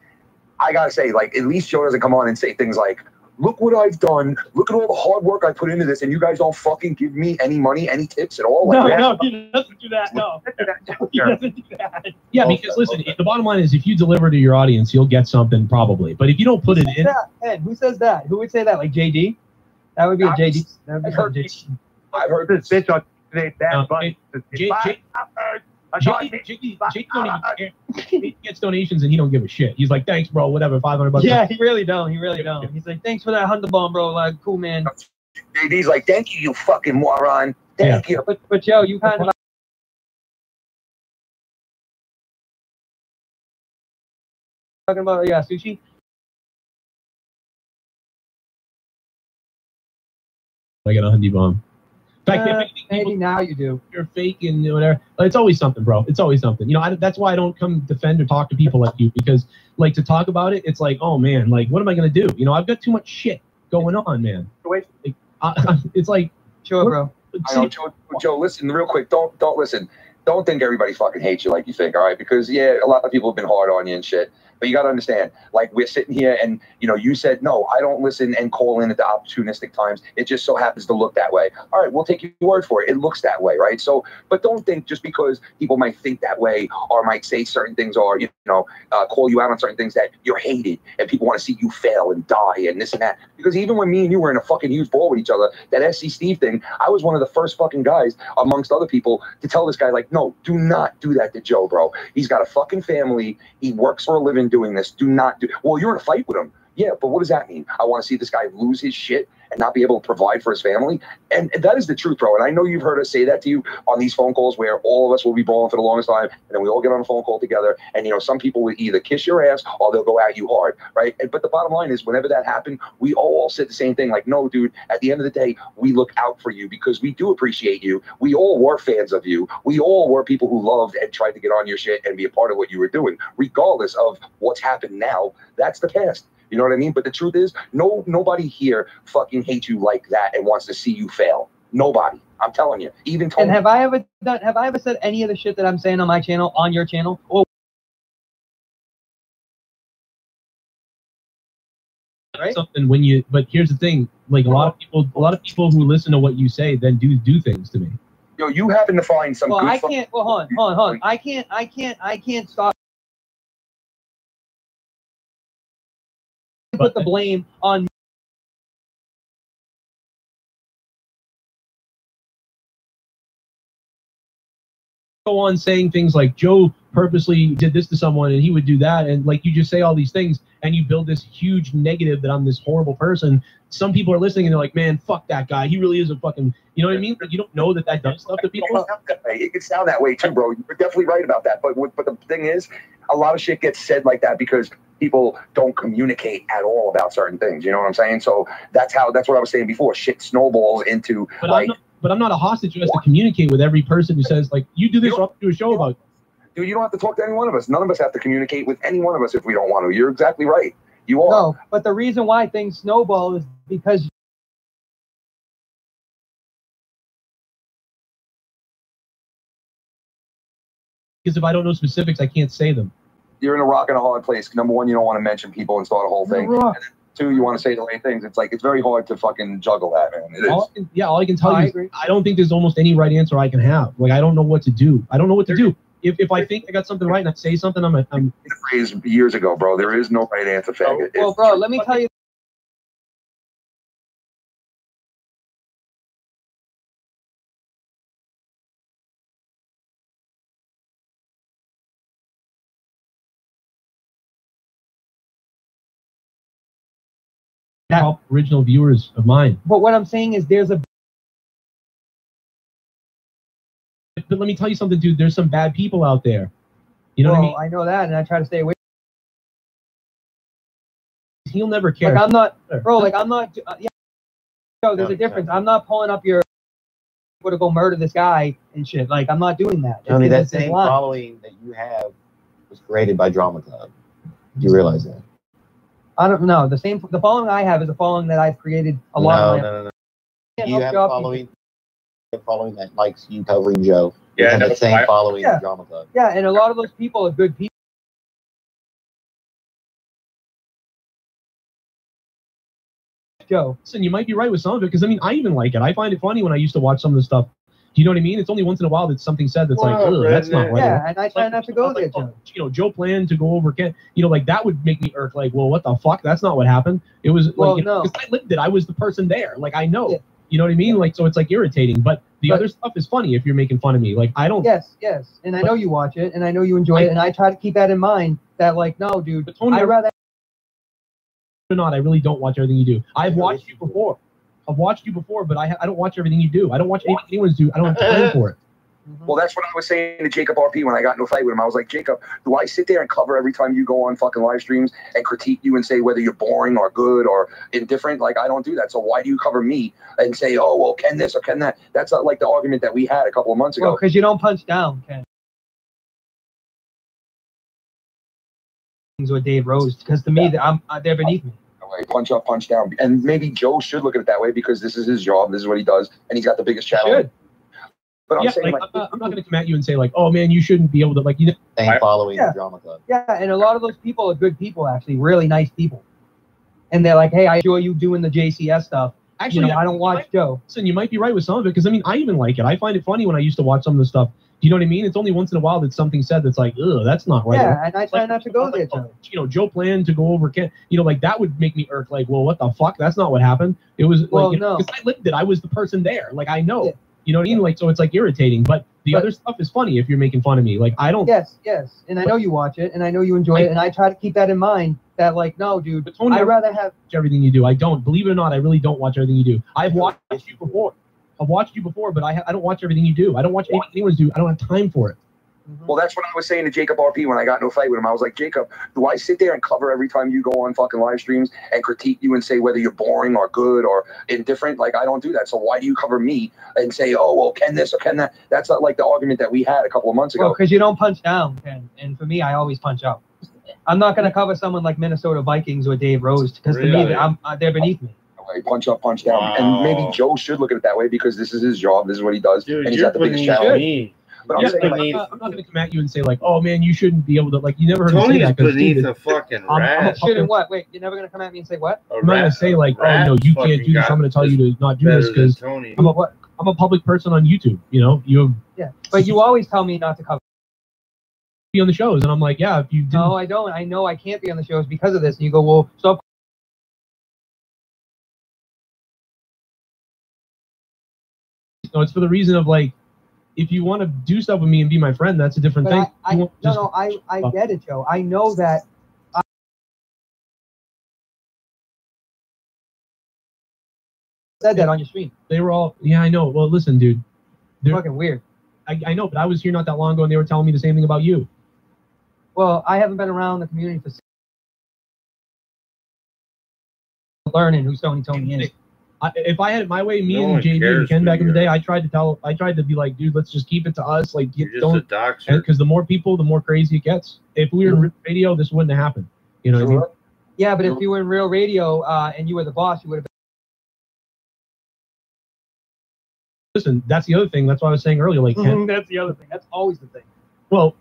I gotta say, like, at least Joe doesn't come on and say things like, "Look what I've done. Look at all the hard work I put into this, and you guys don't fucking give me any money, any tips at all." Like, no, he doesn't do that. No, he doesn't do that. Yeah, because listen, the bottom line is, if you deliver to your audience, you'll get something probably. But if you don't put it in, Ed, who says that? Who would say that? Like JD? That would be a JD. I've heard this bitch on today's bad bunch. He gets donations and he don't give a shit. He's like, "Thanks, bro. Whatever, $500." Yeah, he really don't. He really don't. He's like, "Thanks for that $100, bro. Like, cool, man." JD's like, "Thank you, you fucking moron. Thank you." But Joe, you kind of talking about sushi. I got a $100 bomb. In fact, maybe now you do. You're fake and whatever. It's always something, bro. It's always something. You know, that's why I don't come defend or talk to people like you, because, like, to talk about it, it's like, oh man, like, what am I gonna do? You know, I've got too much shit going on, man. Like, it's like, sure, bro. I know, Joe, listen real quick. Don't listen. Don't think everybody fucking hates you like you think, all right? Because yeah, a lot of people have been hard on you and shit. But you got to understand, like, we're sitting here and, you know, you said, no, I don't listen and call in at the opportunistic times. It just so happens to look that way. All right, we'll take your word for it. It looks that way, right? So, but don't think just because people might think that way or might say certain things or, you know, call you out on certain things that you're hated and people want to see you fail and die and this and that. Because even when me and you were in a fucking huge ball with each other, that SC Steve thing, I was one of the first fucking guys amongst other people to tell this guy, like, no, do not do that to Joe, bro. He's got a fucking family. He works for a living doing this. Do not do. Well, you're in a fight with him. Yeah, but what does that mean? I want to see this guy lose his shit and not be able to provide for his family. And that is the truth, bro. And I know you've heard us say that to you on these phone calls where all of us will be brawling for the longest time. And then we all get on a phone call together. And, you know, some people will either kiss your ass or they'll go at you hard, right? But the bottom line is, whenever that happened, we all said the same thing. Like, no, dude, at the end of the day, we look out for you because we do appreciate you. We all were fans of you. We all were people who loved and tried to get on your shit and be a part of what you were doing, regardless of what's happened now. That's the past. You know what I mean? But the truth is, nobody here fucking hates you like that and wants to see you fail. Nobody. I'm telling you. Even Tony. And have I ever said any of the shit that I'm saying on my channel on your channel? Or right? Something when you, but here's the thing, like a lot of people who listen to what you say then do things to me. Yo, you happen to find some. Well, good I can't. Well, hold on. I can't stop. Put the blame on. Go on saying things like Joe purposely did this to someone and he would do that, and like you just say all these things and you build this huge negative that I'm this horrible person. Some people are listening and they're like, man, fuck that guy, he really is a fucking, you know what I mean? Like, you don't know that does stuff to people. It could sound that way too, bro. You're definitely right about that. But the thing is, a lot of shit gets said like that because people don't communicate at all about certain things. You know what I'm saying? So that's what I was saying before. Shit snowballs into But I'm not a hostage who has to communicate with every person who says, like, you do this, or I'll do a show about it. Dude, you don't have to talk to any one of us. None of us have to communicate with any one of us if we don't want to. You're exactly right. You are. No, but the reason why things snowball is because if I don't know specifics, I can't say them. You're in a rock and a hard place. Number one, you don't want to mention people and start a whole thing. And then two, you want to say the right things. It's like, it's very hard to fucking juggle that, man. It is. All I can tell you is I don't think there's almost any right answer I can have. Like, I don't know what to do. I don't know what to do. If I think I got something right and I say something, I'm the phrase years ago, bro. There is no right answer, faggot. well, bro, let me tell you. Top original viewers of mine. But what I'm saying is there's a. But let me tell you something, dude. There's some bad people out there. You know what I mean? I know that, and I try to stay away. He'll never care. Like, I'm not, bro. Like, I'm not. Yeah. So there's a difference. I'm not pulling up your. To go murder this guy and shit. Like, I'm not doing that. Tony, that same following that you have was created by Drama Club. Do you realize that? I don't know. The following I have is a following that I've created a lot. No. You have a following that likes you covering Joe. Yeah, and the same following in Drama Club. Yeah, and a lot of those people are good people. Joe. Listen, you might be right with some of it, because I mean, I even like it. I find it funny when I used to watch some of the stuff. Do you know what I mean? It's only once in a while that something said that's like, oh, that's not right. Yeah, and I try not to go there, Joe. You know, Joe planned to go over Ken. You know, like that would make me irk. Like, well, what the fuck? That's not what happened. It was like, you know, because I lived it. I was the person there. Like, I know. Yeah. You know what I mean? Like, so it's like irritating. But the other stuff is funny if you're making fun of me. Like, I don't. Yes, and I know you watch it, and I know you enjoy it, and I try to keep that in mind. That like, no, dude, but Tony, I'd rather. Or not, I really don't watch everything you do. I've watched you before. But I don't watch everything you do. I don't watch anything anyone's do. I don't have time for it. Well, that's what I was saying to Jacob RP when I got into a fight with him. I was like, Jacob, do I sit there and cover every time you go on fucking live streams and critique you and say whether you're boring or good or indifferent? Like, I don't do that. So why do you cover me and say, oh, well, Ken this or Ken that? That's not like the argument that we had a couple of months ago. Well, because you don't punch down, Ken. With Dave Rose, because to me, they're beneath me. Punch up, punch down. And maybe Joe should look at it that way because this is his job. This is what he does. And he's got the biggest channel. But I'm saying, like, I'm not going to come at you and say, like, oh, man, you shouldn't be able to, like, you know. Same following the Drama Club. Yeah, and a lot of those people are good people, actually, really nice people. And they're like, hey, I enjoy you doing the JCS stuff. Actually, I don't watch Joe. Listen, you might be right with some of it, because, I mean, I even like it. I find it funny when I used to watch some of the stuff. Do you know what I mean? It's only once in a while that something said that's like, ugh, that's not right. Yeah, and I try not to go there, Joe. You know, Joe planned to go over Ken. You know, like that would make me irk. Like, well, what the fuck? That's not what happened. It was like, you know, because I lived it. I was the person there. Like, I know. Yeah. You know what I mean? Like, so it's like irritating. But the other stuff is funny if you're making fun of me. Like, I don't. Yes, and I know you watch it, and I know you enjoy it, and I try to keep that in mind. That like, no, dude, but Tony, I'd rather have everything you do. I don't. Believe it or not, I really don't watch everything you do. I've watched you before. But I don't watch everything you do. I don't watch anything anyone's do. I don't have time for it. Well, that's what I was saying to Jacob RP when I got into a fight with him. I was like, Jacob, do I sit there and cover every time you go on fucking live streams and critique you and say whether you're boring or good or indifferent? Like, I don't do that. So why do you cover me and say, oh, well, Ken this or Ken that? That's not like the argument that we had a couple of months ago. Well, because you don't punch down, Ken. And for me, I always punch up. I'm not going to cover someone like Minnesota Vikings or Dave Rose, because to me, they're beneath me. Punch up, punch down. Wow. And maybe Joe should look at it that way because this is his job. This is what he does. Dude, and he's got the biggest channel. But Yeah, I'm saying, I'm not going to come at you and say like, oh man, you shouldn't be able to, like, you never heard me say Tony's that. 'cause, beneath dude, a fucking I'm a rat. Shouldn't what? Wait, you're never gonna come at me and say what? I'm not going to say like, oh no, you can't do this. I'm going to tell you to not do this because I'm a public person on YouTube. You know, Yeah, but you always tell me not to cover. Be on the shows, and I'm like, yeah, if you didn't, No, I don't. I know I can't be on the shows because of this. And you go, well, so. No, it's for the reason of like, if you want to do stuff with me and be my friend, that's a different thing. I get it, Joe. I know that. I said that on your stream. They were all, yeah, I know. Well, listen, dude. They're fucking weird. I know, but I was here not that long ago, and they were telling me the same thing about you. Well, I haven't been around the community for learning who Tony is. If I had it my way, me No and one JD and cares Ken who back in the you day, I tried to be like, dude, let's just keep it to us. Like, You're just a doxer. because the more people, the more crazy it gets. If we were in radio, this wouldn't have happened. You know what I mean? Yeah, but if you were in real radio and you were the boss, you would have been. Listen, that's the other thing. That's what I was saying earlier. Like, Ken, That's the other thing. That's always the thing. well,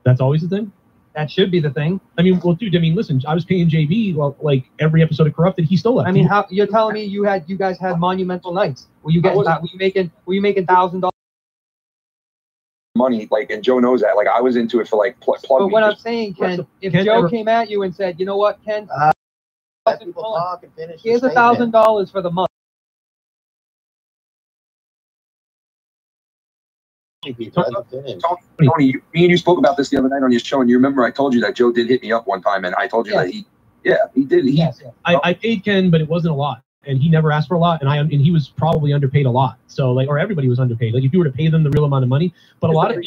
that's always the thing. That should be the thing. I mean, well, dude. I mean, listen. I was paying JB like every episode of Corrupted. He still left. I mean, how you're telling me you guys had monumental nights? Were you making $1,000? money, like, and Joe knows that. Like, I was into it for like plug. But what I'm saying, Ken, if Joe came at you and said, you know what, Ken, Let people talk and finish. here's $1,000 for the month. Tony, me and you spoke about this the other night on your show, and you remember I told you that Joe did hit me up one time, and I told you that he did. I paid Ken, but it wasn't a lot, and he never asked for a lot, and he was probably underpaid a lot. So like, or everybody was underpaid. Like if you were to pay them the real amount of money, but a lot of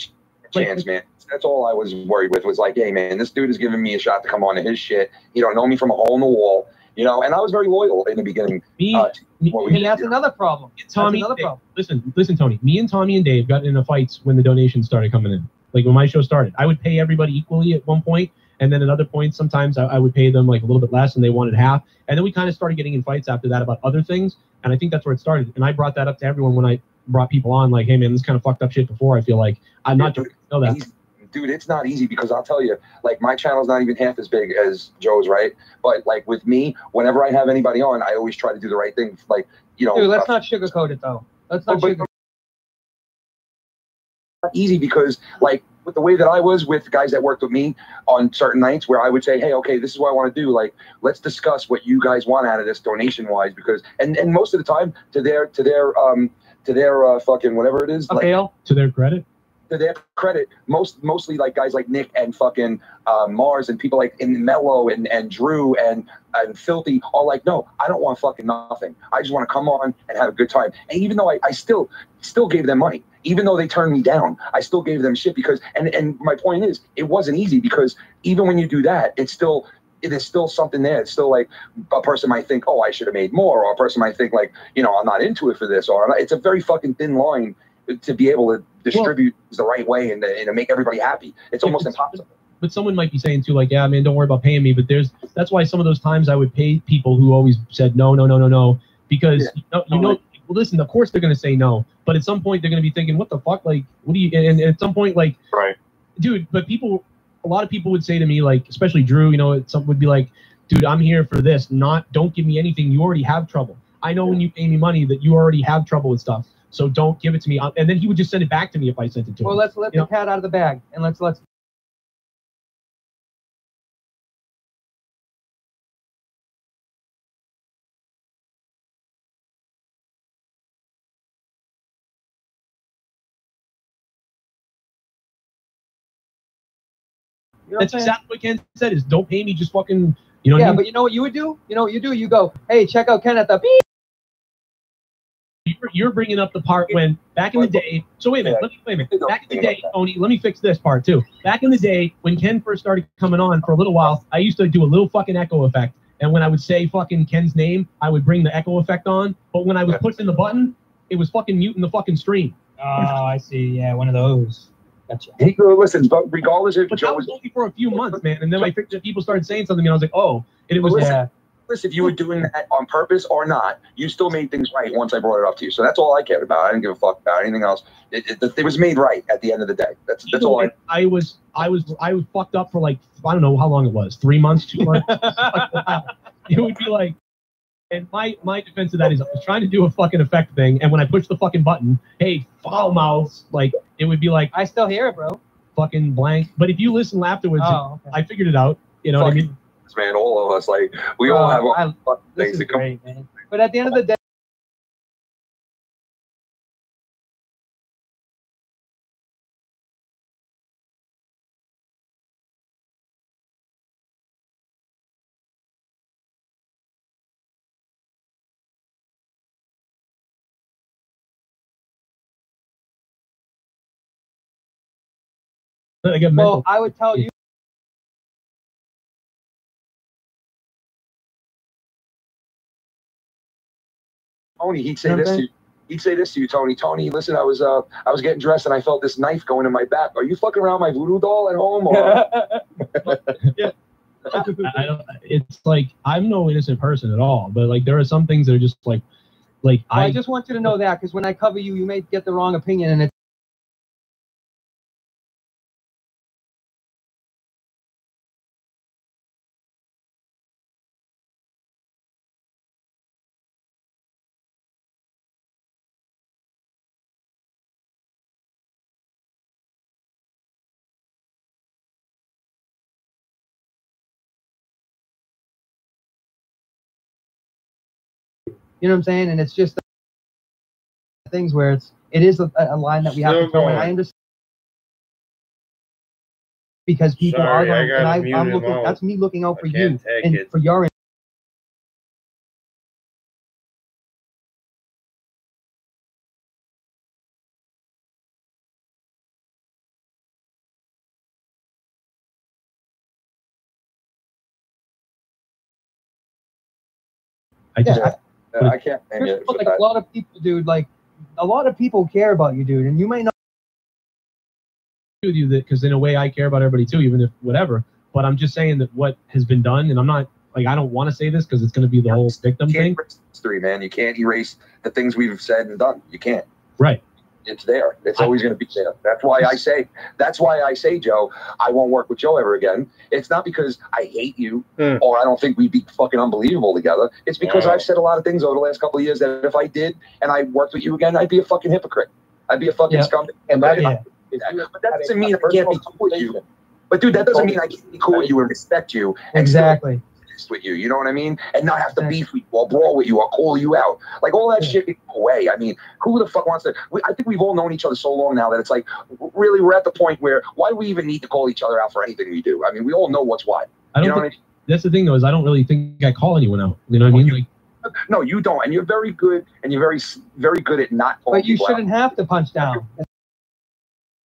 chance, man. That's all I was worried with. Was like, hey, man, this dude is giving me a shot to come on to his shit. He don't know me from a hole in the wall, you know. And I was very loyal in the beginning. And that's another problem. Tommy, that's another problem. Listen, Tony. Me and Tommy and Dave got into fights when the donations started coming in. Like when my show started, I would pay everybody equally at one point, and then at other points, sometimes I would pay them like a little bit less, and they wanted half. And then we kind of started getting in fights after that about other things, and I think that's where it started. And I brought that up to everyone when I brought people on, like, hey man, this kind of fucked up shit before. I feel like I'm not joking. Know that. Dude, it's not easy because I'll tell you, like, my channel's not even half as big as Joe's, right? But like with me, whenever I have anybody on, I always try to do the right thing. Like, you know, dude, let's not sugarcoat it though. Let's not sugarcoat. Easy because like with the way that I was with guys that worked with me on certain nights where I would say, hey, okay, this is what I want to do. Like, let's discuss what you guys want out of this donation wise, because and most of the time to their fucking whatever it is, like, to their credit. To their credit, mostly like guys like Nick and fucking Mars and people like in Mello and Drew and Filthy are like, no, I don't want fucking nothing. I just want to come on and have a good time. And even though I still gave them money, even though they turned me down, I still gave them shit because and my point is it wasn't easy because even when you do that, it is still something there. It's still like a person might think, oh, I should have made more, or a person might think like, you know, I'm not into it for this, or it's a very fucking thin line to be able to distribute the right way and to make everybody happy. It's almost impossible. But someone might be saying too, like, yeah, man, don't worry about paying me. But that's why some of those times I would pay people who always said no, because you know, well, listen, of course they're going to say no, but at some point they're going to be thinking, what the fuck? Like, what do you, and at some point, like, right, dude, but a lot of people would say to me, like, especially Drew, you know, some would be like, dude, I'm here for this, don't give me anything. You already have trouble. I know when you pay me money that you already have trouble with stuff. So don't give it to me. And then he would just send it back to me if I sent it to him. Well, let's let the cat out of the bag, and let's. That's exactly what Ken said. Is don't pay me, just fucking. You know. Yeah, what I mean? but you know what you would do? You know what you do? You go, hey, check out Ken at the beep. You're bringing up the part when back in the day. So wait a minute. Back in the day, Tony, let me fix this part too. Back in the day, when Ken first started coming on for a little while, I used to do a little fucking echo effect. And when I would say fucking Ken's name, I would bring the echo effect on. But when I was pushing the button, it was fucking muting the fucking stream. Oh, I see. Yeah, one of those. Gotcha. He listens, but regardless if Joe was only for a few months, man. And then I figured that people started saying something, and I was like, oh, and it was. Yeah. if you were doing that on purpose or not, you still made things right once I brought it up to you. So that's all I cared about. I didn't give a fuck about anything else. It was made right at the end of the day. That's all I was fucked up for like, I don't know how long it was, 3 months, 2 months. It would be like, and my defense of that is I was trying to do a fucking effect thing, and when I pushed the fucking button, hey, foul mouths, like it would be like, I still hear it, bro. Fucking blank. But if you listen afterwards, I figured it out. You know what I mean? Man, all of us, like we all have our things to come. Great, man. But at the end of the day. Well, I would tell you. Tony, he'd say this to you. He'd say this to you, Tony. Tony, listen, I was getting dressed and I felt this knife going in my back. Are you fucking around my voodoo doll at home? Or? Yeah. I don't. It's like I'm no innocent person at all, but like there are some things that are just like well, I just want you to know that because when I cover you, you may get the wrong opinion, and it's. You know what I'm saying? And it's just things where it is a line that we have to go. And I understand because people are going, and I'm looking. That's me looking out for you and for your. I can't. Like a lot of people, dude. Like a lot of people care about you, dude, and you may not. With you that because in a way I care about everybody too, even if whatever. But I'm just saying that what has been done, and I'm not like I don't want to say this because it's going to be the whole victim thing. Erase history, man. You can't erase the things we've said and done. You can't. Right. It's there. It's always going to be there. That's why I say, Joe, I won't work with Joe ever again. It's not because I hate you or I don't think we'd be fucking unbelievable together. It's because I've said a lot of things over the last couple of years that if I did and I worked with you again, I'd be a fucking hypocrite. I'd be a fucking scumbag. And but that doesn't mean I can't be cool with you. But dude, that doesn't mean I can't be cool with you and respect you. Exactly. With you, you know what I mean, and not have to beef with you or brawl with you or call you out, like all that shit can go away. I mean, who the fuck wants to? I think we've all known each other so long now that it's like, really, we're at the point where why do we even need to call each other out for anything we do? I mean, we all know what's what. You know what I mean? That's the thing, though, is I don't really think I call anyone out. You know what I mean? No, you don't, and you're very good, and you're very good at not calling people out. But you shouldn't have to punch down.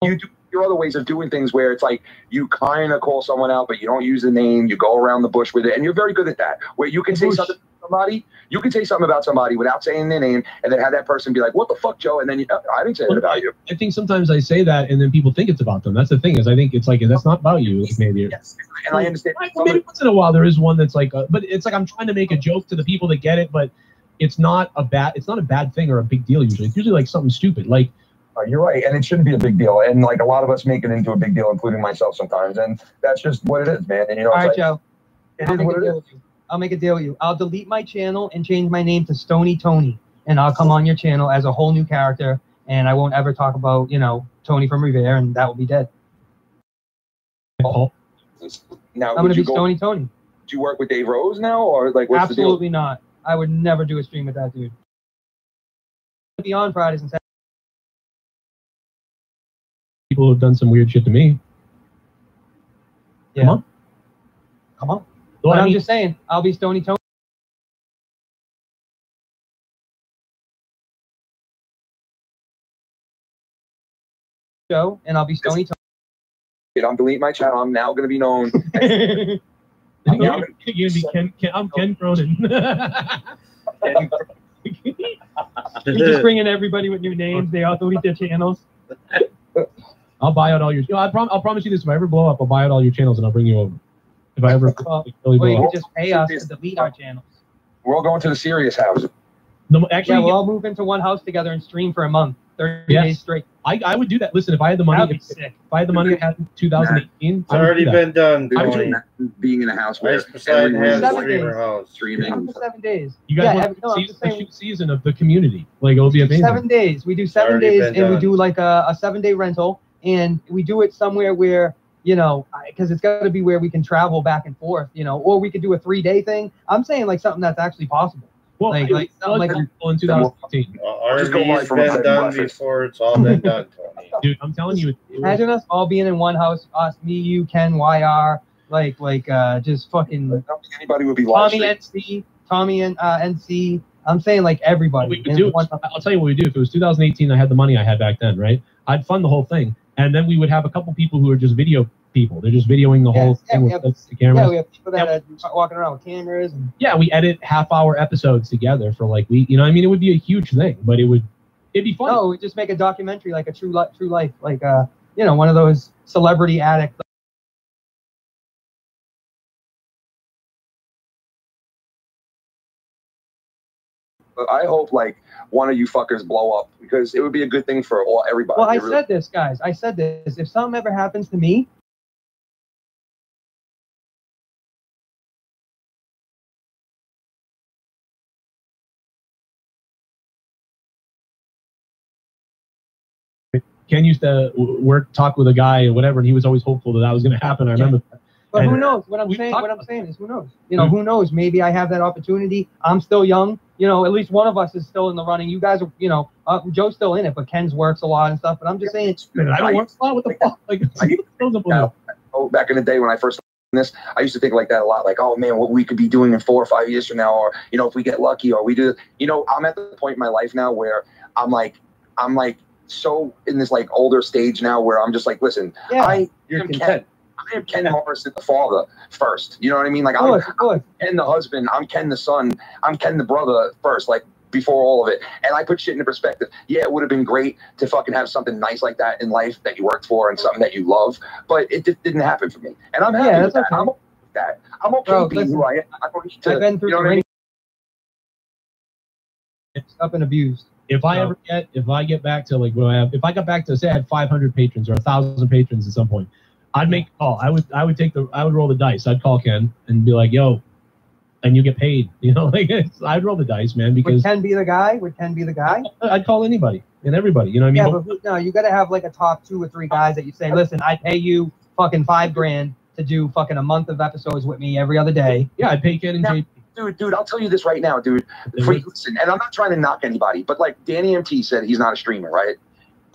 You do your other ways of doing things where it's like you kind of call someone out, but you don't use the name. You go around the bush with it, and you're very good at that. Where you can say something about somebody, you can say something about somebody without saying their name, and then have that person be like, "What the fuck, Joe?" And then I didn't say it about you. I think sometimes I say that, and then people think it's about them. That's the thing is, I think it's like that's not about you. Like maybe. Yes, and I understand. Maybe once in a while there is one that's like, but it's like I'm trying to make a joke to the people that get it, but it's not a bad thing or a big deal usually. It's usually like something stupid, like. You're right, and it shouldn't be a big deal. And like a lot of us make it into a big deal, including myself sometimes. And that's just what it is, man. And you know, all right, like, Joe. It is what it is. I'll make a deal with you. I'll delete my channel and change my name to Stony Tony, and I'll come on your channel as a whole new character, and I won't ever talk about Tony from Revere, and that will be dead. Now, I'm gonna be Stony Tony. Do you work with Dave Rose now, or like what's Absolutely the deal? not. I would never do a stream with that dude. I'll be on Fridays and Saturdays. People who have done some weird shit to me. Yeah. Come on. Well, I'm just saying, I'll be Stony Tony. Show, and I'll be Stony Tony. I'm deleting my channel. I'm now going to be known. I'm Ken Cronin. You're just bringing everybody with new names. They all delete their channels. I'll buy out all your. I'll promise you this: if I ever blow up, I'll buy out all your channels and I'll bring you over. If I ever really well, you blow could up. just pay us to delete our channels. We're all going to the serious house. No, actually, yeah, we'll all move into one house together and stream for a month, 30 Yes. days straight. I would do that. Listen, if I had the money, That'd be sick. if I had the money I had in 2018, It's already been done. I would Tony. do that. Being in a house where Ice Poseidon has a 7 streamer days. house. streaming. Up to 7 days. You guys yeah, want no, I'm to just see saying, the season of the community? Like it'll be amazing. 7 days. We do 7 already days, been and we done. do like a 7-day rental, and we do it somewhere where, you know, because it's got to be where we can travel back and forth, you know, or we could do a 3-day thing. I'm saying like something that's actually possible. Well, like something like in 2018. RV's been done before. It's all been done, Tony. Dude, I'm telling you. imagine us all being in one house, us, me, you, Ken, YR, just fucking I don't think anybody would be live Tommy and NC. I'm saying like everybody. We could do. I'll tell you what we do. If it was 2018, I had the money I had back then, right? I'd fund the whole thing, and then we would have a couple people who are just video people. They're just videoing the whole thing with the cameras. Yeah, we have people that are walking around with cameras. And yeah, we edit half-hour episodes together for like you know, I mean, it would be a huge thing, but it'd be fun. no, we just make a documentary like a true life, like you know, one of those celebrity addict. But I hope like one of you fuckers blow up because it would be a good thing for everybody. Well, I said this, guys. I said this. If something ever happens to me, Ken used to talk with a guy or whatever, and he was always hopeful that was going to happen. I remember that. but And who knows? What I'm saying is, who knows? You know, who knows? Maybe I have that opportunity. I'm still young. You know, at least one of us is still in the running. You guys are, you know, Joe's still in it, but Ken's works a lot and stuff. But I'm just saying, I don't work a lot. What the fuck? Like, back in the day when I first this, I used to think like that a lot, like, oh man, what we could be doing in 4 or 5 years from now, or you know, if we get lucky, or we do, you know, I'm at the point in my life now where I'm like so in this like older stage now where I'm just like, listen, you're content. I am Ken Morrison, the father first. You know what I mean? Like I'm Ken the husband, I'm Ken the son, I'm Ken the brother first, like before all of it. And I put shit into perspective. Yeah, it would have been great to fucking have something nice like that in life that you worked for and something that you love, but it just didn't happen for me. And I'm happy with that. Okay. I'm okay with that. I'm okay being who I am. I don't need to, I've been through you know what I mean? Up and abused. If I get back to like if I got back to say I had 500 patrons or 1,000 patrons at some point, I'd make a call. I would roll the dice. I'd call Ken and be like, yo, and you get paid. You know, like I'd roll the dice, man. Because would Ken be the guy? Would Ken be the guy? I'd call anybody and everybody. You know what I mean? Yeah, but no, you got to have like a top 2 or 3 guys that you say, listen, I pay you fucking $5,000 to do fucking a month of episodes with me every other day. Yeah, I'd pay Ken and JP. Dude, I'll tell you this right now, dude. Listen, and I'm not trying to knock anybody, but like Danny MT said, he's not a streamer, right?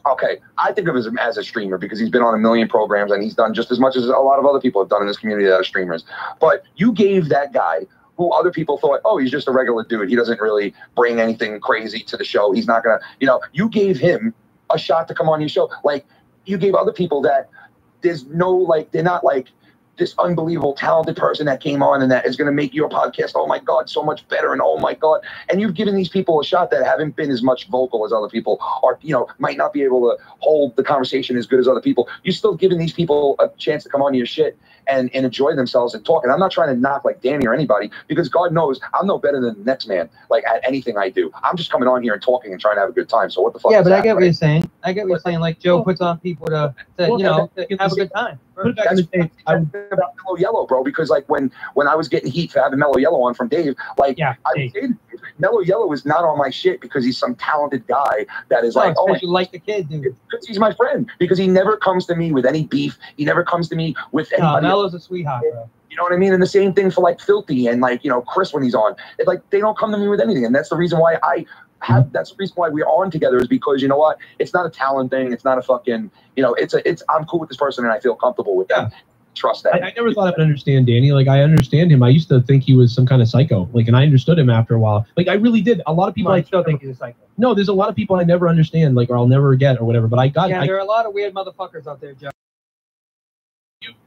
Okay, I think of him as a streamer because he's been on a million programs and he's done just as much as a lot of other people have done in this community that are streamers. But you gave that guy, who other people thought, oh, he's just a regular dude, he doesn't really bring anything crazy to the show, he's not gonna, you know, you gave him a shot to come on your show. Like, you gave other people that there's no, like, they're not like this unbelievable talented person that came on and that is going to make your podcast, oh my God, so much better, and oh my God. And you've given these people a shot that haven't been as much vocal as other people, or, you know, might not be able to hold the conversation as good as other people. You're still giving these people a chance to come on your shit and enjoy themselves and talk. And I'm not trying to knock like Danny or anybody, because God knows I'm no better than the next man, like at anything I do. I'm just coming on here and talking and trying to have a good time. So what the fuck? Yeah, is but that, I get what right? you're saying. I get what you're saying. Like Joe puts on people to you know, to have a good time. Put it back in the day. About Mellow Yellow, bro, because like when I was getting heat for having Mellow Yellow on from Dave, like I would say Mellow Yellow is not on my shit because he's some talented guy that is like, oh, you like the kid, dude. Because he's my friend, because he never comes to me with any beef. He never comes to me with anybody. Mellow's a sweetheart, bro. You know what I mean? And the same thing for like Filthy and like, you know, Chris when he's on. It's like they don't come to me with anything, and that's the reason why that's the reason why we're on together, is because, you know what? It's not a talent thing. It's not a fucking, you know, I'm cool with this person and I feel comfortable with them. Trust that. I never thought I would understand Danny. Like, I understand him. I used to think he was some kind of psycho. Like, and I understood him after a while. Like, I really did. A lot of people I still think he's a psycho. No, there's a lot of people I never understand, like, or I'll never get or whatever. But I got. Yeah, there are a lot of weird motherfuckers out there, Joe.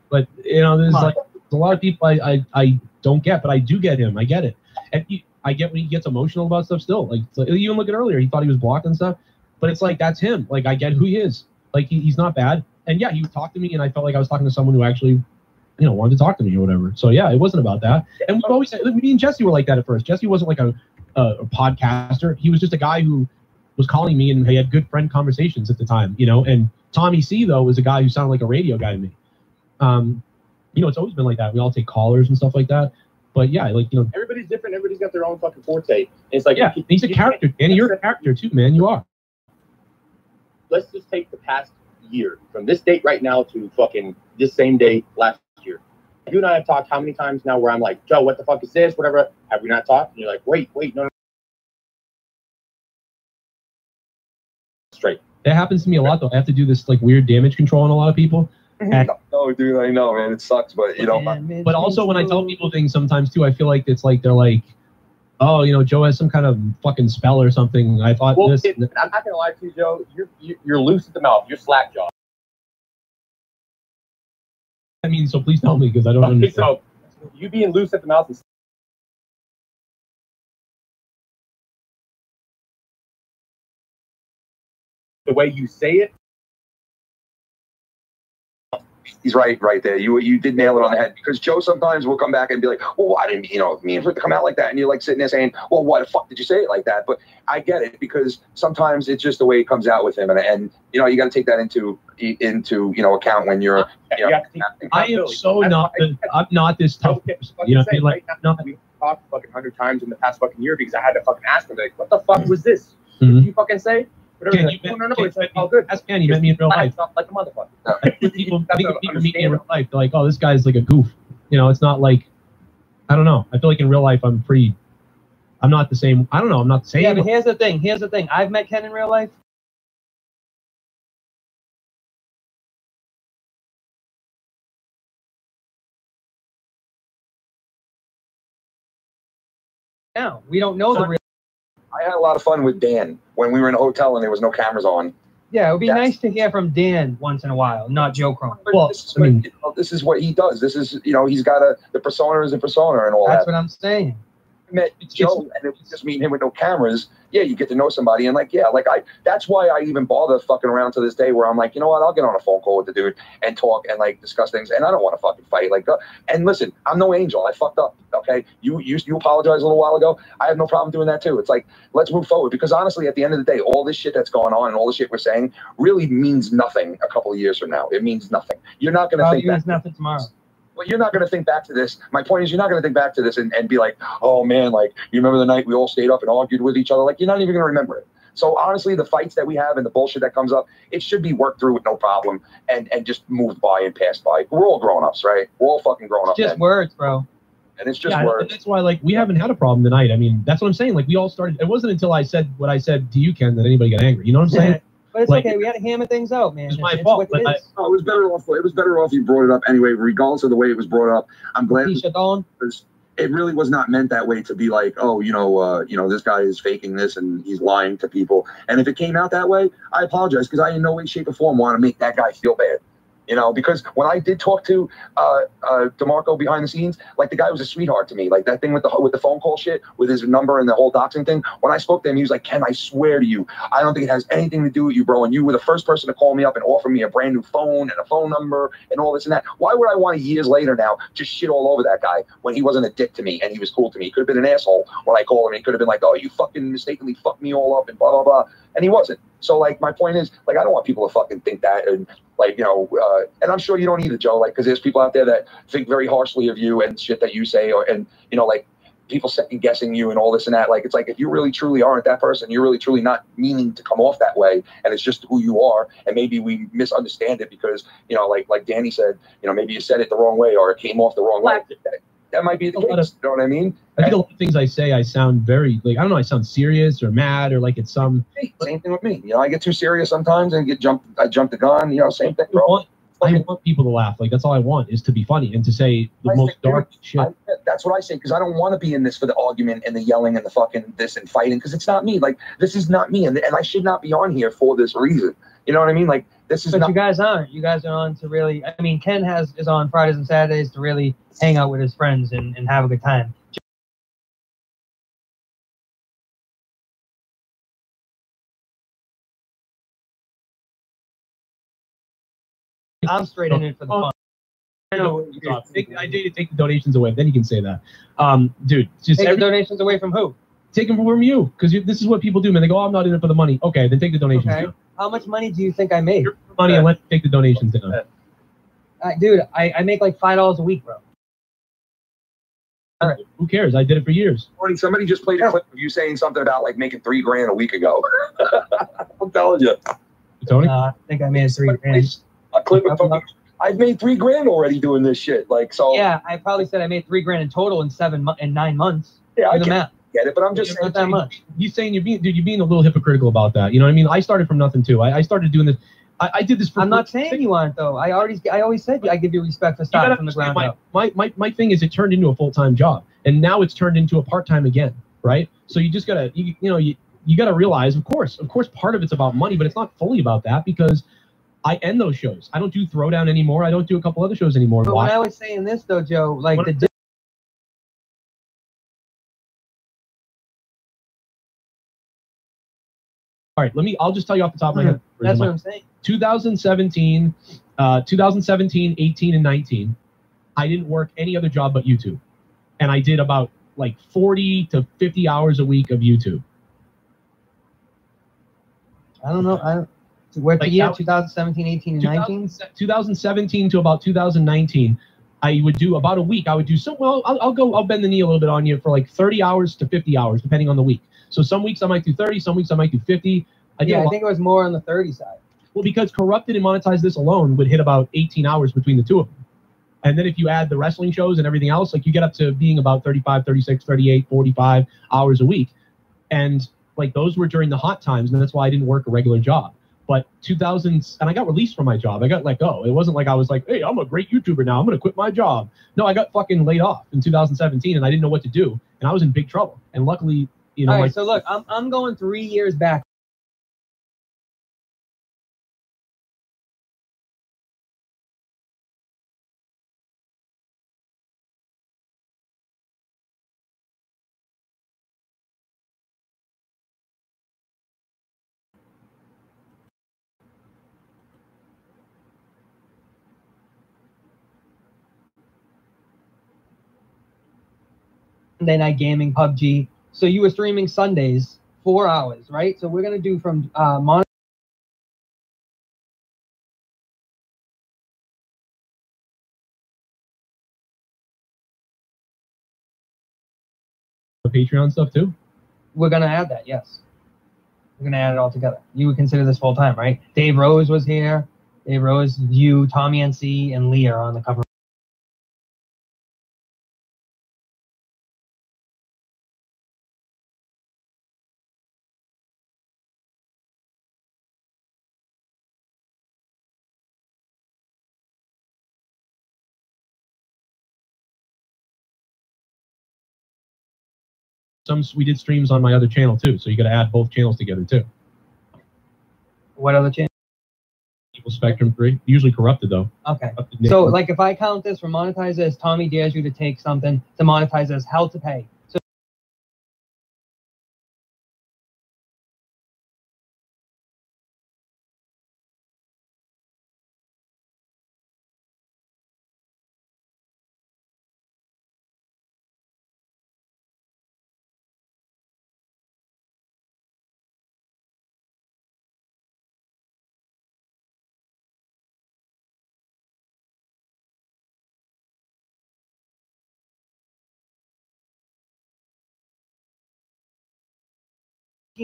But you know, there's like a lot of people I don't get, but I do get him. I get it, and I get when he gets emotional about stuff still. Like even look at earlier, he thought he was blocked and stuff, but it's like that's him. Like I get who he is. Like he's not bad, and yeah, he would talk to me, and I felt like I was talking to someone who actually wanted to talk to me or whatever. So yeah, it wasn't about that. And we always, me and Jesse were like that at first. Jesse wasn't like a podcaster. He was just a guy who was calling me, and he had good friend conversations at the time, And Tommy C, though, was a guy who sounded like a radio guy to me. It's always been like that. We all take callers and stuff like that. But yeah, everybody's different. Everybody's got their own fucking forte. And it's like, yeah, he's a character, Danny. You're a character too, man. You are. Let's just take the past year from this date right now to fucking this same date last year. You and I have talked how many times now where I'm like, Joe, what the fuck is this? Whatever. Have we not talked? And you're like, wait, no. Straight. That happens to me a lot, though. I have to do this like weird damage control on a lot of people. And, no, dude, I know, man. It sucks, but But also, when I tell people things, sometimes too, I feel like it's like they're like, "Oh, Joe has some kind of fucking spell or something." I thought this. I'm not gonna lie to you, Joe. You're loose at the mouth. You're slack jaw. I mean, so please tell me because I don't understand. So you being loose at the mouth is. The way you say it. He's right there. You did nail it on the head, because Joe sometimes will come back and be like, well, why didn't mean for it to come out like that? And you're like sitting there saying, well, why the fuck did you say it like that? But I get it, because sometimes it's just the way it comes out with him, and you got to take that into account when you're. I am so not. I'm not this tough. Like we talked fucking 100 times in the past fucking year because I had to fucking ask him like, what the fuck was this? Did you fucking say? Ken, No, it's like, all good. Ask Ken, you met me in real life. Like a motherfucker. I think people meet me in real life, they're like, oh, this guy's like a goof. It's not like, I don't know. I feel like in real life, I'm not the same. I don't know. I'm not the same. Yeah, but here's the thing. I've met Ken in real life. Now, we don't know the real. I had a lot of fun with Dan when we were in a hotel and there was no cameras on. Yeah, it would be nice to hear from Dan once in a while, not Joe Crone. Well, this is what he does. This is, he's got the persona is a persona and all that. That's what I'm saying. I met Joe, and it was just me and him with no cameras. Yeah, you get to know somebody, and that's why I even bother fucking around to this day, where I'm like, you know what, I'll get on a phone call with the dude and talk and discuss things, and I don't want to fucking fight. And listen, I'm no angel. I fucked up. Okay, you apologized a little while ago. I have no problem doing that too. It's like, let's move forward, because honestly, at the end of the day, all this shit that's going on and all the shit we're saying really means nothing a couple of years from now. It means nothing. You're not going to think it means nothing tomorrow. Well, you're not going to think back to this. My point is, you're not going to think back to this and be like, oh man, you remember the night we all stayed up and argued with each other? You're not even going to remember it. So honestly, the fights that we have and the bullshit that comes up, it should be worked through with no problem and just moved by and passed by. We're all grown-ups, right? We're all fucking grown-ups. Just words, bro. And it's just words. That's why, we haven't had a problem tonight. I mean, that's what I'm saying. We all started. It wasn't until I said what I said to you, Ken, that anybody got angry. You know what I'm saying? But it's okay. We had to hammer things out, man. It's my fault. It was better off. It was better off you brought it up anyway, regardless of the way it was brought up. I'm glad because it really was not meant that way to be like, oh, this guy is faking this and he's lying to people. And if it came out that way, I apologize, because I in no way, shape, or form want to make that guy feel bad. Because when I did talk to DeMarco behind the scenes, the guy was a sweetheart to me. That thing with the phone call shit, with his number and the whole doxing thing. When I spoke to him, he was like, Ken, I swear to you, I don't think it has anything to do with you, bro. And you were the first person to call me up and offer me a brand new phone and a phone number and all this and that. Why would I want to, years later now, just shit all over that guy when he wasn't a dick to me and he was cool to me? He could have been an asshole when I called him. He could have been like, oh, you fucking mistakenly fucked me all up and blah, blah, blah. And he wasn't. So, my point is, I don't want people to fucking think that. And, and I'm sure you don't either, Joe, because there's people out there that think very harshly of you and shit that you say, and people second guessing you and all this and that. It's if you really truly aren't that person, you're really truly not meaning to come off that way, and it's just who you are. And maybe we misunderstand it because, like Danny said, maybe you said it the wrong way or it came off the wrong way. That might be the case. You know what I mean? I think a lot of things I say, I sound very, I don't know, I sound serious or mad or it's some. Same thing with me. I get too serious sometimes and I jump the gun, same thing, bro. I want people to laugh. That's all I want, is to be funny and to say the most dark shit. That's what I say, because I don't want to be in this for the argument and the yelling and the fucking this and fighting, because it's not me. This is not me, and I should not be on here for this reason. You know what I mean? This is. But not. You guys aren't. You guys are on to really. I mean, Ken is on Fridays and Saturdays to really hang out with his friends and have a good time. I'm straight in it for the fun. I did take the donations away. Then you can say that, dude. Just take the donations away from who? Take them from you, because this is what people do, man. They go, "Oh, I'm not in it for the money." Okay, then take the donations. Okay. Down. How much money do you think I made? Money, and let's take the donations down. Dude, I make like $5 a week, bro. All right. Who cares? I did it for years. Somebody just played a clip of you saying something about like making $3 grand a week ago. I'm telling you. Tony? I think I made $3 grand. A clip of Tony. I've made $3 grand already doing this shit. Like, so. Yeah, I probably said I made $3 grand in total in 9 months. Yeah, I get it, but I'm just saying not that much. You saying you're being a little hypocritical about that. You know what I mean? I started from nothing too. I started doing this. I did this for. I'm not saying you aren't though. I always said I give you respect for starting from the ground up. My thing is it turned into a full-time job, and now it's turned into a part-time again, right? So you just gotta you gotta realize, of course, part of it's about money, but it's not fully about that because I end those shows. I don't do Throwdown anymore. I don't do a couple other shows anymore. But when I was saying this though, Joe, like the. All right, I'll just tell you off the top of my head. That's what I'm saying. 2017, 18, and 19, I didn't work any other job but YouTube. And I did about like 40 to 50 hours a week of YouTube. I don't know. What the year? 2017, 18, and 19? 2017 to about 2019, I would do about a week. I would do I'll bend the knee a little bit on you for like 30 hours to 50 hours, depending on the week. So some weeks I might do 30, some weeks I might do 50. I think it was more on the 30 side. Well, because Corrupted and Monetize This alone would hit about 18 hours between the two of them. And then if you add the wrestling shows and everything else, like you get up to being about 35, 36, 38, 45 hours a week. And like those were during the hot times, and that's why I didn't work a regular job. But 2000, and I got released from my job. I got let go. It wasn't like I was like, hey, I'm a great YouTuber now. I'm going to quit my job. No, I got fucking laid off in 2017, and I didn't know what to do. And I was in big trouble. And luckily, you know. All right, so look, I'm going 3 years back. Monday Night Gaming, PUBG. So you were streaming Sundays, 4 hours, right? So we're gonna do from the Patreon stuff too. We're gonna add that, yes. We're gonna add it all together. You would consider this full time, right? Dave Rose was here. Dave Rose, you, Tommy NC, and Lee are on the cover. We did streams on my other channel too, so you got to add both channels together too. What other channel? Evil Spectrum 3, usually Corrupted though. Okay. So like if I count this for Monetize This, Tommy dares you to take something to Monetize This, Hell to Pay. So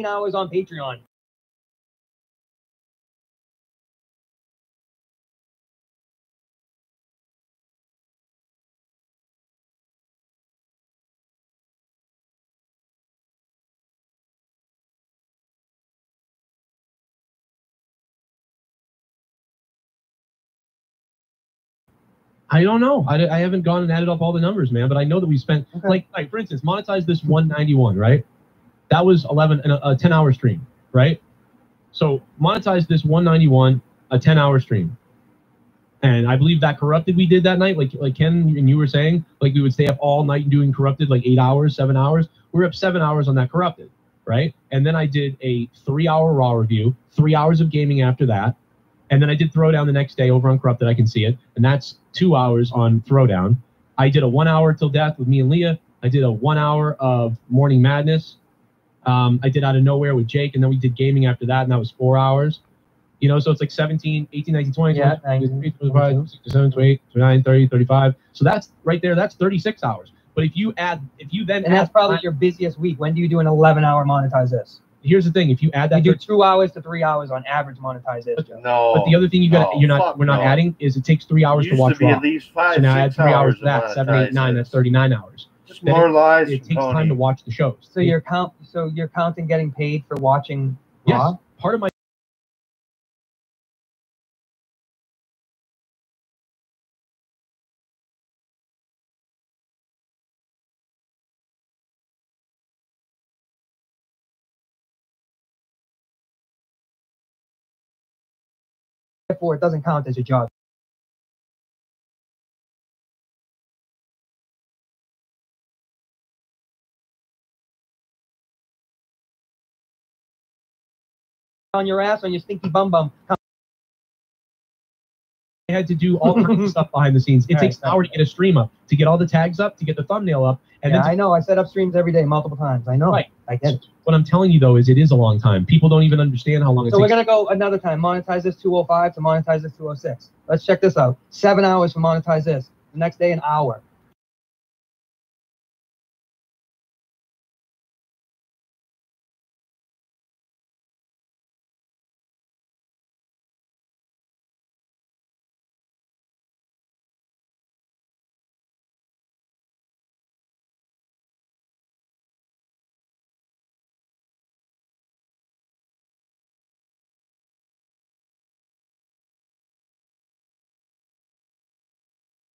hours on Patreon. I don't know. I haven't gone and added up all the numbers, man, but I know that we spent, like for instance, Monetize This 191, right? That was a 10-hour stream, right? So Monetize This 191, a 10-hour stream. And I believe that Corrupted we did that night, like Ken and you were saying, like we would stay up all night doing Corrupted, like 8 hours, 7 hours. We were up 7 hours on that Corrupted, right? And then I did a 3-hour Raw review, 3 hours of gaming after that. And then I did Throwdown the next day over on Corrupted. I can see it. And that's 2 hours on Throwdown. I did a 1 hour Till Death with me and Leah. I did a 1 hour of Morning Madness. I did Out of Nowhere with Jake. And then we did gaming after that. And that was 4 hours. You know, so it's like 17, 18, 19, 20, 23, 25, 27, 28, 29, 30, 35. So that's right there. That's 36 hours. But if you then and that's probably your busiest week. When do you do an 11-hour monetize this? Here's the thing: if you add that, you do 2 hours to 3 hours on average monetize this. No. But the other thing we're not adding is it takes 3 hours to watch Raw. At least 5, so now add 3 hours to that. that. 7, 8, 9. That's 39 hours. Just more lies. It takes time to watch the shows. So you're counting getting paid for watching Raw? Yes. Part of my Therefore, it doesn't count as a job. On your ass, on your stinky bum bum. I had to do all kinds of stuff behind the scenes. It takes an hour to get a stream up, to get all the tags up, to get the thumbnail up. And yeah, then I know. I set up streams every day, multiple times. I know. Right. I get it. What I'm telling you, though, is it is a long time. People don't even understand how long it takes. So we're going to go another time. Monetize this 205 to monetize this 206. Let's check this out. 7 hours for monetize this. The next day, an hour.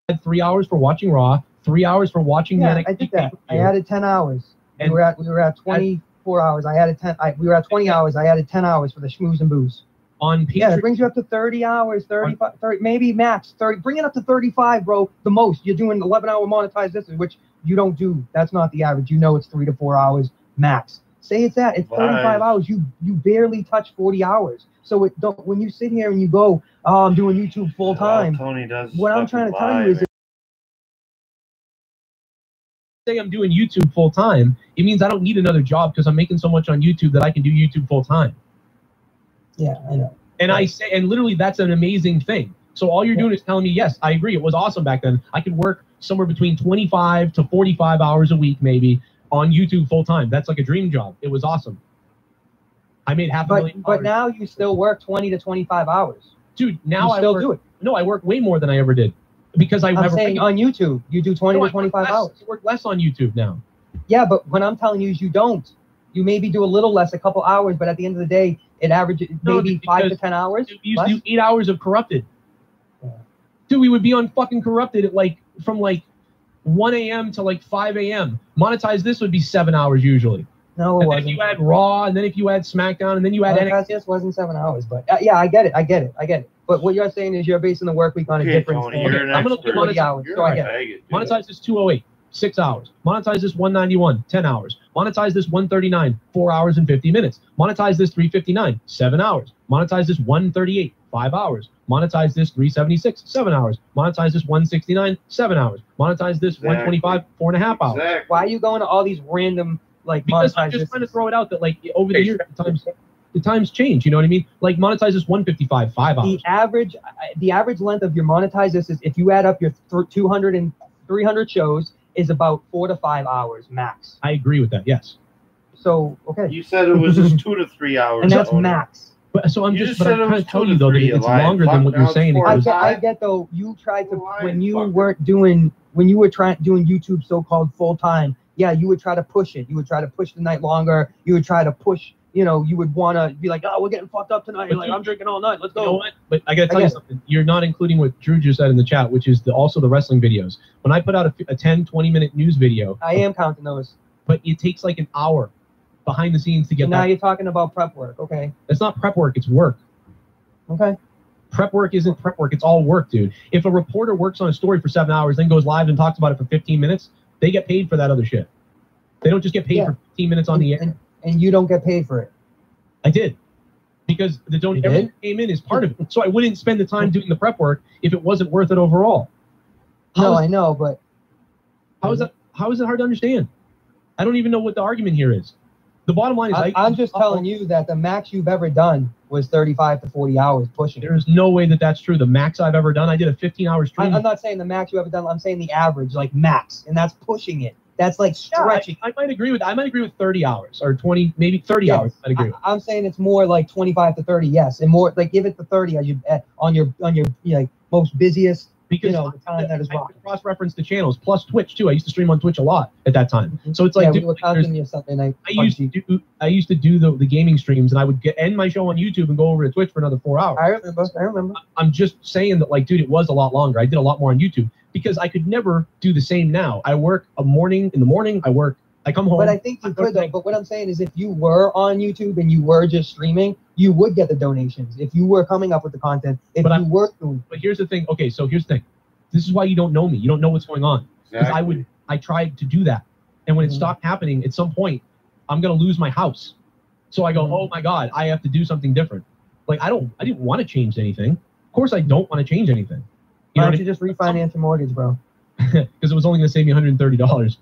Had 3 hours for watching Raw, 3 hours for watching yeah, the NXT. I did that. I added 10 hours. And we were at 24 hours. I added 10. We were at 20 hours. I added 10 hours for the schmooze and booze. On Patreon, yeah, it brings you up to 30 hours, 35, 30, maybe max 30. Bring it up to 35, bro. The most. You're doing 11-hour monetized this, which you don't do. That's not the average. You know it's 3 to 4 hours max. Say it's that. It's 35 hours. You barely touch 40 hours. So when you sit here and you go, oh, I'm doing YouTube full time. Tony does. What I'm trying to tell you is, say I'm doing YouTube full time, it means I don't need another job because I'm making so much on YouTube that I can do YouTube full time. Yeah, I know. And I say, and literally, that's an amazing thing. So all you're doing is telling me, yes, I agree. It was awesome back then. I could work somewhere between 25 to 45 hours a week, maybe, on YouTube full time. That's like a dream job. It was awesome. I made $500,000. But now you still work 20 to 25 hours. Dude, now I still do it. No, I work way more than I ever did. Because I'm saying on YouTube, you do 20 to 25 hours. I work less on YouTube now. Yeah, but what I'm telling you is you don't. You maybe do a little less, a couple hours, but at the end of the day, it averages maybe 5 to 10 hours. We used to do 8 hours of Corrupted. Yeah. Dude, we would be on fucking Corrupted at from 1 a.m. to 5 a.m. Monetize this would be 7 hours usually. No, it wasn't. Then if you add Raw, and then if you add SmackDown, and then you add NXT. This wasn't 7 hours, but yeah, I get it. But what you're saying is you're basing the work week on a different standard. I'm going to monetize hours, so I get it. Monetize this 208, 6 hours. Monetize this 191, 10 hours. Monetize this 139, 4 hours and 50 minutes. Monetize this 359, 7 hours. Monetize this 138, 5 hours. Monetize this 376, 7 hours. Monetize this 169, 7 hours. Monetize this 125, 4.5 hours. Exactly. Why are you going to all these random because I'm just trying to throw it out that over the years the times change, you know what I mean? Monetize this 155, 5 hours. The average length of your monetize this is, if you add up your 200 and 300 shows, is about 4 to 5 hours max. I agree with that. Yes. So okay. You said it was just 2 to 3 hours, and that's max. But so I'm trying to tell you though that it's longer than what you're saying. I get though. You tried to when you were doing YouTube so-called full time. Yeah, you would try to push it. You would try to push the night longer. You would try to push. You know, you would want to be like, oh, we're getting fucked up tonight. You're like, I'm drinking all night. Let's go. You know what? But I got to tell you something. You're not including what Drew just said in the chat, which is also the wrestling videos. When I put out a 10, 20-minute news video. I am counting those. But it takes an hour behind the scenes to get now you're talking about prep work. Okay. It's not prep work. It's work. Okay. Prep work isn't prep work. It's all work, dude. If a reporter works on a story for 7 hours, then goes live and talks about it for 15 minutes, they get paid for that other shit. They don't just get paid for 15 minutes on the air. And you don't get paid for it. I did. because the donation came in is part of it. So I wouldn't spend the time doing the prep work if it wasn't worth it overall. I know, but how is that? How is it hard to understand? I don't even know what the argument here is. The bottom line is, I'm just telling you that the max you've ever done was 35 to 40 hours pushing. There's no way that that's true. The max I've ever done, I did a 15-hour stream. I'm not saying the max you ever done. I'm saying the average, like max, and that's pushing it. That's like stretching. I might agree with 30 hours or 20, maybe 30 hours. I'd agree. I'm saying it's more like 25 to 30, yes, and more like give it the 30 as you on your like most busiest. Because the time that is I cross-reference the channels plus Twitch too. I used to stream on Twitch a lot at that time. So it's like, we were counting you something. I used to do the gaming streams, and I would end my show on YouTube and go over to Twitch for another 4 hours. I remember. I'm just saying that, like, dude, it was a lot longer. I did a lot more on YouTube because I could never do the same now. I work in the morning. I come home. But I think you could though. But what I'm saying is, if you were on YouTube and you were just streaming, you would get the donations. If you were coming up with the content, But here's the thing. Okay, so here's the thing. This is why you don't know me. You don't know what's going on. Because I tried to do that, and when it stopped happening, at some point, I'm gonna lose my house. So I go, oh my God, I have to do something different. Like I didn't want to change anything. Of course, I don't want to change anything. Why don't you just refinance your mortgage, bro? Because it was only gonna save me $130.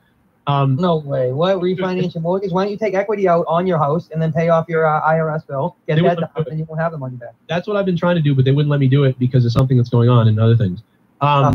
No way. What? Refinance your mortgage? Why don't you take equity out on your house and then pay off your IRS bill, get that done, and you won't have the money back? That's what I've been trying to do, but they wouldn't let me do it because of something that's going on and other things. I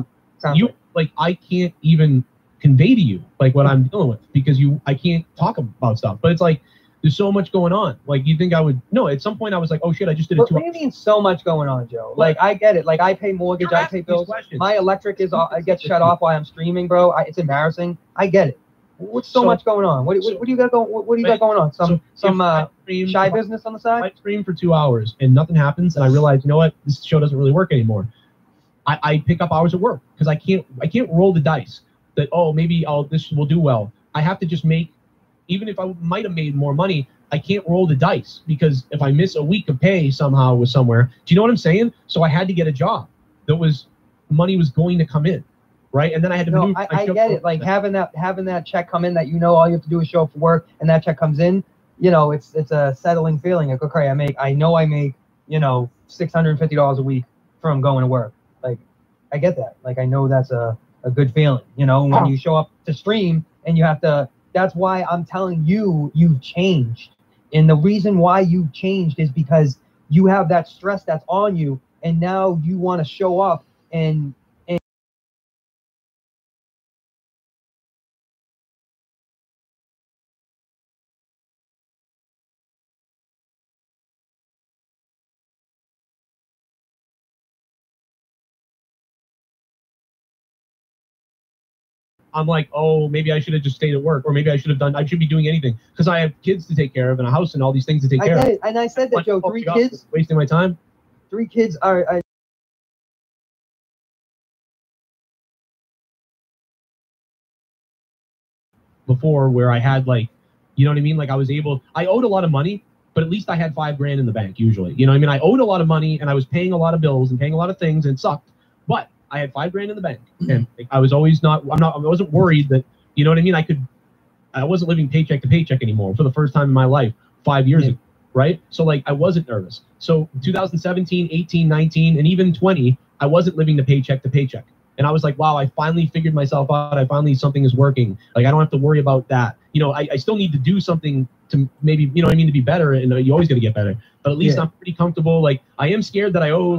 can't even convey to you like what I'm dealing with because I can't talk about stuff. But it's like there's so much going on. Like you think I would? No. At some point I was like, oh shit, I just did it. What do you mean so much going on, Joe? Like I get it. Like I pay mortgage, I pay bills. My electric gets shut off while I'm streaming, bro. It's embarrassing. I get it. What's so much going on? What do you got going? What do you got going on? Some shy business on the side? I stream for 2 hours and nothing happens, and I realize, you know what? This show doesn't really work anymore. I pick up hours at work because I can't roll the dice that maybe this will do well. I have to just make, even if I might have made more money, I can't roll the dice because if I miss a week of pay somehow with somewhere, do you know what I'm saying? So I had to get a job money was going to come in. Right, and then I had to. No, I get it. Like having that check come in that all you have to do is show up for work, and that check comes in. It's a settling feeling. Like okay, I make $650 a week from going to work. Like I get that. Like I know that's a good feeling. When you show up to stream and you have to. That's why I'm telling you you've changed, and the reason why you've changed is because you have that stress that's on you, and now you want to show up and. I'm like, oh, maybe I should have just stayed at work, or maybe I should be doing anything because I have kids to take care of and a house and all these things to take care of. And I said that, Joe, 3 kids. Wasting my time. 3 kids are. Before where I had you know what I mean? Like I owed a lot of money, but at least I had $5,000 in the bank usually. You know what I mean? I owed a lot of money and I was paying a lot of bills and paying a lot of things and it sucked, but I had $5,000 in the bank, and I was always I wasn't worried that, you know what I mean? I wasn't living paycheck to paycheck anymore for the first time in my life 5 years ago, right? So I wasn't nervous. So 2017, 18, 19, and even 20, I wasn't living the paycheck to paycheck. And I was like, wow, I finally figured myself out. Something is working. Like, I don't have to worry about that. I still need to do something to maybe, to be better. And you always got to get better. But at least I'm pretty comfortable. Like, I am scared that I owe,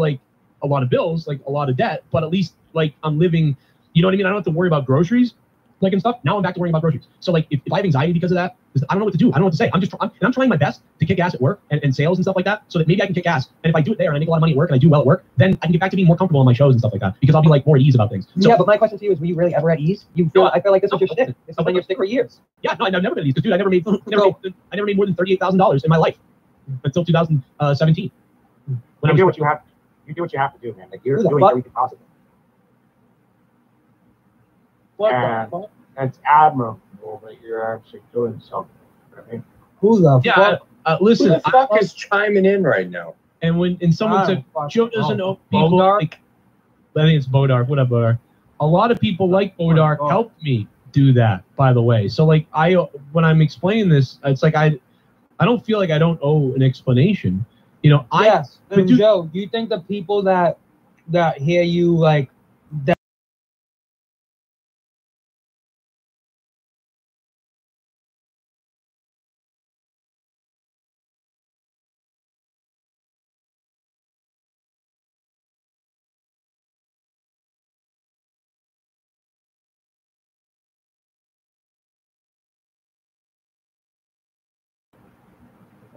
a lot of bills, a lot of debt. But at least, I'm living, you know what I mean? I don't have to worry about groceries, and stuff. Now I'm back to worrying about groceries. So, if I have anxiety because of that, I don't know what to do. I don't know what to say. I'm trying my best to kick ass at work and sales and stuff like that, so that maybe I can kick ass. And if I do it there and I make a lot of money at work and I do well at work, then I can get back to being more comfortable on my shows and stuff like that, because I'll be more at ease about things. So, yeah, but my question to you is, were you really ever at ease? I feel like this was your shtick. It's something your shtick for years. Yeah, no, I've never been at ease. Dude, I never made more than $38,000 in my life until 2017. You do what you have. You do what you have to do, man. You're doing everything possible. It's admirable that you're actually doing something. Right? Who the fuck? Listen, who the fuck is chiming in right now? And someone said, Joe doesn't know people. I think it's Bodark. What up, Bodark? A lot of people like Bodark helped me do that, by the way. So when I'm explaining this, it's I don't feel like I don't owe an explanation. You know, yes. And Joe, do you think the people that hear you like that?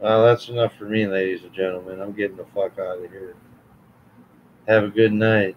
Well, that's enough for me, ladies and gentlemen. I'm getting the fuck out of here. Have a good night.